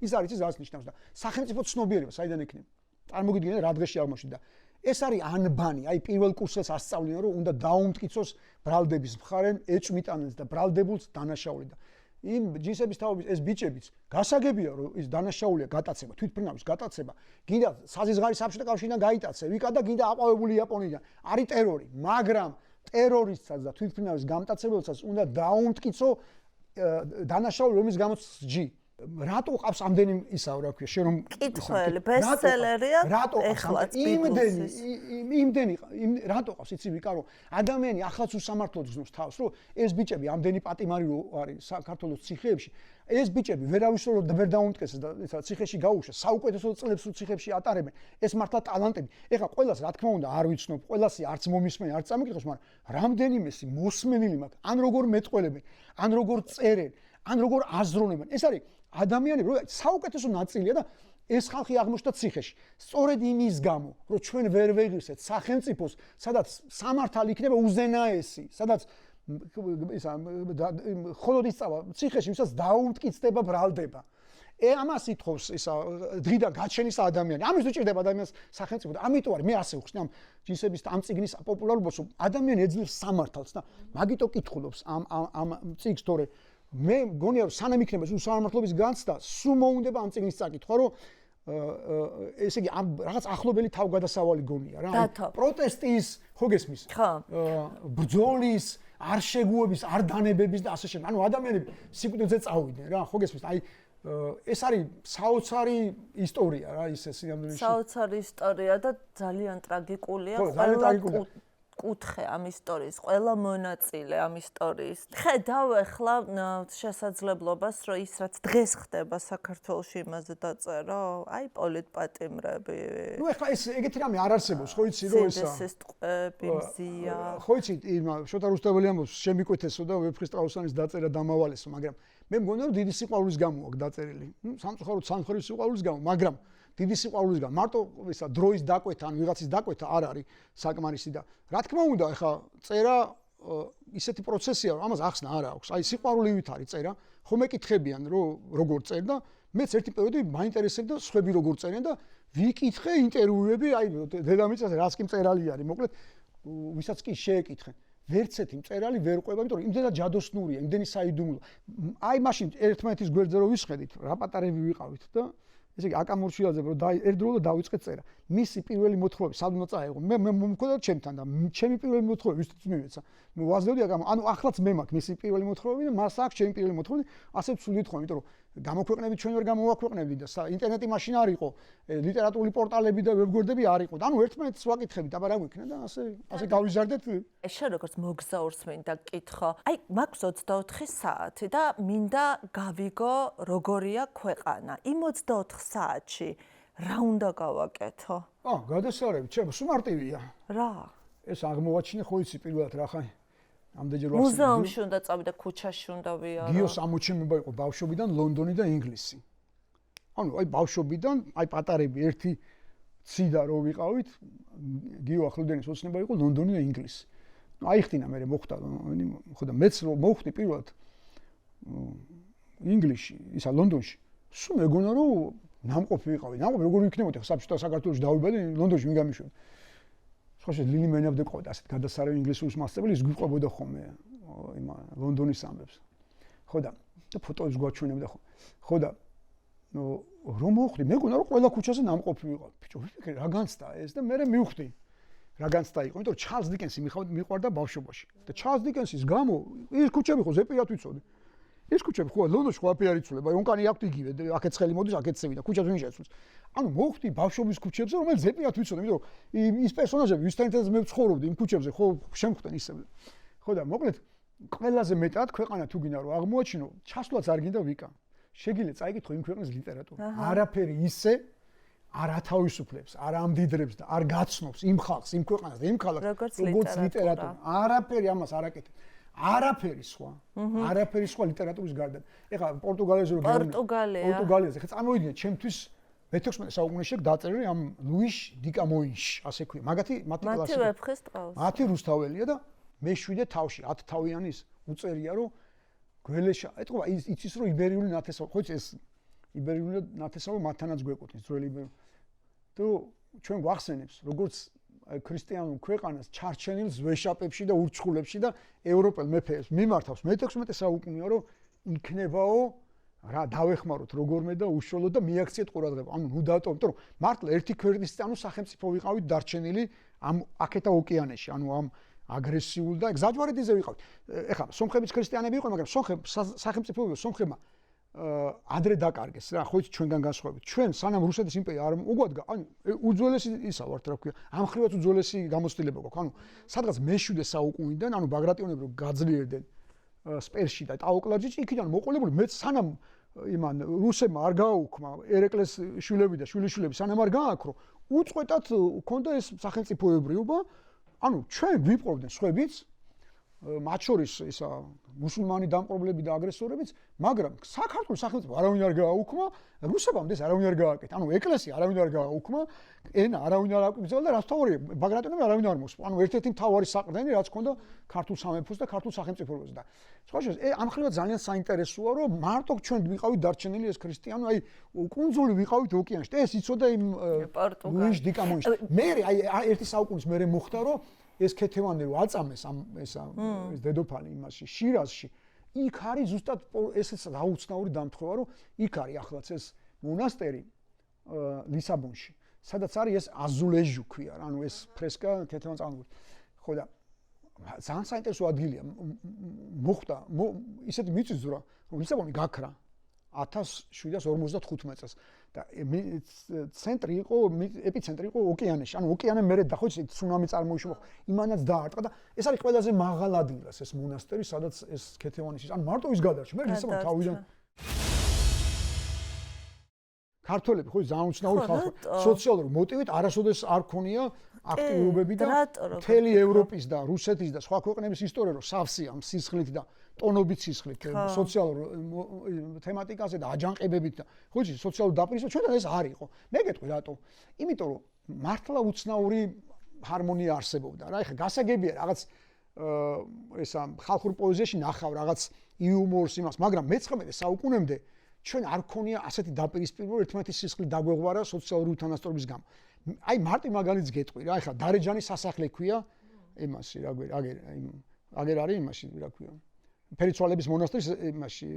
ის არ იცის რას ნიშნავს და სახელმწიფო ცნობიერება საიდან ექნება? წარმოგიდგენთ რა დღეში აღმოჩნდა. ეს არის ანბანი, აი პირველ კურსელს ასწავლიან რომ უნდა დაუმტკიცოს ბრალდების მხარემ ეჭვმიტანილს და ბრალდებულს დანაშაული და იმ ჯინსების თავების ეს ბიჭებიც გასაგებია რომ ის დანაშაულია გატაცება, თვითმფრინავის გატაცება, გინდა საზღვარი საბჭოთა კავშირიდან გაიტაცე, ვიკა და გინდა აყვავებული იაპონიიდან. არის ტერორი, მაგრამ ტერორისტსაც და თვითმფრინავის გამტაცებელსაც უნდა დაუმტკიცო დანაშაული რომის გამოც სჯი. რატო ყავს ამდენი ისა რა ქვია შენ რომ კითხველი ბესტსელერია ეხლაც იმდენი რატო ყავს იცი ვიკა რომ ადამიანი ახლაც უსამართლოდ გზნობს თავს რომ ეს ბიჭები ამდენი პატიმარი რო არის საქართველოს ციხეებში ეს ბიჭები ვერავისო ვერ დაუმტკიცეს და ისა ციხეში გაუშვეს საუკეთესო წლებს ციხეებში ატარებენ ეს მართლა ტალანტები ეხლა ყველას რა თქმა უნდა არ ვიცნობ ყველასი არც მომისმენი არც წამიკითხოს მაგრამ რამდენიმესი მოსმენილი მაქვს ან როგორ მეტყველებენ ან როგორ წერენ ან როგორ აზროვნებენ ეს არის ადამიანები რო საუკეთესო ნაწილია და ეს ხალხი აღმოჩნდა ციხეში. სწორედ იმის გამო, რომ ჩვენ ვერ ვეღირსეთ სახელმწიფოს, სადაც სამართალი იქნება უზენაესი, სადაც ისა ხოლოდ ისწავლა ციხეში, ვისაც დაუმტკიცდება ბრალდება. ამას ითხოვს ისა დღიდან გაჩენის ადამიანი. ამის უჭირდება ადამიანს სახელმწიფო და ამიტომ არის მე ასე ვხსნი ამ ჯინსების ამ ციგნის პოპულარობას, რომ ადამიანი ეძლევს სამართალს და მაგიტო კითხულობს ამ ციგს თორე მე მგონია რომ სანამ იქნება უსამართლობის განცდა, სულ მოუნდება ამ ციგნის წაკითხვა, რომ ესე იგი ამ რაღაც ახლობელი თავგადასავალი გონია რა. პროტესტის, ხო გესმის? ბრძოლის, არ შეგუების, არ დანებების და ასე შემდეგ. ანუ ადამიანები სიკვდილზე წავიდნენ რა, ხო გესმის? აი ეს არის საოცარი ისტორია რა, ისე სიამოვნებაში. საოცარი ისტორია და ძალიან ტრაგიკულია ყველა კუთხე ამ ისტორიის, ყველა მონაწილე ამ ისტორიის. ხედავ ახლა შესაძლებლობას, რომ ის რაც დღეს ხდება საქართველოში იმაზე დაწერო, აი პოლიტპატიმრები. ნუ ახლა ეს ეგეთი რამე არ არსებობს, ხო იცი რომ ესა. ეს ტყეები მზია. ხო იცი, შოთა რუსთაველი ამბობს, შემიკვეთესო და ვეფხისტ ტრაუსანის დაწერა დამავალესო, მაგრამ მე მგონია რომ დიდი სიყვარულის გამო აქვს დაწერილი. სამწუხაროდ სამხრივ სიყვარულის გამო, მაგრამ დიდი სიყვარულის გამო მარტო ისა დროის დაკვეთა ან ვიღაცის დაკვეთა არ არის საკმარისი და რა თქმა უნდა ახლა წერა ისეთი პროცესია რომ ამას ახსნა არ აქვს აი სიყვარულივით არის წერა ხომ ეკითხებიან რომ როგორ წერ და მეც ერთი პერიოდი მაინტერესებდა სხვები როგორ წერენ და ვიკითხე ინტერვიუები აი დედამიწაზე რას კი მწერალი არის მოკლედ ვისაც კი შეეკითხე ვერც ერთი მწერალი ვერ ყვება იმიტომ რომ იმდენად ჯადოსნურია იმდენი საიდუმლო აი მაშინ ერთმანეთის გვერდზე რო ვისხედით რა პატარები ვიყავით და ესე იგი აკამორჩიალზე რომ ერთდროულად დავიწყე წერა. მისი პირველი მოთხრობები სად უნდა წაეღო? მე მომკვდა ჩემთან და ჩემი პირველი მოთხრობები ვისთვის მივეცა. მე ვაზრდები ანუ ახლაც მე მაქვს მისი პირველი მოთხრობები და მას აქვს ჩემი პირველი მოთხრობები. ასე ვცვლით ხოლმე, იმიტომ რომ გამოქვეყნებით ჩვენ ვერ გამოვაქვეყნებდით და ინტერნეტი მაშინ არ იყო, ლიტერატურული პორტალები და ვებგვერდები არ იყო. ანუ ერთმანეთს ვაკითხებით, აბა რა გვიქნა და ასე გავიზარდეთ. შენ როგორც მოგზაურს მინდა კითხო. აი, მაქვს 24 საათი და მინდა გავიგო როგორია ქვეყანა. იმ 24 საათში რა უნდა გავაკეთო? გადასარევი, ჩემ სულ მარტივია. რა? ეს აღმოვაჩინე ხო იცი პირველად რა ხარ? ამდენჯერ მუზეუმში უნდა წავიდე, ქუჩაში უნდა ვიარო. გიოს ამოჩენება იყო ბავშვობიდან ლონდონი და ინგლისი. ანუ აი ბავშვობიდან, აი პატარები ერთი ციდა რო ვიყავით, გიო ახლდენის ოცნება იყო ლონდონი და ინგლისი. აიხტინა მე მოხდა, ხო და მეც რო მოვხდი პირველად ინგლისში, ისა ლონდონში. სულ მეგონა რომ ნამყოფი ვიყავი. ნამყოფი როგორ იქნებოდი ხა საბჭოთა საქართველოში დავიბადე, ლონდონში მიგამიშვები. სხვა შეიძლება ლილი მენაბდე ყავდა ასეთ გადასარევი ინგლისურის მასწავლებელი ის გვიყვებოდა ხოლმე იმა ლონდონის ამბებს. ხო და ფოტოებს გვაჩვენებდა ხო. ხო და რომ მოვხდი, მეგონა რომ ყველა ქუჩაზე ნამყოფი ვიყავ. ბიჭო, ვიფიქრე რა განცდა ეს და მე მივხვდი. რა განცდა იყო, იმიტომ რომ ჩარლზ დიკენსი მიყვარდა ბავშვობაში. და ჩარლზ დიკენსის გამო ის ქუჩები ხო ზეპირად ვიცოდი. ეს ქუჩები ხო ლონდონში ხო აფერი იცვლება, ონკანი აქვთ იგივე, აქეთ ცხელი მოდის, აქეთ წევიდა, ქუჩას ვინ შეცვლის. ანუ მოხდი ბავშვობის ქუჩებზე, რომელიც ზეპირად ვიცოდი, იმიტომ რომ ის პერსონაჟები, ვისთანაც მე ვცხოვრობდი იმ ქუჩებზე, ხო შემხვდნენ ისე. ხო და მოკლედ ყველაზე მეტად ქვეყანა თუ გინდა რომ აღმოაჩინო, ჩასვლაც არ გინდა ვიკა. შეგიძლია წაიკითხო იმ ქვეყნის ლიტერატურა. არაფერი ისე არ ათავისუფლებს, არ ამდიდრებს და არ გაცნობს იმ ხალხს, იმ ქვეყანას და იმ ქალაქს, როგორც ლიტერატურა. არაფერი ამას არ აკეთებს. არაფერი სხვა. არაფერი სხვა ლიტერატურის გარდა. ეხლა პორტუგალიაზე რო პორტუგალიაზე, ხა წარმოვიდგინეთ, ჩემთვის მე-16 საუკუნეში დაწერილი ამ ლუიშ დიკამოინში, ასე ქვია. მათი კლასიკა. მათი ვეფხის ტყავს. მათი რუსთაველია და მე-7 თავში 10 თავიანი ის უწერია რომ გველეშა, ეთქობა იცის რომ იბერიული ნათესაობი, ხო ეს იბერიული ნათესაობი მათთანაც გვეკუთვნის ძველი იბერიული. თუ ჩვენ გვახსენებს როგორც ქრისტიანულ ქვეყანას ჩარჩენილ ზვეშაპებში და ურჩხულებში და ევროპელ მეფეებს მიმართავს მე-16 საუკუნეა რომ იქნებაო რა დავეხმაროთ როგორმე და უშუალოდ და მიაქციეთ ყურადღება. ანუ ნუ დატოვოთ, იმიტომ რომ მართლა ერთი ქვეყნის ანუ სახელმწიფო ვიყავით დარჩენილი ამ აქეთა ოკეანეში, ანუ ამ აგრესიულ და გზაჯვარედინზე ვიყავით. ეხლა სომხებიც ქრისტიანები იყვნენ, მაგრამ სახელმწიფო სომხებმა ადრე დაკარგეს რა, ხო იცი ჩვენგან განსხვავებით. ჩვენ სანამ რუსეთის იმპერია არ მოგვადგა, ანუ უძველესი ისა ვართ რა ქვია. ამ ხრივაც უძველესი გამოცდილება გვაქვს. ანუ სადღაც მე-7 საუკუნიდან, ანუ ბაგრატიონები რო გაძლიერდნენ სპერსში და ტაოკლარჯიში, იქიდან მოყოლებული მეც სანამ იმან რუსებმა არ გააუქმა ერეკლეს შვილები და შვილიშვილები სანამ არ გააქრო, უწყვეტად ჰქონდა ეს სახელმწიფოებრიობა. ანუ ჩვენ ვიპყრობდნენ სხვებიც, მათ შორის ისა მუსულმანი დამპყრობლები და აგრესორებიც, მაგრამ საქართველოს სახელმწიფო არავინ არ გააუქმა, რუსებამდე არავინ არ გააკეთა. ანუ ეკლესია არავინ არ გააუქმა, ენა არავინ არ აკრძალა და რაც თავარია, ბაგრატიონები არავინ არ მოსპო. ანუ ერთ-ერთი მთავარი საყრდენი რაც ჰქონდა ქართულ სამეფოს და ქართულ სახელმწიფოებს და სხვა შეიძლება ამ ხრივად ძალიან საინტერესოა, რომ მარტო ჩვენ ვიყავით დარჩენილი ეს ქრისტიანი, აი კუნძული ვიყავით ოკეანეში. და ეს იცოდა იმ ლუიშ დიკამოინში. მე აი ერთი საუკუნის მერე მოხდა, რომ ეს ქეთევანი რო აწამეს ამ ეს დედოფალი იმაში შირაზში იქ არის ზუსტად ესეც დაუცნაური დამთხოვა რომ იქ არის ახლაც ეს მონასტერი ლისაბონში სადაც არის ეს აზულეჟუ ქვია ანუ ეს ფრესკა ქეთევანს ამბობს ხო და ძალიან საინტერესო ადგილია მოხდა ისეთი მიწისძვრა რომ ლისაბონი გაქრა 1755 წელს და ცენტრი იყო ეპიცენტრი იყო ოკეანეში ანუ ოკეანე მერე და ხო იცი ცუნამი წარმოიშვა იმანაც დაარტყა და ეს არის ყველაზე მაღალ ადგილას ეს მონასტერი სადაც ეს ქეთევანის ანუ მარტო ის გადარჩა მე ლისაბონი თავიდან ქართველები ხო ძალიან უცნაური ხალხი სოციალური მოტივით არასოდეს არ ქონია აქტიურობები და მთელი ევროპის და რუსეთის და სხვა ქვეყნების ისტორია რომ სავსეა სისხლით და ტონობით სისხლით სოციალურ თემატიკაზე და აჯანყებებით და ხო იცი სოციალურ დაპირისპირებას ჩვენთან ეს არ იყო მე გეტყვი რატო იმიტომ რომ მართლა უცნაური ჰარმონია არსებობდა რა ეხლა გასაგებია რაღაც ესა ხალხურ პოეზიაში ნახავ რაღაც იუმორს იმას მაგრამ მე-19 საუკუნემდე ჩვენ არ ქონია ასეთი დაპირისპირება ერთმანეთის სისხლით დაგვეღვარა სოციალური უთანასწორობის გამო აი მარტი მაგალითს გეტყვი რა ეხლა დარეჯანის სასახლე ქვია იმაში რა გვი აგერ არის იმაში რა ქვია ფერიცვალების მონასტრის იმაში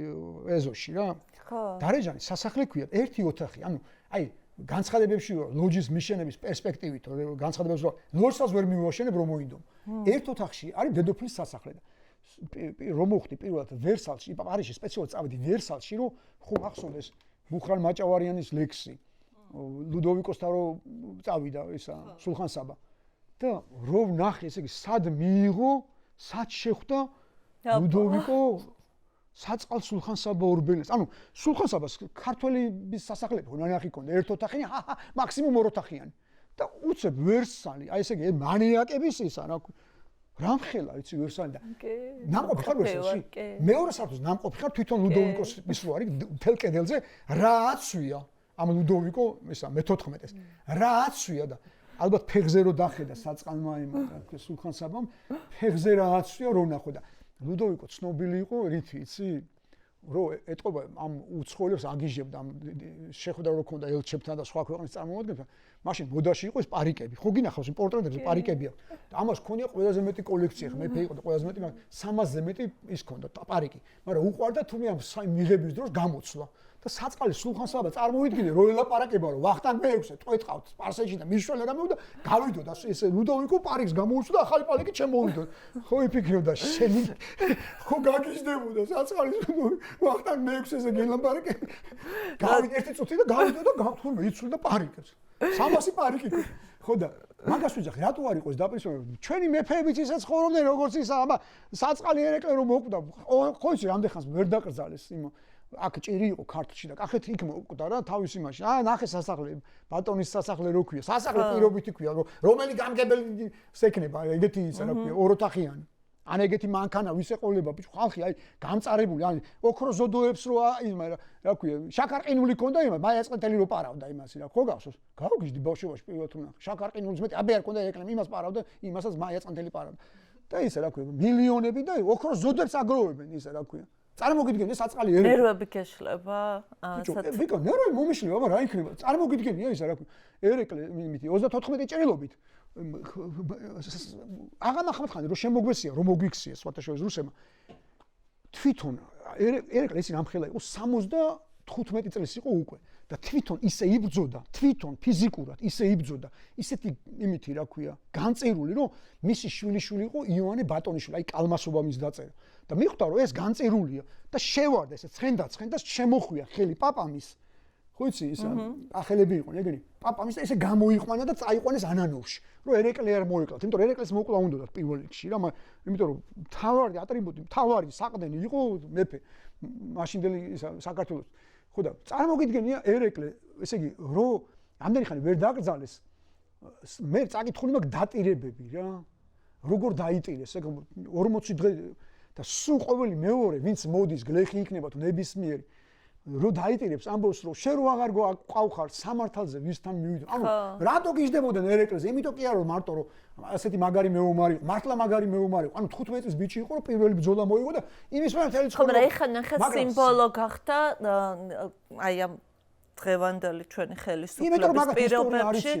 ეზოში რა ხო დარეჯანის სასახლე ქვია ერთი ოთახი ანუ აი განცხადებებში ლოჯის მიშენების პერსპექტივით განცხადებებს რომ ლოჯსაც ვერ მივაშენებ რომ მოინდომ ერთ ოთახში არის დედოფლის სასახლე და რომ მოხდი პირველად ვერსალში პარიზში სპეციალურად წავედი ვერსალში რომ ხომ ახსოვდეს მუხრან მაჭავარიანის ლექსი ლუდოვიკოსთან რომ წავიდა ისა სულხან-საბა და რომ ნახე ესე იგი სად მიიღო სად შეხვდა ლუდოვიკო საწყალ სულხან-საბა ორბელეს ანუ სულხან-საბას ქართველების სასახლეები ხო ნახი კონდა ერთ ოთახიანი მაქსიმუმ ორ ოთახიანი და უცებ ვერსალი აი ესე იგი მანიაკების ისა რა რამხელა იცი ვერსალი და ნამყოფი ხარ ვერსალში მეორე საფრთხეს ნამყოფი ხარ თვითონ ლუდოვიკოს ის რო არის მთელ კედელზე რა აცვია ამ ლუდოვიკო ისა მე-14-ს რა აცვია და ალბათ ფეხზე რო დახედა საწყალმა იმ სულხან-საბამ ფეხზე რა აცვია რო ნახო და ლუდოვიკო ცნობილი იყო რითი იცი რომ ეტყობა ამ უცხოელებს აგიჟებდა ამ შეხვდა რო ქონდა ელჩებთან და სხვა ქვეყნის წარმომადგენლებთან მაშინ მოდაში იყო ეს პარიკები ხო გინახავს იმ პორტრეტებზე პარიკები აქვს და ამას ქონია ყველაზე მეტი კოლექცია ხო მეფე იყო და ყველაზე მეტი 300-ზე მეტი ის ქონდა პარიკი მაგრამ უყვარდა თუმე ამ მიღების დროს გამოცვლა და საწყალი სულხან-საბა წარმოვიდგინე რო ელაპარაკება რომ ვახტანგ მეექვსე ტყვეთყავთ სპარსეთში და მიშველა რამე და გავიდო და ეს ლუდოვიკო პარიკს გამოუშვდა ახალი პარიკი ჩემოვიდო ხო იფიქრებდა შენი ხო გაგიჟდებოდა საწყალი ვახტანგ მეექვსეზე გელაპარაკე გავიდე ერთი წუთი და გავიდო და გავთხოვე იცვლიდა პარიკებს 300 პარიკი ხო და მაგას ვიძახი რატო არ იყოს დაპრისურებული ჩვენი მეფეებიც ისე ცხოვრობდნენ როგორც ისა აბა საწყალი ერეკლე რომ მოკვდა ხო იცი რამდენ ხანს ვერ დაკრძალეს იმ აქ ჭირი იყო ქართლში და კახეთ იქ მოკვდა რა თავის იმაში ნახე სასახლე ბატონის სასახლე რო ქვია სასახლე პირობითი ქვია რომელი გამგებელი სექნება ეგეთი ისა რა ქვია ოროთახიანი ან ეგეთი მანქანა ვის ეყოლება ბიჭო ხალხი აი გამწარებული ან ოქრო ზოდოებს რო ისა რა ქვია შაქარყინული ქონდა იმა მაიაწყეთელი რო პარავდა იმასი რა ხო გახსოვს გავგიჟდი ბავშვობაში პირველად თუ ნახე შაქარყინულის მეტი აბე არ ქონდა ეკლემ იმას პარავდა იმასაც მაიაწყეთელი პარავდა და ისა რა ქვია მილიონები და ოქრო ზოდებს აგროვებენ ისა რა ქვია წარმოგიდგენია საწყალი ერეკლე ნერვები გეშლება ვიკო ნერვები მომიშლება მაგრამ რა იქნება წარმოგიდგენია ისა რა ქვია ერეკლე იმითი 34 ჭრილობით აღამახმათხანი რომ შემოგვესია რომ მოგვიქცია სხვათა შორის რუსებმა თვითონ ერეკლე ისინი ამხელა იყო 75 წელს იყო უკვე და თვითონ ისე იბრძოდა თვითონ ფიზიკურად ისე იბრძოდა ისეთი იმითი რა ქვია განწერული რომ მისი შვილიშვილი იყო იოანე ბატონიშვილი აი კალმასობა მის დაწერა და მიხვდა რომ ეს განწერულია და შევარდა ესე ცხენდა შემოხვია ხელი პაპამის ხო იცი ისა ახელები იყვნენ ეგენი პაპამის და ესე გამოიყვანა და წაიყვანეს ანანოვში რომ ერეკლე არ მოეკლათ იმიტომ რომ ერეკლეს მოკლა უნდათ პირველ რიგში რა იმიტომ რომ თავარი ატრიბუტი თავარი საყდენი იყო მეფე მაშინდელი ისა საქართველოს ხო და წარმოგიდგენია ერეკლე ესე იგი რო ამდენი ხანი ვერ დაკრძალეს მე წაკითხული მაქვს დატირებები რა როგორ დაიტირეს ეგ 40 დღე და სულ ყოველი მეორე ვინც მოდის გლეხი იქნება თუ ნებისმიერი რო დაიტირებს ამბობს რომ შენ რო აღარ გვყავხარ სამართალზე ვისთან მივიდო ანუ რატო გიждდებოდნენ ერეკლეზე იმიტომ კი არა რომ მარტო რომ ასეთი მაგარი მეომარი მართლა მაგარი მეომარი ანუ 15 წლის ბიჭი იყო რომ პირველი ბრძოლა მოიგო და იმის მე მთელი ცხოვრება მაგრამ ეხლა ნახე სიმბოლო გახდა აი ამ დღევანდელი ჩვენი ხელისუფლების პირობებში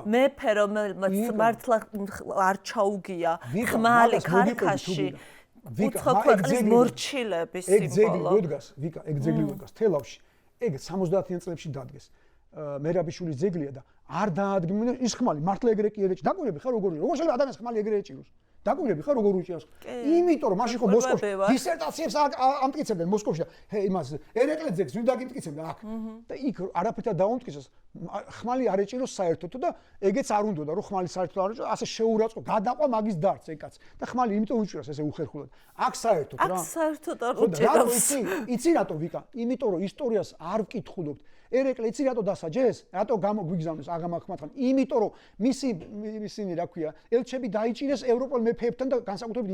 მეფე რომელმაც მართლა არ ჩაუგია ხმალი ქარქაში უცხო ქვეყნის მორჩილების სიმბოლო. ეგ ძეგლი მოდგას თელავში. ეგ 70-იან წლებში დადგეს. მერაბიშვილის ძეგლია და არ დაადგმნა ის ხმალი მართლა ეგრე კი ერეჭი. დაკვირები ხარ როგორ შეიძლება ადამიანს ხმალი ეგრე ეჭიროს? დაკვირები ხარ როგორ უჭირავს? იმიტომ რომ მაშინ ხო მოსკოვში დისერტაციებს ამტკიცებდნენ მოსკოვში და იმას ერეკლე ძეგლს ვინ დაგიმტკიცებდა აქ. და იქ არაფერთან დაუმტკიცეს ხმალი არ ეჭიროს საერთოდ და ეგეც არ უნდოდა რომ ხმალი საერთოდ არ ეჭიროს ასე შეურაცხო გადაყვა მაგის დარც ეკაც და ხმალი იმიტომ უჭირავს ესე უხერხულად. აქ საერთოდ რა. აქ საერთოდ არ უჭირავს. იცი რატო ვიკა? იმიტომ რომ ისტორიას არ ვკითხულობთ. ერეკლე იცი რატო დასაჯეს? რატო გამოგვიგზავნეს აღამახმათხან? იმიტომ რომ ისინი რა ქვია, ელჩები დაიჭირეს ევროპელ მეფეებთან და განსაკუთრებით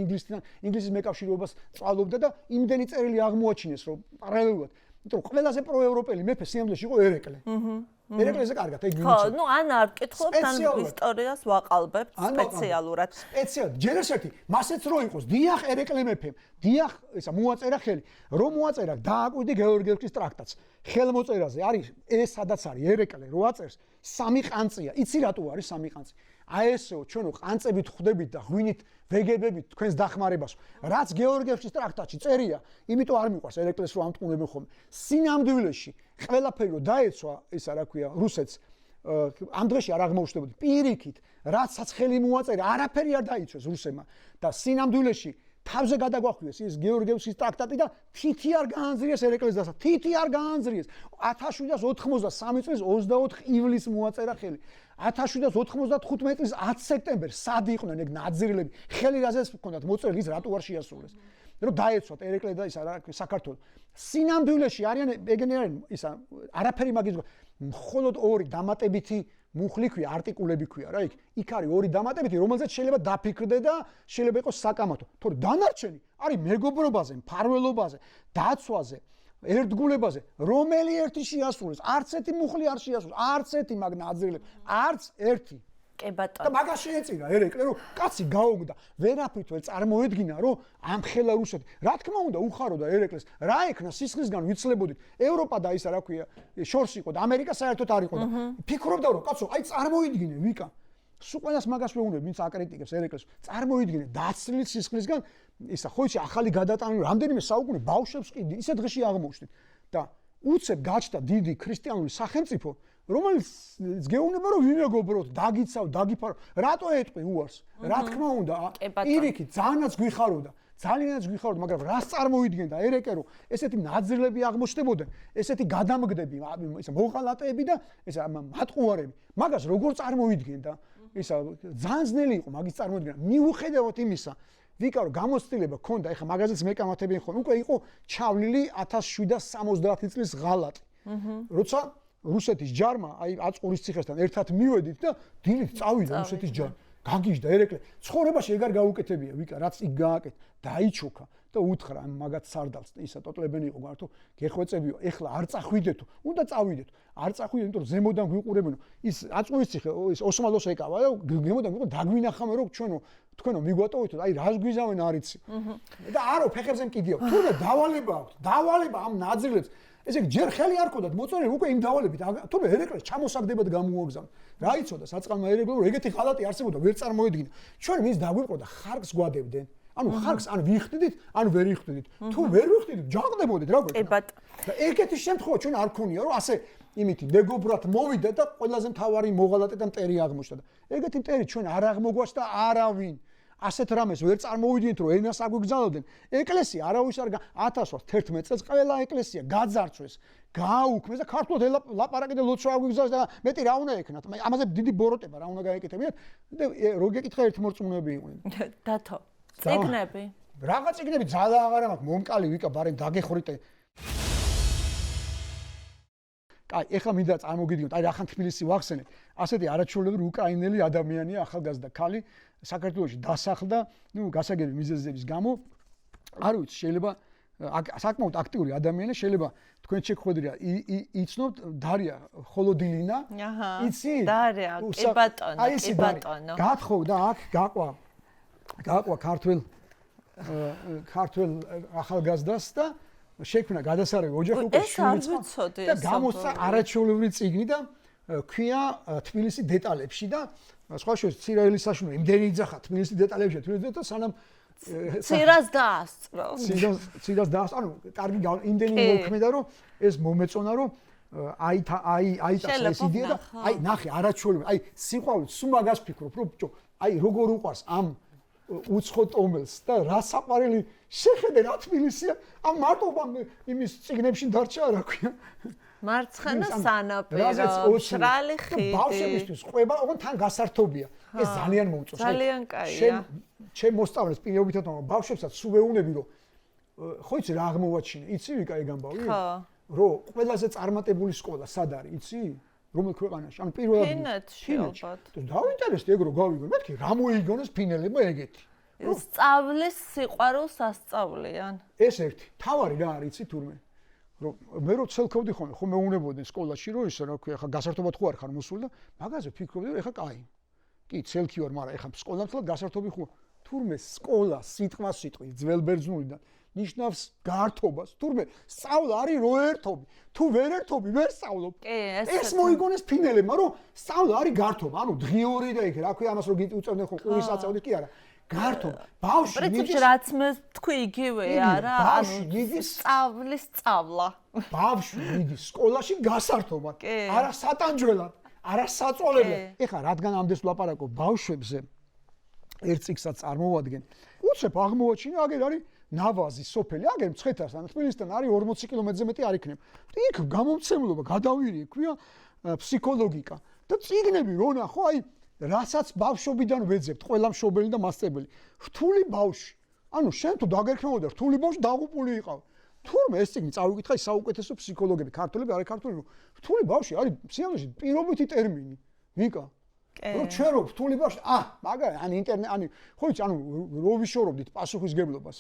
ინგლისის მეკავშირეობას წვალობდა და იმდენი წერილი აღმოაჩინეს რომ პარალელურად. იმიტომ რომ ყველაზე პროევროპელი მეფე სიამოვნებაში იყო ერეკლე. ერეკლეზე კარგად ეგ ვიცი. ხო, ნუ ან არ გკითხულობთ, ან ისტორიას ვაყალბებთ სპეციალურად. სპეციალურად. ჯერ ესეთი, მასეც რო იყოს, დიახ ერეკლე მეფემ, დიახ, ისა მოაწერა ხელი. რომ მოაწერა, დააკვირდი გეორგიევსკის ტრაქტატს. ხელმოწერაზე არის ეს სადაც არის ერეკლე რო აწერს, 3 ყანწია. იცი რატო არის 3 ყანწი? აი ესეო, ჩვენო ყანწებით ხვდებით და ღვინით ვეგებებით თქვენს დახმარებას. რაც გეორგიევსკის ტრაქტატში წერია, იმიტომ არ მიყვარს ერეკლეს რო ამტყუნებენ ხოლმე. სინამდვილეში ყველაფერი რო დაეცვა, ისა რა ქვია, რუსეთს ამ დღეში არ აღმოუჩნდებოდი. პირიქით, რაც საცხელი მოაწერა, არაფერი არ დაიცვეს რუსებმა და სინამდვილეში თავზე გადაგვახვიეს ის გეორგიევსკის ტრაქტატი და თითი არ გაანძრიეს ერეკლეს დასა. თითი არ გაანძრიეს. 1793 წლის 24 ივლისს მოაწერა ხელი. 1795 წლის 10 სექტემბერს სად იყვნენ ეგ ნაძრილები? ხელი რაზეც ჰქონდათ მოწერილი ის რატო არ შეასრულეს? რომ დაეცვათ ერეკლე და ისა რა საქართველოს. სინამდვილეში არიან ეგენი არიან ისა არაფერი მაგის მხოლოდ 2 დამატებითი მუხლი ქვია, არტიკულები ქვია რა იქ. იქ არის 2 დამატებითი, რომელზეც შეიძლება დაფიქრდე და შეიძლება იყოს საკამათო. თორე დანარჩენი არის მეგობრობაზე, მფარველობაზე, დაცვაზე, ერთგულებაზე, რომელი ერთი შეასრულეს. არც ერთი მუხლი არ შეასრულეს, არც ერთი მაგ ნაძრილებს, არც ერთი. კი ბატონო. და მაგას შეეწირა ერეკლე, რომ კაცი გაუგდა, ვერაფრით ვერ წარმოედგინა, რომ ამხელა რუსეთი. რა თქმა უნდა, უხაროდა ერეკლეს. რა ეკნა სისხლისგან ვიცლებოდით. ევროპა და ისა რა ქვია, შორს იყო და ამერიკა საერთოდ არ იყო და ფიქრობდა, რომ კაცო, აი წარმოიდგინე, ვიკა. სულ ყველას მაგას ვეუბნებ, ვინც აკრიტიკებს ერეკლეს. წარმოიდგინე დაცრილ სისხლისგან ისა ხო იცი ახალი გადატანილი რამდენიმე საუკუნე ბავშვებს კი ისე დღეში აღმოჩნდით და უცებ გაჩნდა დიდი ქრისტიანული სახელმწიფო, რომელიც გეუბნება რომ ვიმეგობროთ, დაგიცავ, დაგიფარო. რატო ეტყვი უარს? რა თქმა უნდა, პირიქით ძალიანაც გვიხაროდა. ძალიანაც გვიხარდა, მაგრამ რას წარმოიდგენდა ერეკე რომ ესეთი ნაძრლები აღმოჩნდებოდნენ, ესეთი გადამგდები, ისა მოღალატეები და ისა მატყუარები. მაგას როგორ წარმოიდგენდა? ისა ძალიან ძნელი იყო მაგის წარმოიდგენა. მიუხედავად იმისა, ვიკა რომ გამოცდილება ჰქონდა, ეხლა მაგაზეც მეკამათებიან ხოლმე, უკვე იყო ჩავლილი 1770 წლის ღალატი. როცა რუსეთის ჯარმა, აი აწყურის ციხესთან ერთად მივედით და დილით წავიდა რუსეთის ჯარი. გაგიჟდა ერეკლე ცხოვრებაში ეგარ გაუკეთებია ვიკა რაც იქ გააკეთ დაიჩოქა და უთხრა ამ მაგათ სარდალს ისა ტოტლებენი იყო მართო გეხვეწებიო ეხლა არ წახვიდეთო უნდა წავიდეთ არ წახვიდეთ იმიტომ რომ ზემოდან გვიყურებინო ის აწურის ციხე ის ოსმალოს ეკავა და ზემოდან გვიყო დაგვინახამე რომ ჩვენო თქვენო მიგვატოვეთო აი რას გვიზავენ არიცი და არო ფეხებზე მკიდიო თუნდაც დავალება აქვს დავალება ამ ნაძრლებს ესე იგი ჯერ ხელი არ ქონდათ მოწონილი უკვე იმ დავალებით თუმცა ერეკლეს ჩამოსაგდებად გამოუაგზავნა რა იცოდა საწყალმა ერეკლე რომ ეგეთი ღალატი არსებობდა ვერ წარმოედგინა ჩვენ მის დაგვიყვოდა ხარკს გვადებდნენ ანუ ხარკს ან ვიხდიდით ან ვერ იხდიდით თუ ვერ ვიხდიდით ჯაყდებოდით რა გვექნა და ეგეთი შემთხვევა ჩვენ არ ქონია რომ ასე იმითი მეგობრად მოვიდა და ყველაზე მთავარი მოღალატე და მტერი აღმოჩნდა და ეგეთი მტერი ჩვენ არ აღმოგვაჩნდა არავინ ასეთ რამეს ვერ წარმოვიდგინეთ რომ ენას აგვიგზავნოდნენ ეკლესია არავის არ 1011 წელს ყველა ეკლესია გაძარცვეს გააუქმეს და ქართულად ლაპარაკი და ლოცვა აგვიგზავნეს და მეტი რა უნდა ეკნათ ამაზე დიდი ბოროტება რა უნდა გაეკეთებინათ და რო გეკითხა ერთი მორწმუნეები იყვნენ დათო წიგნები რაღა წიგნები ძალა აღარა მაქვს მომკალი ვიკა ბარემ დაგეხვრიტე აი ეხლა მინდა წარმოგიდგინოთ აი რახან თბილისი ვახსენეთ ასეთი არაჩვეულებრივი უკრაინელი ადამიანია ახალგაზრდა ქალი საქართველოში დასახლდა ნუ გასაგები მიზეზების გამო არ ვიცი შეიძლება საკმაოდ აქტიური ადამიანია შეიძლება თქვენ შეგხვედრია იცნობთ დარია ხოლოდილინა იცი დარია კი ბატონო გათხოვდა აქ გაყვა ქართველ ახალგაზრდას და შექმნა გადასარევი ოჯახი უკვე შვილი და გამოსცა არაჩვეულებრივი წიგნი და ქვია თბილისი დეტალებში და სხვა შორის ცირაელი საშუალო იმდენი იძახა თბილისი დეტალებში თბილისი და სანამ ცირას დაასწრო ცირას დაასწრო ანუ კარგი იმდენი მოქმედა რომ ეს მომეწონა რომ აი ეს იდეა და აი ნახე არაჩვეულებრივი აი სიყვარული სულ მაგას ფიქრობ რომ ბიჭო აი როგორ უყვარს ამ უცხო ტომელს და რა საყვარელი შეხედე რა თბილისია ამ მარტო იმის წიგნებში დარჩა რა ქვია მარცხენა სანაპირო შრალი ხიდი ბავშვებისთვის ყვება ოღონდ თან გასართობია ეს ძალიან მოუწევს ძალიან კაია ჩემ მოსწავლეს პირობითად ბავშვებსაც სულ ვეუნები რომ ხო იცი რა აღმოვაჩინე იცი ვიკა ეგ ამბავი რომ ყველაზე წარმატებული სკოლა სად არის იცი რომელ ქვეყანაში ან პირველად ფინეთში ალბათ დავინტერესდი ეგ რო გავიგო მეთქი რა მოიგონეს ფინელებმა ეგეთი სწავლის სიყვარულს ასწავლიან ეს ერთი თავარი რა არის იცი თურმე რომ მე რო ცელქოვდი ხომ მეუნებოდნენ სკოლაში რომ ისე რა ქვია ხა გასართობად ხო არ ხარ მოსული და მაგაზე ფიქრობდი რომ ეხა კაი კი ცელქი ვარ მაგრამ ეხა სკოლამდე გასართობი ხო თურმე სკოლა სიტყვასიტყვი ძველბერძნულიდან ნიშნავს გართობას თურმე სწავლა არის რო ერთობი თუ ვერ ერთობი ვერ სწავლობ ეს მოიგონეს ფინელებმა რომ სწავლა არის გართობა ანუ დღიური და იქ რა ქვია ამას რო გიწევდნენ ხო ყურის აწევდი კი არა გართობა ბავშვი პრინციპში რაც მე თქვი იგივეა რა ანუ სწავლის სწავლა ბავშვი მიდის სკოლაში გასართობად არა სატანჯველად არა საწოლებლად ეხლა რადგან ამდენს ვლაპარაკობ ბავშვებზე ერთ წიგნსაც წარმოვადგენ უცებ აღმოაჩინე აგერ არის ნავაზი სოფელი აგერ მცხეთასთან თბილისთან არის 40 კილომეტრზე მეტი არ იქნება იქ გამომცემლობა გადავირიე ქვია ფსიქოლოგიკა და წიგნები რო ნახო აი რასაც ბავშვობიდან ვეძებთ ყველა მშობელი და მასწავლებელი რთული ბავშვი ანუ შენ თუ დაგერქნებოდა რთული ბავშვი დაღუპული იყავ თურმე ეს წიგნი წავიკითხა ის საუკეთესო ფსიქოლოგები ქართველები არა ქართველები რთული ბავშვი არის სიამოვნებაში პირობითი ტერმინი ვიკა რომ ჩვენ რო რთული ბავშვი მაგარი ან ინტერნეტ ან ხო იცი ანუ რო ვიშორობდით პასუხისგებლობას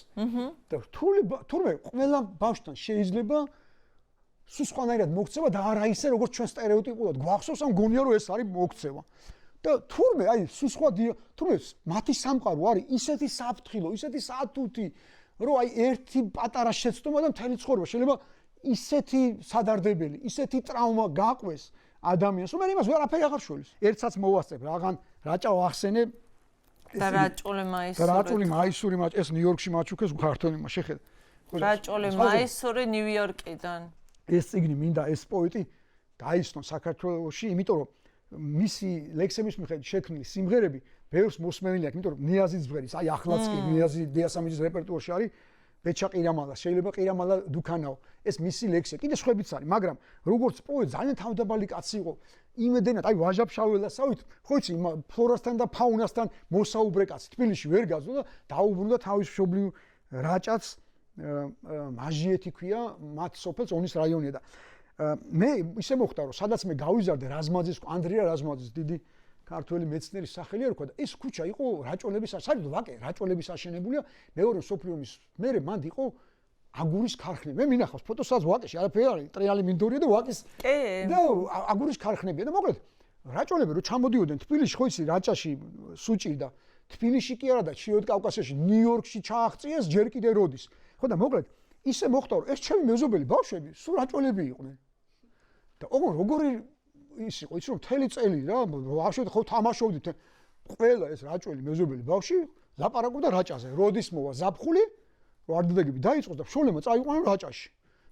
და რთული თურმე ყველა ბავშვთან შეიძლება სულ სხვანაირად მოქცევა და არა ისე როგორც ჩვენ სტერეოტიპულად გვახსოვს ან გონია რომ ეს არის მოქცევა და თურმე აი სულ სხვა თურმე მათი სამყარო არის ისეთი საფრთხილო ისეთი სათუთი რომ აი ერთი პატარა შეცდომა და მთელი ცხოვრება შეიძლება ისეთი სადარდებელი ისეთი ტრავმა გაყვეს ადამიანს რომ მე იმას ვერაფერი აღარ შველის ერთსაც მოვასწრებ რაღაც რაჭა ვახსენე და რაჭული მაისური ეს ნიუ-იორკში მაჩუქეს ქართველებმა შეხედა რაჭული მაისური ნიუ-იორკიდან ეს წიგნი მინდა ეს პოეტი გაიცნო საქართველოში, იმიტომ რომ მისი ლექსების მიხედვით შექმნილი სიმღერები ბევრს მოსმენილი აქვს, იმიტომ რომ ნიაზი ძვერის, აი ახლაც კი ნიაზი დიასამიძის რეპერტუარში არის ბეჩა ყირამალა, შეიძლება ყირამალა დუქანაო. ეს მისი ლექსია. კიდე სხვაებიც არის, მაგრამ როგორც პოეტ ძალიან თავდაბალი კაცი იყო. იმედენად, აი ვაჟა-ფშაველასავით, ხო იცი, ფლორასთან და ფაუნასთან მოსაუბრე კაცი. თბილისში ვერ გაძლო და დაუბრუნდა თავის მშობლიურ რაჭაც, მაჟიეთი ქვია, მათ სოფელს ონის რაიონია და მე ისე მოხდა რომ სადაც მე გავიზარდე რაზმაძის, ანდრია რაზმაძის დიდი ქართველი მეცნიერის სახელი ერქვა და ეს ქუჩა იყო რაჭველების საერთოდ ვაკე რაჭველების აშენებულია მეორე მსოფლიო ომის მერე მანდ იყო აგურის ქარხნები მე მინახავს ფოტოსაც ვაკეში არაფერი არის ტრიალი მინდორია და ვაკის და აგურის ქარხნებია და მოკლედ რაჭველები რო ჩამოდიოდნენ თბილისში ხო იცი რაჭაში სუჭირდა თბილისში კი არა და ჩრდილოეთ კავკასიაში ნიუ-იორკში ჩააღწიეს ჯერ კიდე როდის ხო და მოკლედ ისე მოხდა რომ ეს ჩემი მეზობელი ბავშვები სულ რაჭველები იყვნენ და როგორი ის იყო ის რომ მთელი წელი რა ბავშვები ხო თამაშობდით ყველა ეს რაჭველი მეზობელი ბავშვი ლაპარაკობდა რაჭაზე როდის მოვა ზაფხული ვარდდეგები დაიწყოს და შოლემა წაიყვანა რაჭაში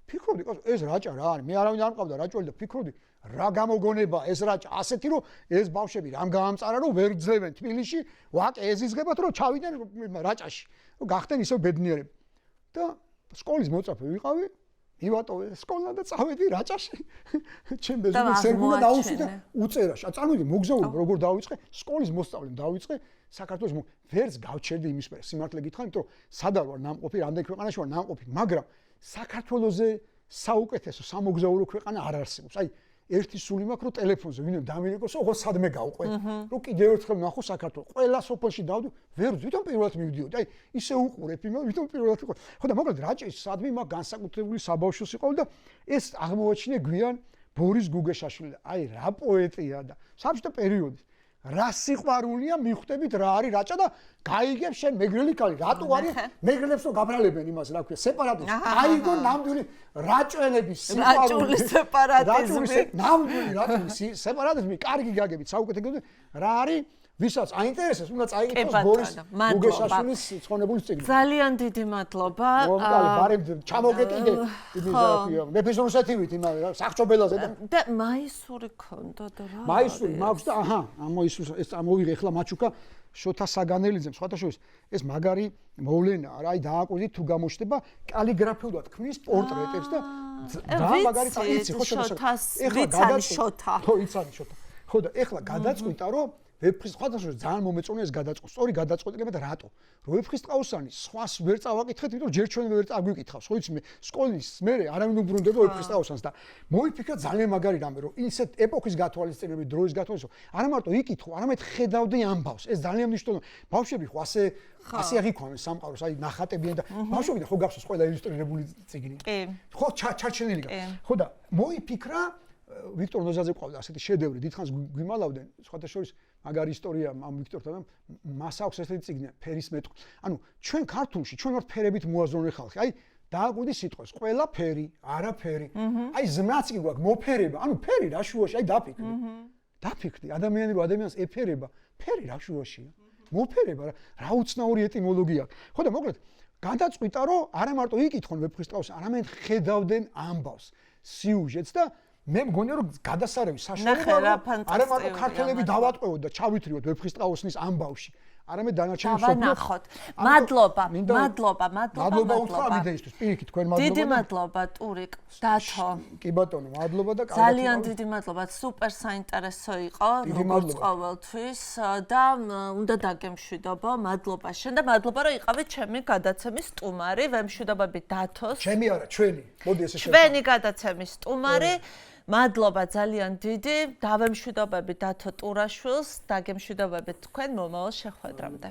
ფიქრობდი ეს რაჭა რა არის მე არავინ არ მყავდა რაჭველი და ფიქრობდი რა გამოგონება ეს რაჭა ასეთი რომ ეს ბავშვები რამ გაამწარა რომ ვერ ძლებენ თბილისში ვაკე ეზიზღებათ რომ ჩავიდნენ რაჭაში რომ გახდნენ ისევ ბედნიერები და სკოლის მოწაფე ვიყავი მივატოვე სკოლა და წავედი რაჭაში ჩემ ბეზუს სერგუნა დაუსვი და უწერაში წარმოვიდი მოგზაურობა როგორ დავიწყე სკოლის მოსწავლემ დავიწყე საქართველოს ვერც გავჩერდი იმის მერე სიმართლე გითხრა იმიტომ რომ სადარ ვარ ნამყოფი რამდენი ქვეყანაში ვარ ნამყოფი მაგრამ საქართველოზე საუკეთესო სამოგზაურო ქვეყანა არ არსებობს აი ერთი სული მაქვს რომ ტელეფონზე ვინმე დამირეკოს ოღონდ სადმე გავყვე რომ კიდევ ერთხელ ნახო საქართველოს ყველა სოფელში დავდი ვერ ვითომ პირველად მივდიოდი აი ისე უყურებ იმას ვითომ პირველად ვიყო ხო და მოკლედ რაჭის სადმე მაქვს განსაკუთრებული საბავშვო სიყვარული და ეს აღმოაჩინე გვიან ბორის გუგეშაშვილი აი რა პოეტია და საბჭოთა პერიოდის რა სიყვარულია მიხვდებით რა არის რაჭა და გაიგებ შენ მეგრელი კალი რატო არის მეგრელებს რომ გაბრალებენ იმას რა ქვია სეპარატიზმი აიგო ნამდვილი რაჭველების სიყვარული სეპარატიზმი ნამდვილი რაჭველების სეპარატიზმი კარგი გაგებით საუკეთესო რა არის ვისაც აინტერესებს უნდა წაიკითხოს ბორის გუგეშაშვილის ცხონებული წიგნი ძალიან დიდი მადლობა ბარემ ჩამოგეკიდე იმის რა ქვია მეფის რუსეთივით იმავე რა საყჭობელაზე და მაისური ქონდა და რა მაისური მაქვს და აჰა ამოისურს ეს წამოვიღე ახლა მაჩუკა შოთა საგანელიძემ სხვათა შორის ეს მაგარი მოვლენაა რა აი დააკვირდით თუ გამოჩნდება კალიგრაფიულად ქმნის პორტრეტებს და მაგარი წაიცი ხო შოთა ხო იცანი შოთა ხო და ახლა გადაწყვიტა რომ ვეფხისტყაოსანი სხვადასხვა ძალიან მომეწონია ეს გადაწყვეტა სწორი გადაწყვეტილება და რატო რომ ვეფხისტყაოსანი სხვას ვერ წავაკითხეთ იმიტომ რომ ჯერ ჩვენ ვერ წაგვიკითხავს ხო იცი მე სკოლის მერე არავინ უბრუნდება ვეფხისტყაოსანს და მოიფიქრა ძალიან მაგარი რამე რომ ისეთ ეპოქის გათვალისწინებით დროის გათვალისწინებით არა მარტო იკითხო არამედ ხედავდი ამბავს ეს ძალიან მნიშვნელოვანია ბავშვები ხო ასე აღიქვამენ სამყაროს აი ნახატებიან და ბავშვები ხო გახსოვს ყველა ილუსტრირებული წიგნი ხო ჩარჩენილი ხო და მოიფიქრა ვიქტორ ნოზაძე ყავდა ასეთი შედევრი დიდხანს გვიმალავდნენ სხვათა შორის მაგარი ისტორია ამ ვიქტორთან მას აქვს ესეთი წიგნი ფერის მეტყვა ანუ ჩვენ ქართულში ჩვენ ვართ ფერებით მოაზროვნე ხალხი აი დააკვირდი სიტყვას ყველა ფერი არაფერი აი ზმნაც კი გვაქვს მოფერება ანუ ფერი რა შუაში აი დაფიქრდი ადამიანი რო ადამიანს ეფერება ფერი რა შუაშია მოფერება რა უცნაური ეტიმოლოგია ხო და მოკლედ გადაწყვიტა რომ არა მარტო იკითხონ ვეფხისტყაოსს არამედ ხედავდნენ ამბავს სიუჟეტს და მე მგონია რომ გადასარევი საშუალება არა მარტო ქართველები დავატყვევოთ და ჩავითრიოთ ვეფხისტყაოსნის ამბავში არამედ დანარჩენი დავანახოთ მადლობა უთხრა ვიდეისთვის პირიქით თქვენ მადლობა დიდი მადლობა ტურიკ დათო კი ბატონო მადლობა და ძალიან დიდი მადლობა სუპერ საინტერესო იყო როგორც ყოველთვის და უნდა დაგემშვიდობო მადლობა შენ და მადლობა რომ იყავით ჩემი გადაცემის სტუმარი ვემშვიდობები დათოს ჩემი არა ჩვენი მოდი ესე ჩვენი გადაცემის სტუმარი მადლობა ძალიან დიდი დავემშვიდობები დათო ტურაშვილს დაგემშვიდობებით თქვენ მომავალ შეხვედრამდე